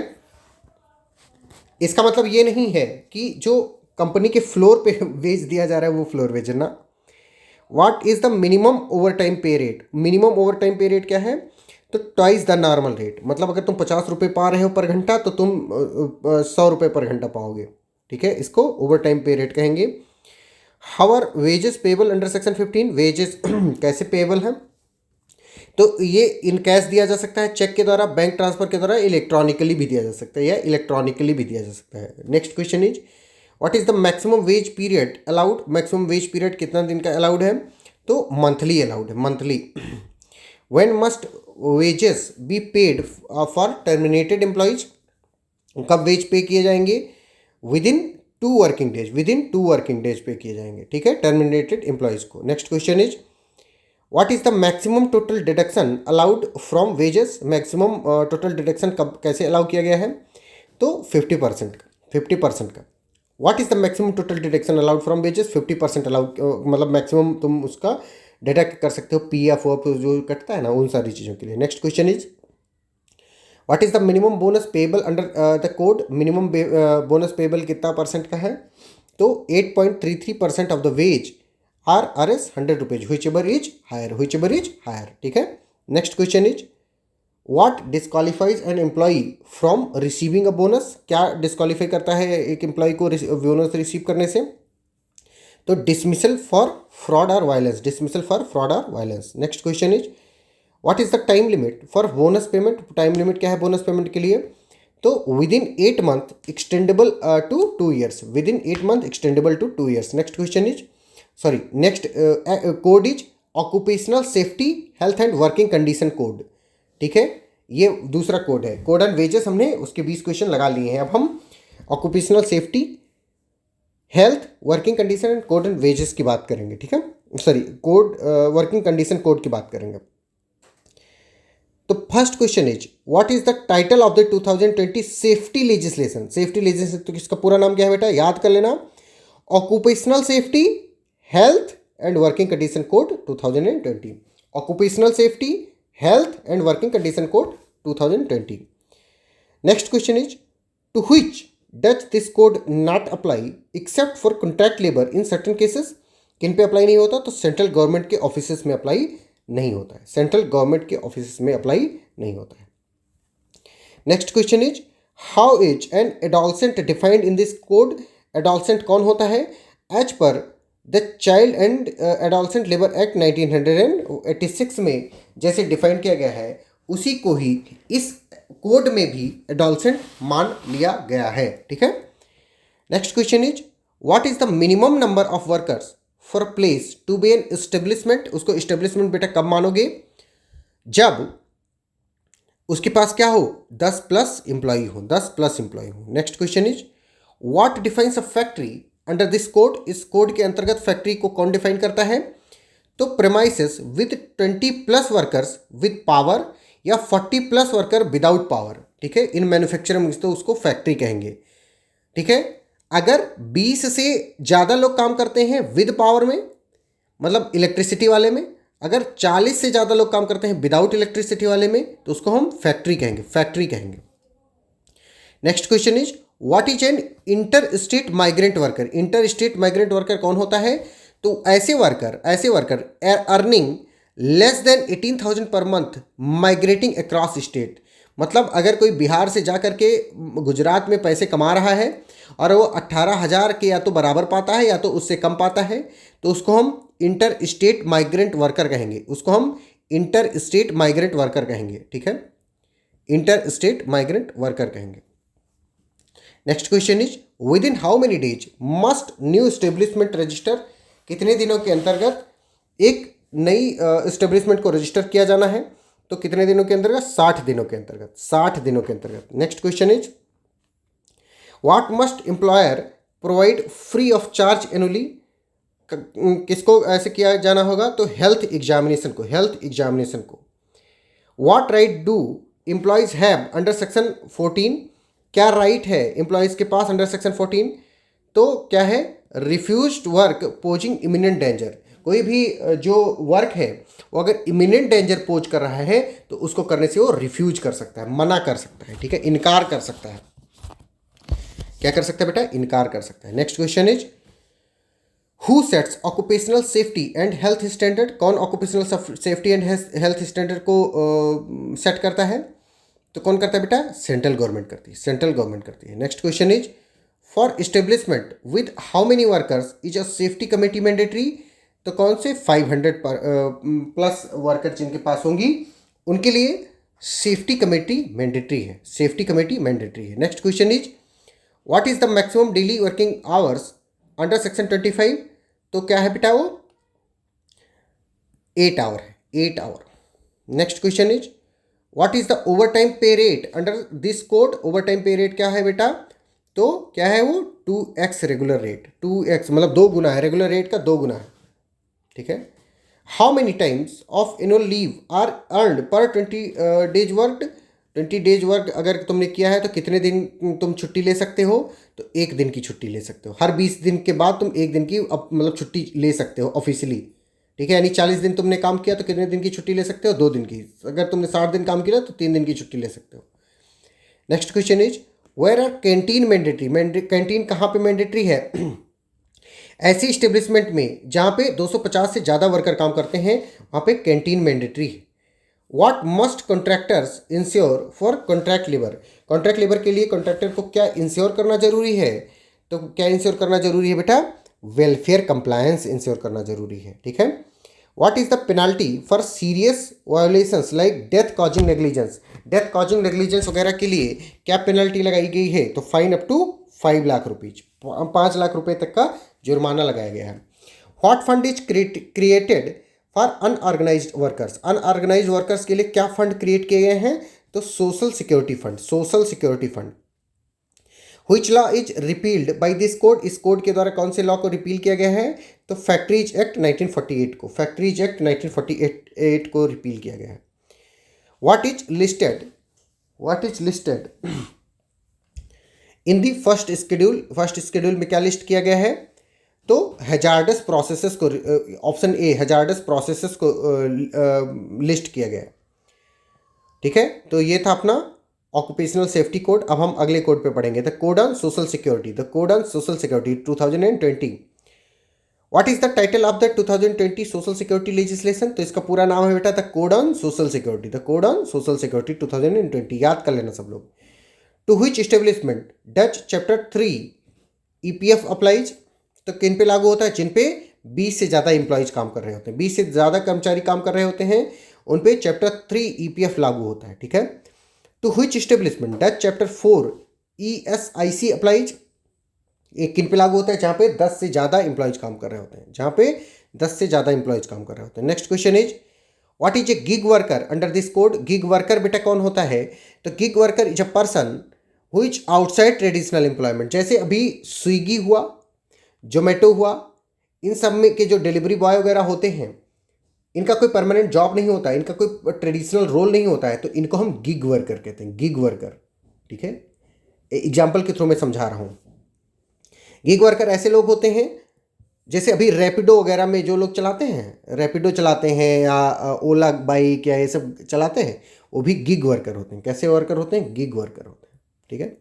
इसका मतलब ये नहीं है कि जो कंपनी के फ्लोर पे वेज दिया जा रहा है वो फ्लोर वेज है ना। What is the minimum over time pay rate? Minimum over time pay rate क्या है? तो ट्वाइस द नॉर्मल रेट, मतलब अगर तुम 50 रुपये पा रहे हो पर घंटा तो तुम 100 रुपये पर घंटा पाओगे। ठीक है, इसको ओवर टाइम पे रेट कहेंगे। Hour wages payable under section 15, wages कैसे पेबल हैं? तो ये इन कैश दिया जा सकता है, चेक के द्वारा, बैंक ट्रांसफर के द्वारा, इलेक्ट्रॉनिकली भी दिया जा सकता है या इलेक्ट्रॉनिकली भी दिया जा सकता है। Next question is what is the maximum wage period allowed? Maximum wage period कितना दिन का अलाउड है? तो मंथली अलाउड है, monthly. When must wages be paid for terminated employees? कब वेज पे किए जाएंगे? Within 2 working days, within 2 working days pay किए जाएंगे। ठीक है, टर्मिनेटेड एम्प्लॉयज को। Next question is what is the maximum total deduction allowed from wages? Maximum total deduction कब कैसे अलाउ किया गया है? तो 50% का, 50% का। What is the maximum total deduction allowed from wages? 50% allowed, मतलब मैक्सिमम तुम उसका डिडक्ट कर सकते हो, PF जो कटता है ना, उन सारी चीज़ों के लिए। Next question is what is the minimum bonus payable under the code? Minimum bonus payable कितना परसेंट का है? तो 8.33% of the wage RS 100 rupees, whichever is higher, whichever is higher। ठीक है, next question is what disqualifies an employee from receiving a bonus? क्या disqualify करता है एक एम्प्लॉय को बोनस रिसीव करने से? तो डिसमिसल फॉर फ्रॉड और वायलेंस, डिसमिसल फॉर फ्रॉड और violence. Next question is what is the time limit for bonus payment? Time limit क्या है बोनस पेमेंट के लिए? तो within 8 month extendable to 2 years, within 8 month extendable to 2 years. Next question is next code is occupational safety health and working condition code. ठीक है, ये दूसरा code है। कोड एंड वेजेस हमने उसके 20 क्वेश्चन लगा लिए हैं। अब हम occupational safety, health, working condition and code and wages की बात करेंगे। ठीक है, sorry, code working condition code की बात करेंगे। तो first question is what is the title of the 2020 safety legislation? Safety legislation, तो इसका पूरा नाम क्या है बेटा? याद कर लेना, occupational safety health and working condition code 2020। Occupational safety health and working condition code 2020। Next question is to which does this code not apply except for contract labour in certain cases? किन पे apply नहीं होता? तो central government के offices में apply नहीं होता है, सेंट्रल गवर्नमेंट के ऑफिसेस में अप्लाई नहीं होता है। Next question is how is an adolescent defined in this code? Adolescent कौन होता है? As per the child and adolescent labour act 1986 में जैसे डिफाइन किया गया है, उसी को ही इस कोड में भी एडोलसेंट मान लिया गया है। ठीक है, next question is what is the minimum number of workers for place to be an establishment? उसको एस्टेब्लिशमेंट बेटा कब मानोगे? जब उसके पास क्या हो? 10 प्लस एम्प्लॉई हो, 10 प्लस एम्प्लॉई हो। Next question is what defines a factory under this code? इस कोड के अंतर्गत फैक्ट्री को कौन डिफाइन करता है? तो premises with 20 plus workers with power या 40 प्लस वर्कर विदाउट पावर। ठीक है, इन मैन्युफैक्चरिंग तो उसको फैक्ट्री कहेंगे। ठीक है, अगर 20 से ज़्यादा लोग काम करते हैं विद पावर में, मतलब इलेक्ट्रिसिटी वाले में, अगर 40 से ज़्यादा लोग काम करते हैं विदाउट इलेक्ट्रिसिटी वाले में, तो उसको हम फैक्ट्री कहेंगे, फैक्ट्री कहेंगे। Next question is what is an inter state migrant worker? Inter state migrant worker कौन होता है? तो ऐसे worker earning less than 18,000 per month migrating across state. मतलब अगर कोई बिहार से जा कर के गुजरात में पैसे कमा रहा है और वो 18,000 के या तो बराबर पाता है या तो उससे कम पाता है, तो उसको हम इंटर स्टेट माइग्रेंट वर्कर कहेंगे, उसको हम इंटर स्टेट माइग्रेंट वर्कर कहेंगे। ठीक है, इंटर स्टेट माइग्रेंट वर्कर कहेंगे। Next question is with in how many days must new establishment register? कितने दिनों के अंतर्गत एक नई एस्टेब्लिशमेंट को रजिस्टर किया जाना है? तो कितने दिनों के अंतर्गत? 60 दिनों के अंतर्गत, 60 दिनों के अंतर्गत। Next question is what must employer provide free of charge annually, किसको ऐसे किया जाना होगा? तो हेल्थ एग्जामिनेशन को। What right do employees have under section 14, क्या राइट है एम्प्लॉयज के पास अंडर सेक्शन 14? तो क्या है? Refused work posing imminent danger, कोई भी जो वर्क है वो अगर इमिनेंट डेंजर पोज कर रहा है तो उसको करने से वो रिफ्यूज कर सकता है, मना कर सकता है, ठीक है, इनकार कर सकता है। क्या कर सकता है बेटा? इनकार कर सकता है। Next question is who sets occupational safety and health standard, कौन occupational safety and health standard को सेट करता है? तो कौन करता है बेटा? सेंट्रल गवर्नमेंट करती है। Next question is for establishment with how many workers is a safety committee mandatory, तो कौन से 500 प्लस वर्कर जिनके पास होंगी उनके लिए सेफ्टी कमेटी मैंडेटरी है। Next question is what is the maximum daily working hours under section 25, तो क्या है बेटा? वो 8 आवर है, 8 hour. Next question is what is the overtime pay rate under this code, overtime pay rate क्या है बेटा? तो क्या है वो? 2x रेगुलर रेट, 2x मतलब 2 गुना है, रेगुलर रेट का 2 गुना है, ठीक है। How many times of annual leave are earned per 20 days work, 20 days work अगर तुमने किया है तो कितने दिन तुम छुट्टी ले सकते हो? तो 1 दिन की छुट्टी ले सकते हो। हर 20 दिन के बाद तुम 1 दिन की मतलब छुट्टी ले सकते हो ऑफिशियली, ठीक है। यानी 40 दिन तुमने काम किया तो कितने दिन की छुट्टी ले सकते हो? 2 दिन की। अगर तुमने 60 दिन काम किया तो 3 दिन की छुट्टी ले सकते हो। Next question is where are canteen mandatory, canteen कहाँ पे मैंडेटरी है? ऐसी इस्टेब्लिशमेंट में जहाँ पे 250 से ज़्यादा वर्कर काम करते हैं वहाँ पे कैंटीन मैंडेटरी है। What must contractors ensure for contract labour, contract labour के लिए कॉन्ट्रैक्टर को क्या इंश्योर करना जरूरी है? तो क्या इंश्योर करना जरूरी है बेटा? वेलफेयर कंप्लायंस इंश्योर करना जरूरी है, ठीक है। What is the penalty for serious violations like death causing negligence, death causing negligence वगैरह के लिए क्या पेनल्टी लगाई गई है? तो fine up to 5 lakh rupees, 5 lakh रुपए तक का जुर्माना लगाया गया है। What fund is created for unorganised workers, unorganised workers के लिए क्या फंड क्रिएट किए गए हैं? तो social security fund. Which law is repealed by this code, इस कोड के द्वारा कौन से लॉ को रिपील किया गया है? तो फैक्ट्रीज एक्ट 1948 को, फैक्ट्रीज एक्ट 1948 को रिपील किया गया है। What is listed in the first schedule में क्या लिस्ट किया गया है? तो हैजार्डस प्रोसेसेस को, ऑप्शन ए हैजार्डस प्रोसेसेस को लिस्ट किया गया है, ठीक है। तो ये था अपना ऑक्यूपेशनल सेफ्टी कोड। अब हम अगले कोड पे पढ़ेंगे, the code on social security 2020। What is the title of the 2020 social security legislation? तो इसका पूरा नाम है बेटा the code on social security 2020, याद कर लेना सब लोग। To which establishment does chapter 3 EPF applies, तो किन पे लागू होता है? जिन पे 20 से ज़्यादा इंप्लॉयज काम कर रहे होते हैं, 20 से ज़्यादा कर्मचारी काम कर रहे होते हैं, उन पे चैप्टर 3 ईपीएफ लागू होता है, ठीक है। To which establishment does chapter 4 ESIC applies, ये किन पे लागू होता है? जहाँ पे 10 से ज़्यादा इंप्लॉयज काम कर रहे होते हैं, next question is what is A gig worker under this code? Gig worker बेटा कौन होता है? तो gig worker is a person who is outside traditional employment. जैसे अभी स्विगी हुआ, जोमेटो हुआ, इन सब में के जो डिलीवरी बॉय वगैरह होते हैं, इनका कोई परमानेंट जॉब नहीं होता है, इनका कोई ट्रेडिशनल रोल नहीं होता है, तो इनको हम गिग वर्कर कहते हैं, गिग वर्कर, ठीक है। एग्जाम्पल के थ्रू मैं समझा रहा हूँ। गिग वर्कर ऐसे लोग होते हैं जैसे अभी रैपिडो वगैरह में जो लोग चलाते हैं या ओला बाइक या ये सब चलाते हैं, वो भी गिग वर्कर होते हैं। कैसे वर्कर होते हैं? गिग वर्कर होते हैं, ठीक है।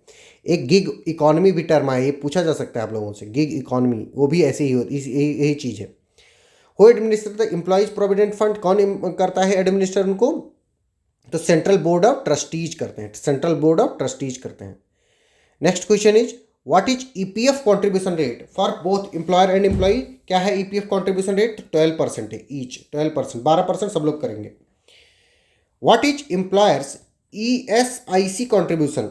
एक गिग इकोनॉमी भी टर्म है, ये पूछा जा सकता है आप लोगों से, गिग इकोनॉमी वो भी ऐसे ही होती, यही चीज़ है। हो administer the employees provident fund, कौन करता है एडमिनिस्टर उनको? तो सेंट्रल बोर्ड ऑफ ट्रस्टीज करते हैं, next question is what is EPF contribution rate for both employer and employee? क्या है ईपीएफ कॉन्ट्रीब्यूशन रेट? 12% है ईच, 12%, 12% सब लोग करेंगे। What is employers ESIC contribution?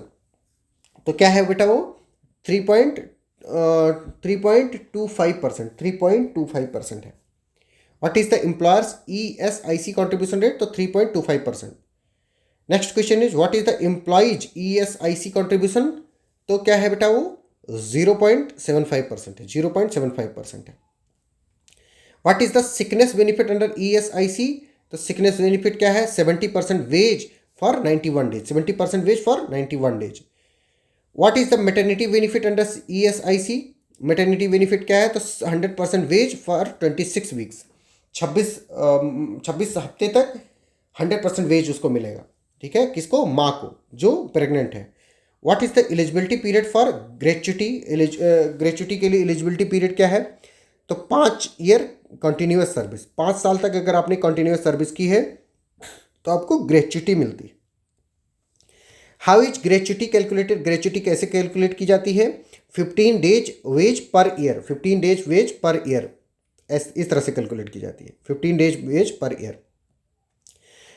तो क्या है बेटा? वो 3.25% है। What is the employers ESIC contribution rate? तो 3.25%। Next question is what is the employees ESIC contribution? तो क्या है बेटा? वो 0.75% है, 0.75% है। What is the sickness benefit under ESIC? तो सिकनेस बेनिफिट क्या है? 70% ways for 91 days, 70% ways for 91 days. What is the maternity benefit under ESIC? Maternity benefit क्या है? तो 100% वेज फॉर 26 वीक्स, 26 हफ्ते तक 100% वेज उसको मिलेगा। ठीक है, किसको? माँ को, जो प्रेग्नेंट है। What is the eligibility period for gratuity? Gratuity के लिए एलिजिबिलिटी पीरियड क्या है? तो 5 ईयर कंटिन्यूअस सर्विस, 5 साल तक अगर आपने कंटिन्यूअस सर्विस की है तो आपको ग्रेचुटी मिलती है। How is gratuity calculated? Gratuity कैसे कैलकुलेट की जाती है? 15 days wage per year, 15 days wage per year, इस तरह से कैलकुलेट की जाती है, 15 days wage per year.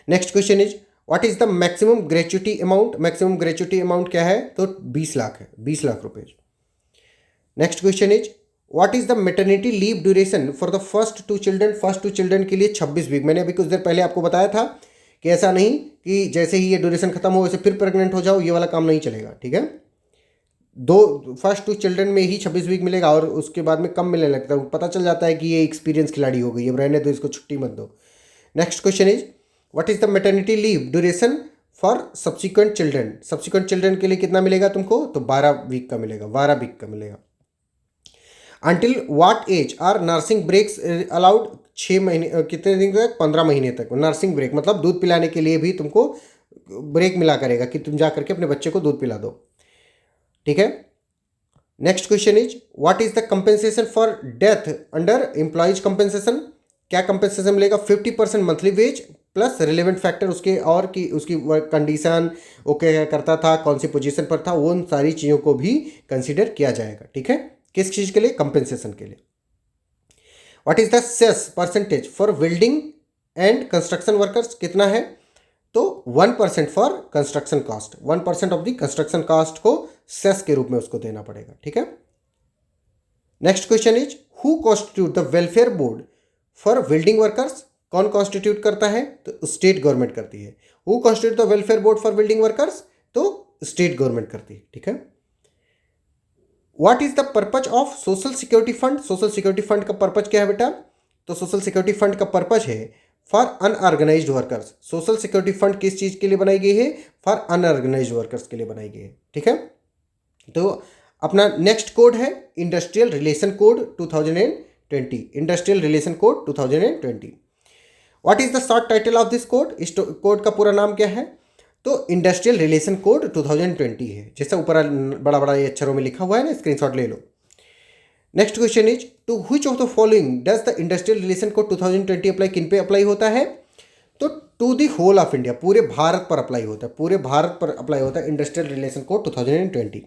Next question is what is the maximum gratuity amount? Maximum gratuity amount क्या है? तो 20 लाख है, 20 लाख रुपए। Next question is what is the maternity leave duration for the first 2 children? First 2 children के लिए 26 week. मैंने अभी कुछ देर पहले आपको बताया था कि ऐसा नहीं कि जैसे ही ये ड्यूरेशन खत्म हो वैसे फिर प्रेग्नेंट हो जाओ, ये वाला काम नहीं चलेगा। ठीक है, फर्स्ट 2 चिल्ड्रन में ही 26 वीक मिलेगा और उसके बाद में कम मिलने लगता है। पता चल जाता है कि ये एक्सपीरियंस खिलाड़ी हो गई, अब रहने दो इसको, छुट्टी मत दो। Next question is what is the maternity leave duration for subsequent children? Subsequent children के लिए कितना मिलेगा तुमको? तो 12 वीक का मिलेगा, 12 वीक का मिलेगा। Until what age are nursing breaks allowed? 6 महीने, कितने दिन तक? 15 महीने तक नर्सिंग ब्रेक, मतलब दूध पिलाने के लिए भी तुमको ब्रेक मिला करेगा कि तुम जा करके अपने बच्चे को दूध पिला दो। ठीक है, next question is what is the compensation for death under employees compensation? क्या कंपेंसेशन मिलेगा? 50% monthly wage plus relevant factor उसके, और कि उसकी वर्क कंडीशन, वो क्या करता था, कौन सी पोजीशन पर था, वो उन सारी चीज़ों को भी कंसिडर किया जाएगा। ठीक है, किस चीज़ के लिए? कंपेंसेशन के लिए। What is the cess percentage for welding and construction workers? कितना है? तो 1% for construction cost, 1% of the construction cost को सेस के रूप में उसको देना पड़ेगा। ठीक है, next question is who constitute the welfare board for welding workers? कौन कॉन्स्टिट्यूट करता है? तो स्टेट गवर्नमेंट करती है। Who constitute the welfare board for welding workers? तो स्टेट गवर्नमेंट करती है। ठीक है, what is the purpose of social security fund? Social security fund का पर्पज क्या है बेटा? तो सोशल सिक्योरिटी फंड का पर्पज है for unorganised workers. Social security fund किस चीज के लिए बनाई गई है? फॉर अनऑर्गेनाइज्ड वर्कर्स के लिए बनाई गई है। ठीक है, तो अपना नेक्स्ट कोड है industrial relation code 2020, industrial relation code 2020। What is the short title of this code? इस कोड का पूरा नाम क्या है? तो इंडस्ट्रियल रिलेशन कोड 2020 है, जैसा ऊपर बड़ा बड़ा ये अक्षरों में लिखा हुआ है ना, स्क्रीनशॉट ले लो। Next question is to which of the following does the industrial relation code 2020 apply? किन पे अप्लाई होता है? तो to the whole of India, पूरे भारत पर अप्लाई होता है, पूरे भारत पर अप्लाई होता है industrial relation code 2020।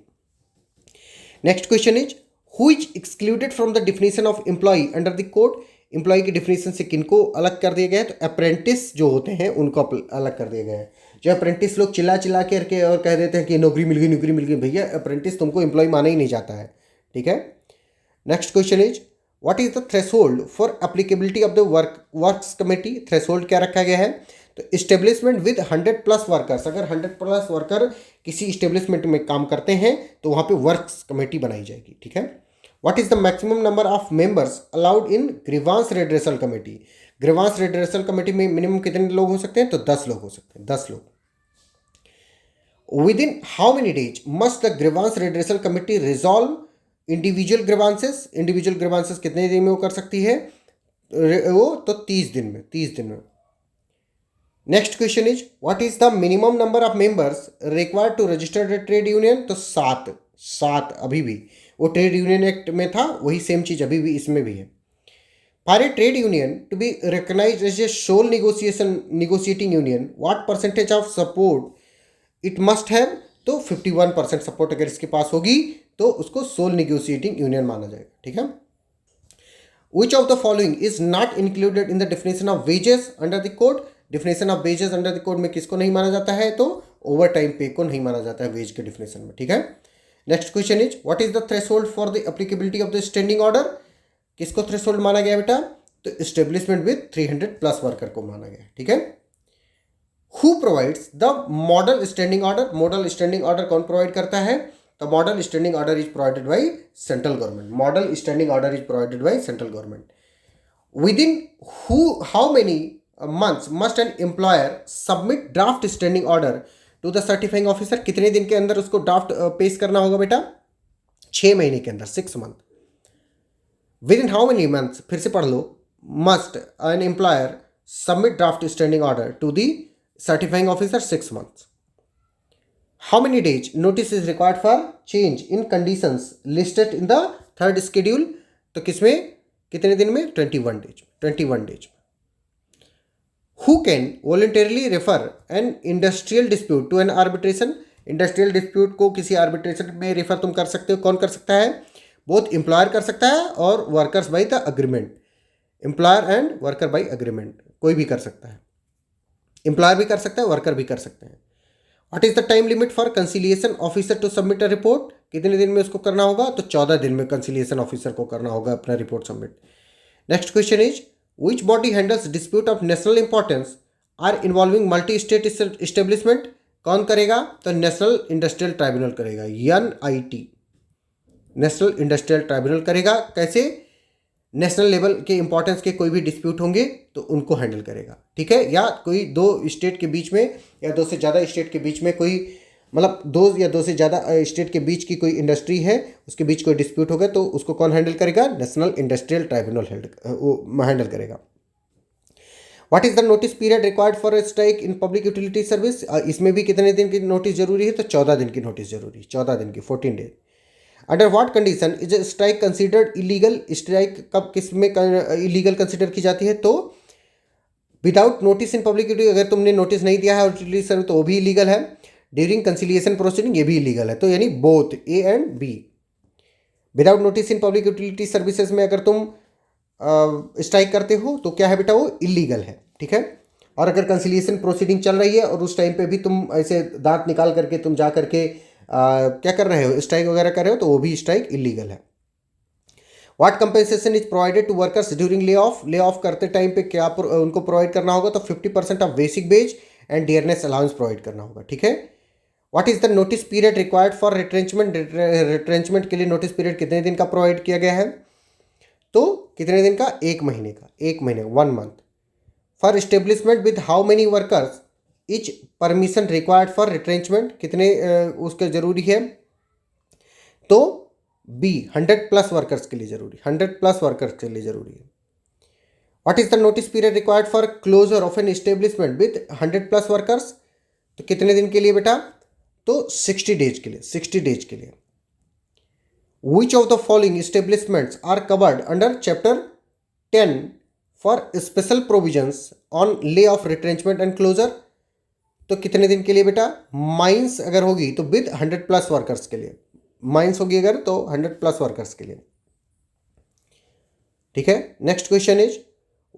Next question is who is excluded from the definition of employ under the code? Employ की डिफिनेशन से किनको अलग कर दिया गया है? तो अप्रेंटिस जो होते हैं उनको अलग कर दिया गया है। जो अप्रेंटिस लोग चिल्ला चिल्ला करके और कह देते हैं कि नौकरी मिल गई, नौकरी मिल गई, भैया अप्रेंटिस तुमको एम्प्लॉय माना ही नहीं जाता है। ठीक है, next question is what is the threshold for applicability of the works committee? Threshold क्या रखा गया है? तो इस्टेब्लिशमेंट विद 100+ वर्कर्स, अगर 100+ वर्कर किसी इस्टेब्लिशमेंट में काम करते हैं तो वहाँ पे वर्क्स कमेटी बनाई जाएगी। ठीक है, what is the maximum number of members allowed in grievance redressal committee? Grievance redressal committee में मिनिमम कितने लोग हो सकते हैं? तो 10 लोग हो सकते हैं, 10 लोग। With in how many days must the grievance redressal committee resolve individual grievances? Individual grievances कितने दिन में वो कर सकती है? वो तो 30 दिन में, 30 दिन में। Next question is what is the minimum number of members required to register the trade union? तो 7 अभी भी, वो ट्रेड यूनियन एक्ट में था, वही सेम चीज अभी भी इसमें भी है। For a trade union to be recognised as a sole negotiating union what percentage of support it must have? तो 51% सपोर्ट अगर इसके पास होगी तो उसको सोल नेगोशिएटिंग यूनियन माना जाएगा। ठीक है, विच of the following is not included in the definition of wages under the code? Definition of wages under the code में किसको नहीं माना जाता है? तो ओवर टाइम पे को नहीं माना जाता है वेज के डिफिनेशन में। ठीक है, next question is what is the threshold for the applicability of the standing order? किसको थ्रेशोल्ड माना गया बेटा? तो एस्टेब्लिशमेंट विद 300+ वर्कर को माना गया। ठीक है, who provides the model standing order? Model standing order कौन प्रोवाइड करता है? तो model standing order is provided by central government. Model standing order is provided by central government. Within how many months must an employer submit draft standing order to the certifying officer? कितने दिन के अंदर उसको draft पेश करना होगा बेटा? 6 महीने के अंदर, 6 month. Within how many months, फिर से पढ़ लो, must an employer submit draft standing order to the certifying officer? 6 months. How many days notice is required for change in conditions listed in the third schedule? तो किसमें कितने दिन में? 21 days. 21 days. Who can voluntarily refer an industrial dispute to an arbitration? Industrial dispute को किसी arbitration में refer तुम कर सकते हो. कौन कर सकता है? बोथ एम्प्लॉयर कर सकता है और workers by the agreement. Employer and worker by agreement, कोई भी कर सकता है. एम्प्लॉयर भी कर सकता है, वर्कर भी कर सकते हैं. What is the time limit for conciliation officer to submit a report? कितने दिन में उसको करना होगा? तो 14 दिन में कंसिलिएशन ऑफिसर को करना होगा अपना report submit. Next question is which body handles dispute of national importance or involving multi state establishment? कौन करेगा? तो नेशनल इंडस्ट्रियल ट्राइब्यूनल करेगा. NIT, नेशनल इंडस्ट्रियल ट्राइब्यूनल करेगा. कैसे? नेशनल लेवल के इंपॉर्टेंस के कोई भी डिस्प्यूट होंगे तो उनको हैंडल करेगा. ठीक है. या कोई 2 स्टेट के बीच में या 2 से ज़्यादा स्टेट के बीच में कोई, मतलब 2 या 2 से ज़्यादा स्टेट के बीच की कोई इंडस्ट्री है, उसके बीच कोई डिस्प्यूट होगा तो उसको कौन हैंडल करेगा? नेशनल इंडस्ट्रियल ट्राइब्यूनल हैंडल करेगा. What is the notice period required for strike in public utility service? इसमें भी कितने दिन की नोटिस जरूरी है? तो 14 दिन की नोटिस जरूरी है. 14 दिन की, 14 days. Under what condition is strike considered illegal? Strike कब किस में इलीगल कंसिडर की जाती है? तो without notice in public utility, अगर तुमने नोटिस नहीं दिया है यूटिलिटी सर्विस तो वो भी इलीगल है. ड्यूरिंग कंसिलिएशन प्रोसीडिंग, ये भी इलीगल है. तो यानी both A and B. Without notice in public utility services में अगर तुम स्ट्राइक करते हो तो क्या है बेटा? वो इलीगल है. ठीक है. और अगर कंसिलिएशन प्रोसीडिंग चल रही है और उस टाइम पे भी तुम ऐसे दांत निकाल करके तुम जा करके क्या कर रहे हो? स्ट्राइक वगैरह कर रहे हो तो वो भी स्ट्राइक इलीगल है. What compensation is provided to workers during lay off? Lay off करते टाइम पे क्या उनको प्रोवाइड करना होगा? तो 50% of basic wage and dearness allowance provide करना होगा. ठीक है. What is the notice period required for retrenchment? Retrenchment के लिए नोटिस पीरियड कितने दिन का प्रोवाइड किया गया है? तो कितने दिन का? 1 महीने का. 1 महीने, 1 month. For establishment with how many workers etch permission required for retrenchment? कितने उसके जरूरी है? तो B, 100+ वर्कर्स के लिए जरूरी. 100+ वर्कर्स के लिए जरूरी है. What is the notice period required for closure of an establishment with 100+ workers? तो कितने दिन के लिए बेटा? तो 60 डेज के लिए. 60 डेज के लिए. Which of the following establishments are covered under Chapter 10 for special provisions on layoff, retrenchment and closure? तो कितने दिन के लिए बेटा? माइंस अगर होगी तो विद 100+ वर्कर्स के लिए. माइंस होगी अगर तो 100+ वर्कर्स के लिए. ठीक है. Next question is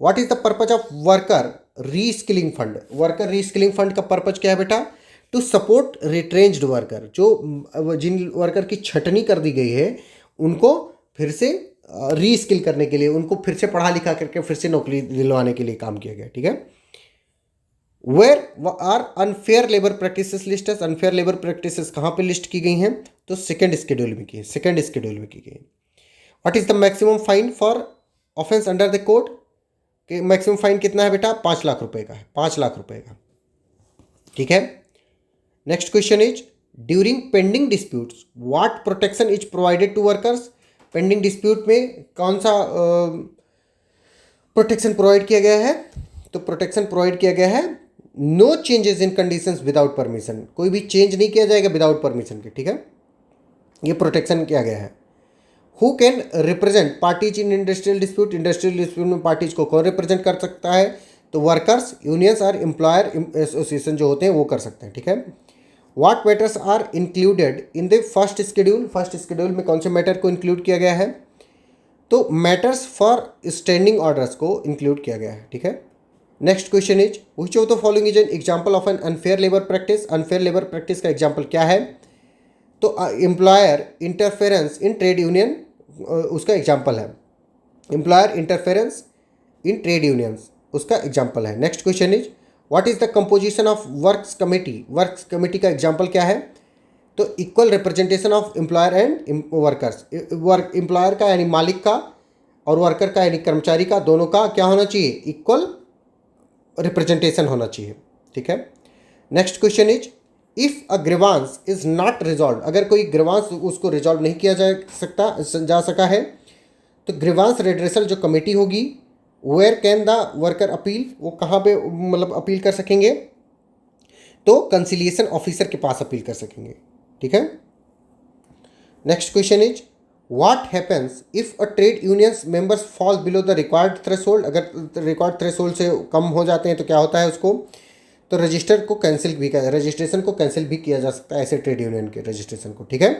what is the purpose of worker reskilling fund? Worker reskilling fund का पर्पज क्या है बेटा? To support retrenched worker. जो जिन वर्कर की छटनी कर दी गई है उनको फिर से रीस्किल करने के लिए, उनको फिर से पढ़ा लिखा करके फिर से नौकरी दिलवाने के लिए काम किया गया. ठीक है. Where are unfair labour practices list? Unfair labour practices कहाँ पे लिस्ट की गई हैं? तो सेकेंड स्केड्यूल में की है. सेकेंड स्केड्यूल में की गई. What is the maximum fine for offence under the code? कि मैक्सिमम फाइन कितना है बेटा? 5 लाख रुपए का है. 5 लाख रुपए का. ठीक है. Next question is during pending disputes what protection is provided to workers? Pending dispute में कौन सा प्रोटेक्शन प्रोवाइड किया गया है? तो प्रोटेक्शन प्रोवाइड किया गया है no changes in conditions without permission. कोई भी चेंज नहीं किया जाएगा विदाउट परमिशन के. ठीक है. ये प्रोटेक्शन किया गया है. Who can represent parties in industrial dispute? Industrial dispute में पार्टीज को कौन रिप्रेजेंट कर सकता है? तो वर्कर्स, यूनियंस और एम्प्लॉयर एसोसिएशन जो होते हैं वो कर सकते हैं. ठीक है. What matters are included in the first schedule? First schedule में कौन से मैटर को इंक्लूड किया गया है? तो मैटर्स फॉर स्टैंडिंग ऑर्डर्स को इंक्लूड किया गया है. ठीक है. Next question is which of the following is an example of N unfair labour practice? Unfair labour practice का एग्जांपल क्या है? तो employer interference in trade union उसका एग्जांपल है. Employer interference in trade unions उसका एग्जांपल है. Next question is what is the composition of works committee? Works committee का example क्या है? तो equal representation of employer and workers, employer का यानी मालिक का और वर्कर का यानी कर्मचारी का, दोनों का क्या होना चाहिए, इक्वल रिप्रेजेंटेशन होना चाहिए। ठीक है। Next question is if a grievance is not resolve, अगर कोई ग्रीवांस उसको रिजॉल्व नहीं किया जा सका है तो ग्रीवांस रेड्रेसल जो कमेटी होगी, where can the worker appeal, वो कहाँ पे मतलब अपील कर सकेंगे, तो कंसिलिएशन ऑफिसर के पास अपील कर सकेंगे। ठीक है। Next question is what happens if a trade unions members fall below the required threshold, अगर रिक्वायर्ड थ्रेशोल्ड से कम हो जाते हैं तो क्या होता है उसको, तो रजिस्टर को कैंसिल भी किया, रजिस्ट्रेशन को कैंसिल भी किया जा सकता है ऐसे ट्रेड यूनियन के रजिस्ट्रेशन को। ठीक है।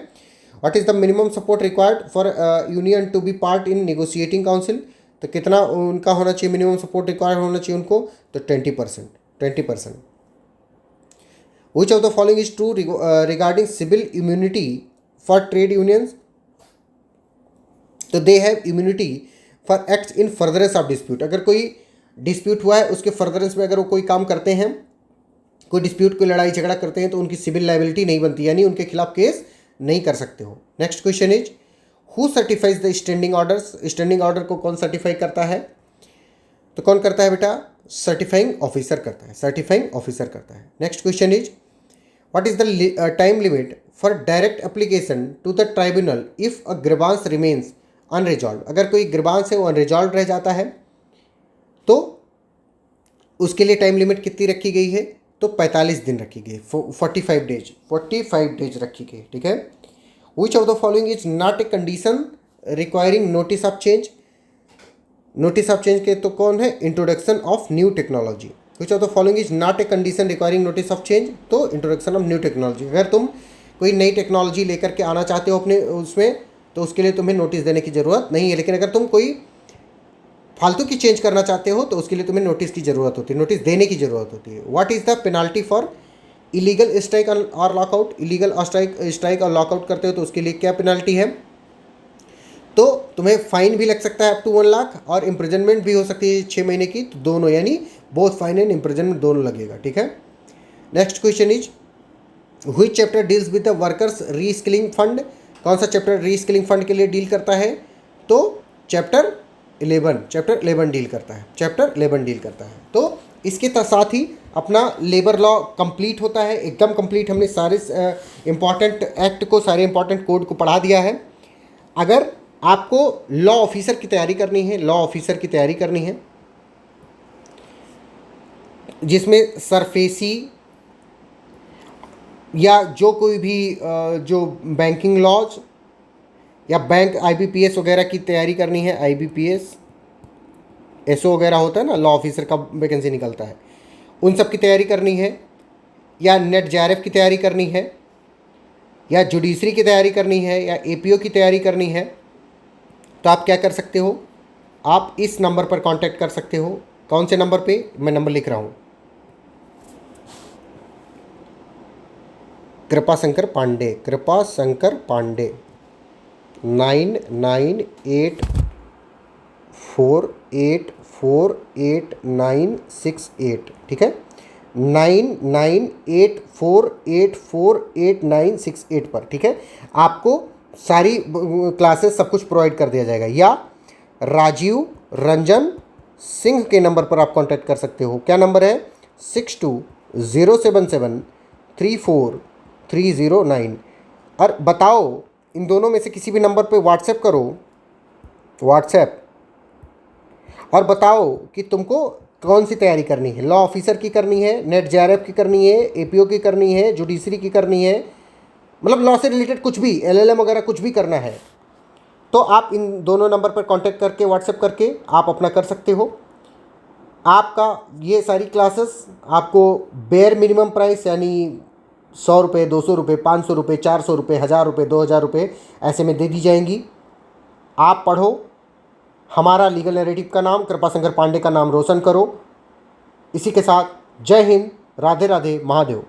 What is the minimum support required for union to be part in negotiating council, तो कितना उनका होना चाहिए, मिनिमम सपोर्ट रिक्वायर्ड होना चाहिए उनको, तो 20%। Which of the following is true regarding civil immunity for trade unions, तो they have immunity for acts in furtherance of dispute, अगर कोई डिस्प्यूट हुआ है उसके फर्दरेंस में अगर वो कोई काम करते हैं, कोई डिस्प्यूट, कोई लड़ाई झगड़ा करते हैं, तो उनकी सिविल लाइबिलिटी नहीं बनती, यानी उनके खिलाफ केस नहीं कर सकते हो। Next question is who certifies the standing orders, standing order को कौन सर्टिफाई करता है, तो कौन करता है बेटा, सर्टिफाइंग ऑफिसर करता है, सर्टिफाइंग ऑफिसर करता है। Next question is what is the time limit for direct application to the tribunal if a grievance remains unresolved, अगर कोई ग्रीवांस है वो अनरिजॉल्व रह जाता है तो उसके लिए टाइम लिमिट कितनी रखी गई है, तो 45 दिन रखी गई, 45 डेज रखी गई। ठीक है। विच of the following is not a condition requiring notice of change, notice of change के तो कौन है, introduction of new technology. Which of the following is not a condition requiring notice of change, तो introduction of new technology, अगर तुम कोई नई technology लेकर के आना चाहते हो अपने उसमें, तो उसके लिए तुम्हें नोटिस देने की ज़रूरत नहीं है, लेकिन अगर तुम कोई फालतू की चेंज करना चाहते हो तो उसके लिए तुम्हें नोटिस की ज़रूरत होती है, नोटिस देने की ज़रूरत होती है। What is the penalty for illegal strike और लॉकआउट, इलीगल स्ट्राइक और लॉकआउट करते हो तो उसके लिए क्या पेनाल्टी है, तो तुम्हें फाइन भी लग सकता है अप टू 1 लाख और इम्प्रिजनमेंट भी हो सकती है 6 महीने की, तो दोनों यानी बोथ फाइन एंड इम्प्रिजनमेंट दोनों लगेगा। ठीक है। Next question is which chapter deals with the workers reskilling fund, कौन सा चैप्टर रीस्किलिंग फंड के लिए डील करता है, तो चैप्टर 11 डील करता है, चैप्टर 11 डील करता है। तो इसके साथ ही अपना लेबर लॉ कंप्लीट होता है, एकदम कंप्लीट। हमने सारे इंपॉर्टेंट एक्ट को, सारे इंपॉर्टेंट कोड को पढ़ा दिया है। अगर आपको लॉ ऑफिसर की तैयारी करनी है, लॉ ऑफिसर की तैयारी करनी है जिसमें सरफेसी या जो कोई भी जो बैंकिंग लॉज या बैंक IBPS वगैरह की तैयारी करनी है, IBPS SO वगैरह होता है ना, लॉ ऑफिसर का वैकेंसी निकलता है, उन सब की तैयारी करनी है, या नेट JRF की तैयारी करनी है, या जुडिशरी की तैयारी करनी है, या APO की तैयारी करनी है, तो आप क्या कर सकते हो, आप इस नंबर पर कांटेक्ट कर सकते हो। कौन से नंबर पे, मैं नंबर लिख रहा हूँ, कृपाशंकर पांडे 9984848968। ठीक है, 9984848968 पर। ठीक है, आपको सारी क्लासेस सब कुछ प्रोवाइड कर दिया जाएगा, या राजीव रंजन सिंह के नंबर पर आप कांटेक्ट कर सकते हो। क्या नंबर है, 6207734309। और बताओ, इन दोनों में से किसी भी नंबर पे व्हाट्सएप करो, व्हाट्सएप, और बताओ कि तुमको कौन सी तैयारी करनी है, लॉ ऑफिसर की करनी है, नेट JRF की करनी है, APO की करनी है, जुडिशरी की करनी है, मतलब लॉ से रिलेटेड कुछ भी, LLM वगैरह कुछ भी करना है, तो आप इन दोनों नंबर पर कांटेक्ट करके, व्हाट्सएप करके आप अपना कर सकते हो। आपका ये सारी क्लासेस आपको बेयर मिनिमम प्राइस यानी 100 रुपये, 200 रुपये, 500 रुपये, 400 रुपये, 1000 रुपये, 2000 रुपये ऐसे में दे दी जाएंगी। आप पढ़ो, हमारा लीगल नैरेटिव का नाम, कृपाशंकर पांडे का नाम रोशन करो। इसी के साथ जय हिंद, राधे राधे, महादेव।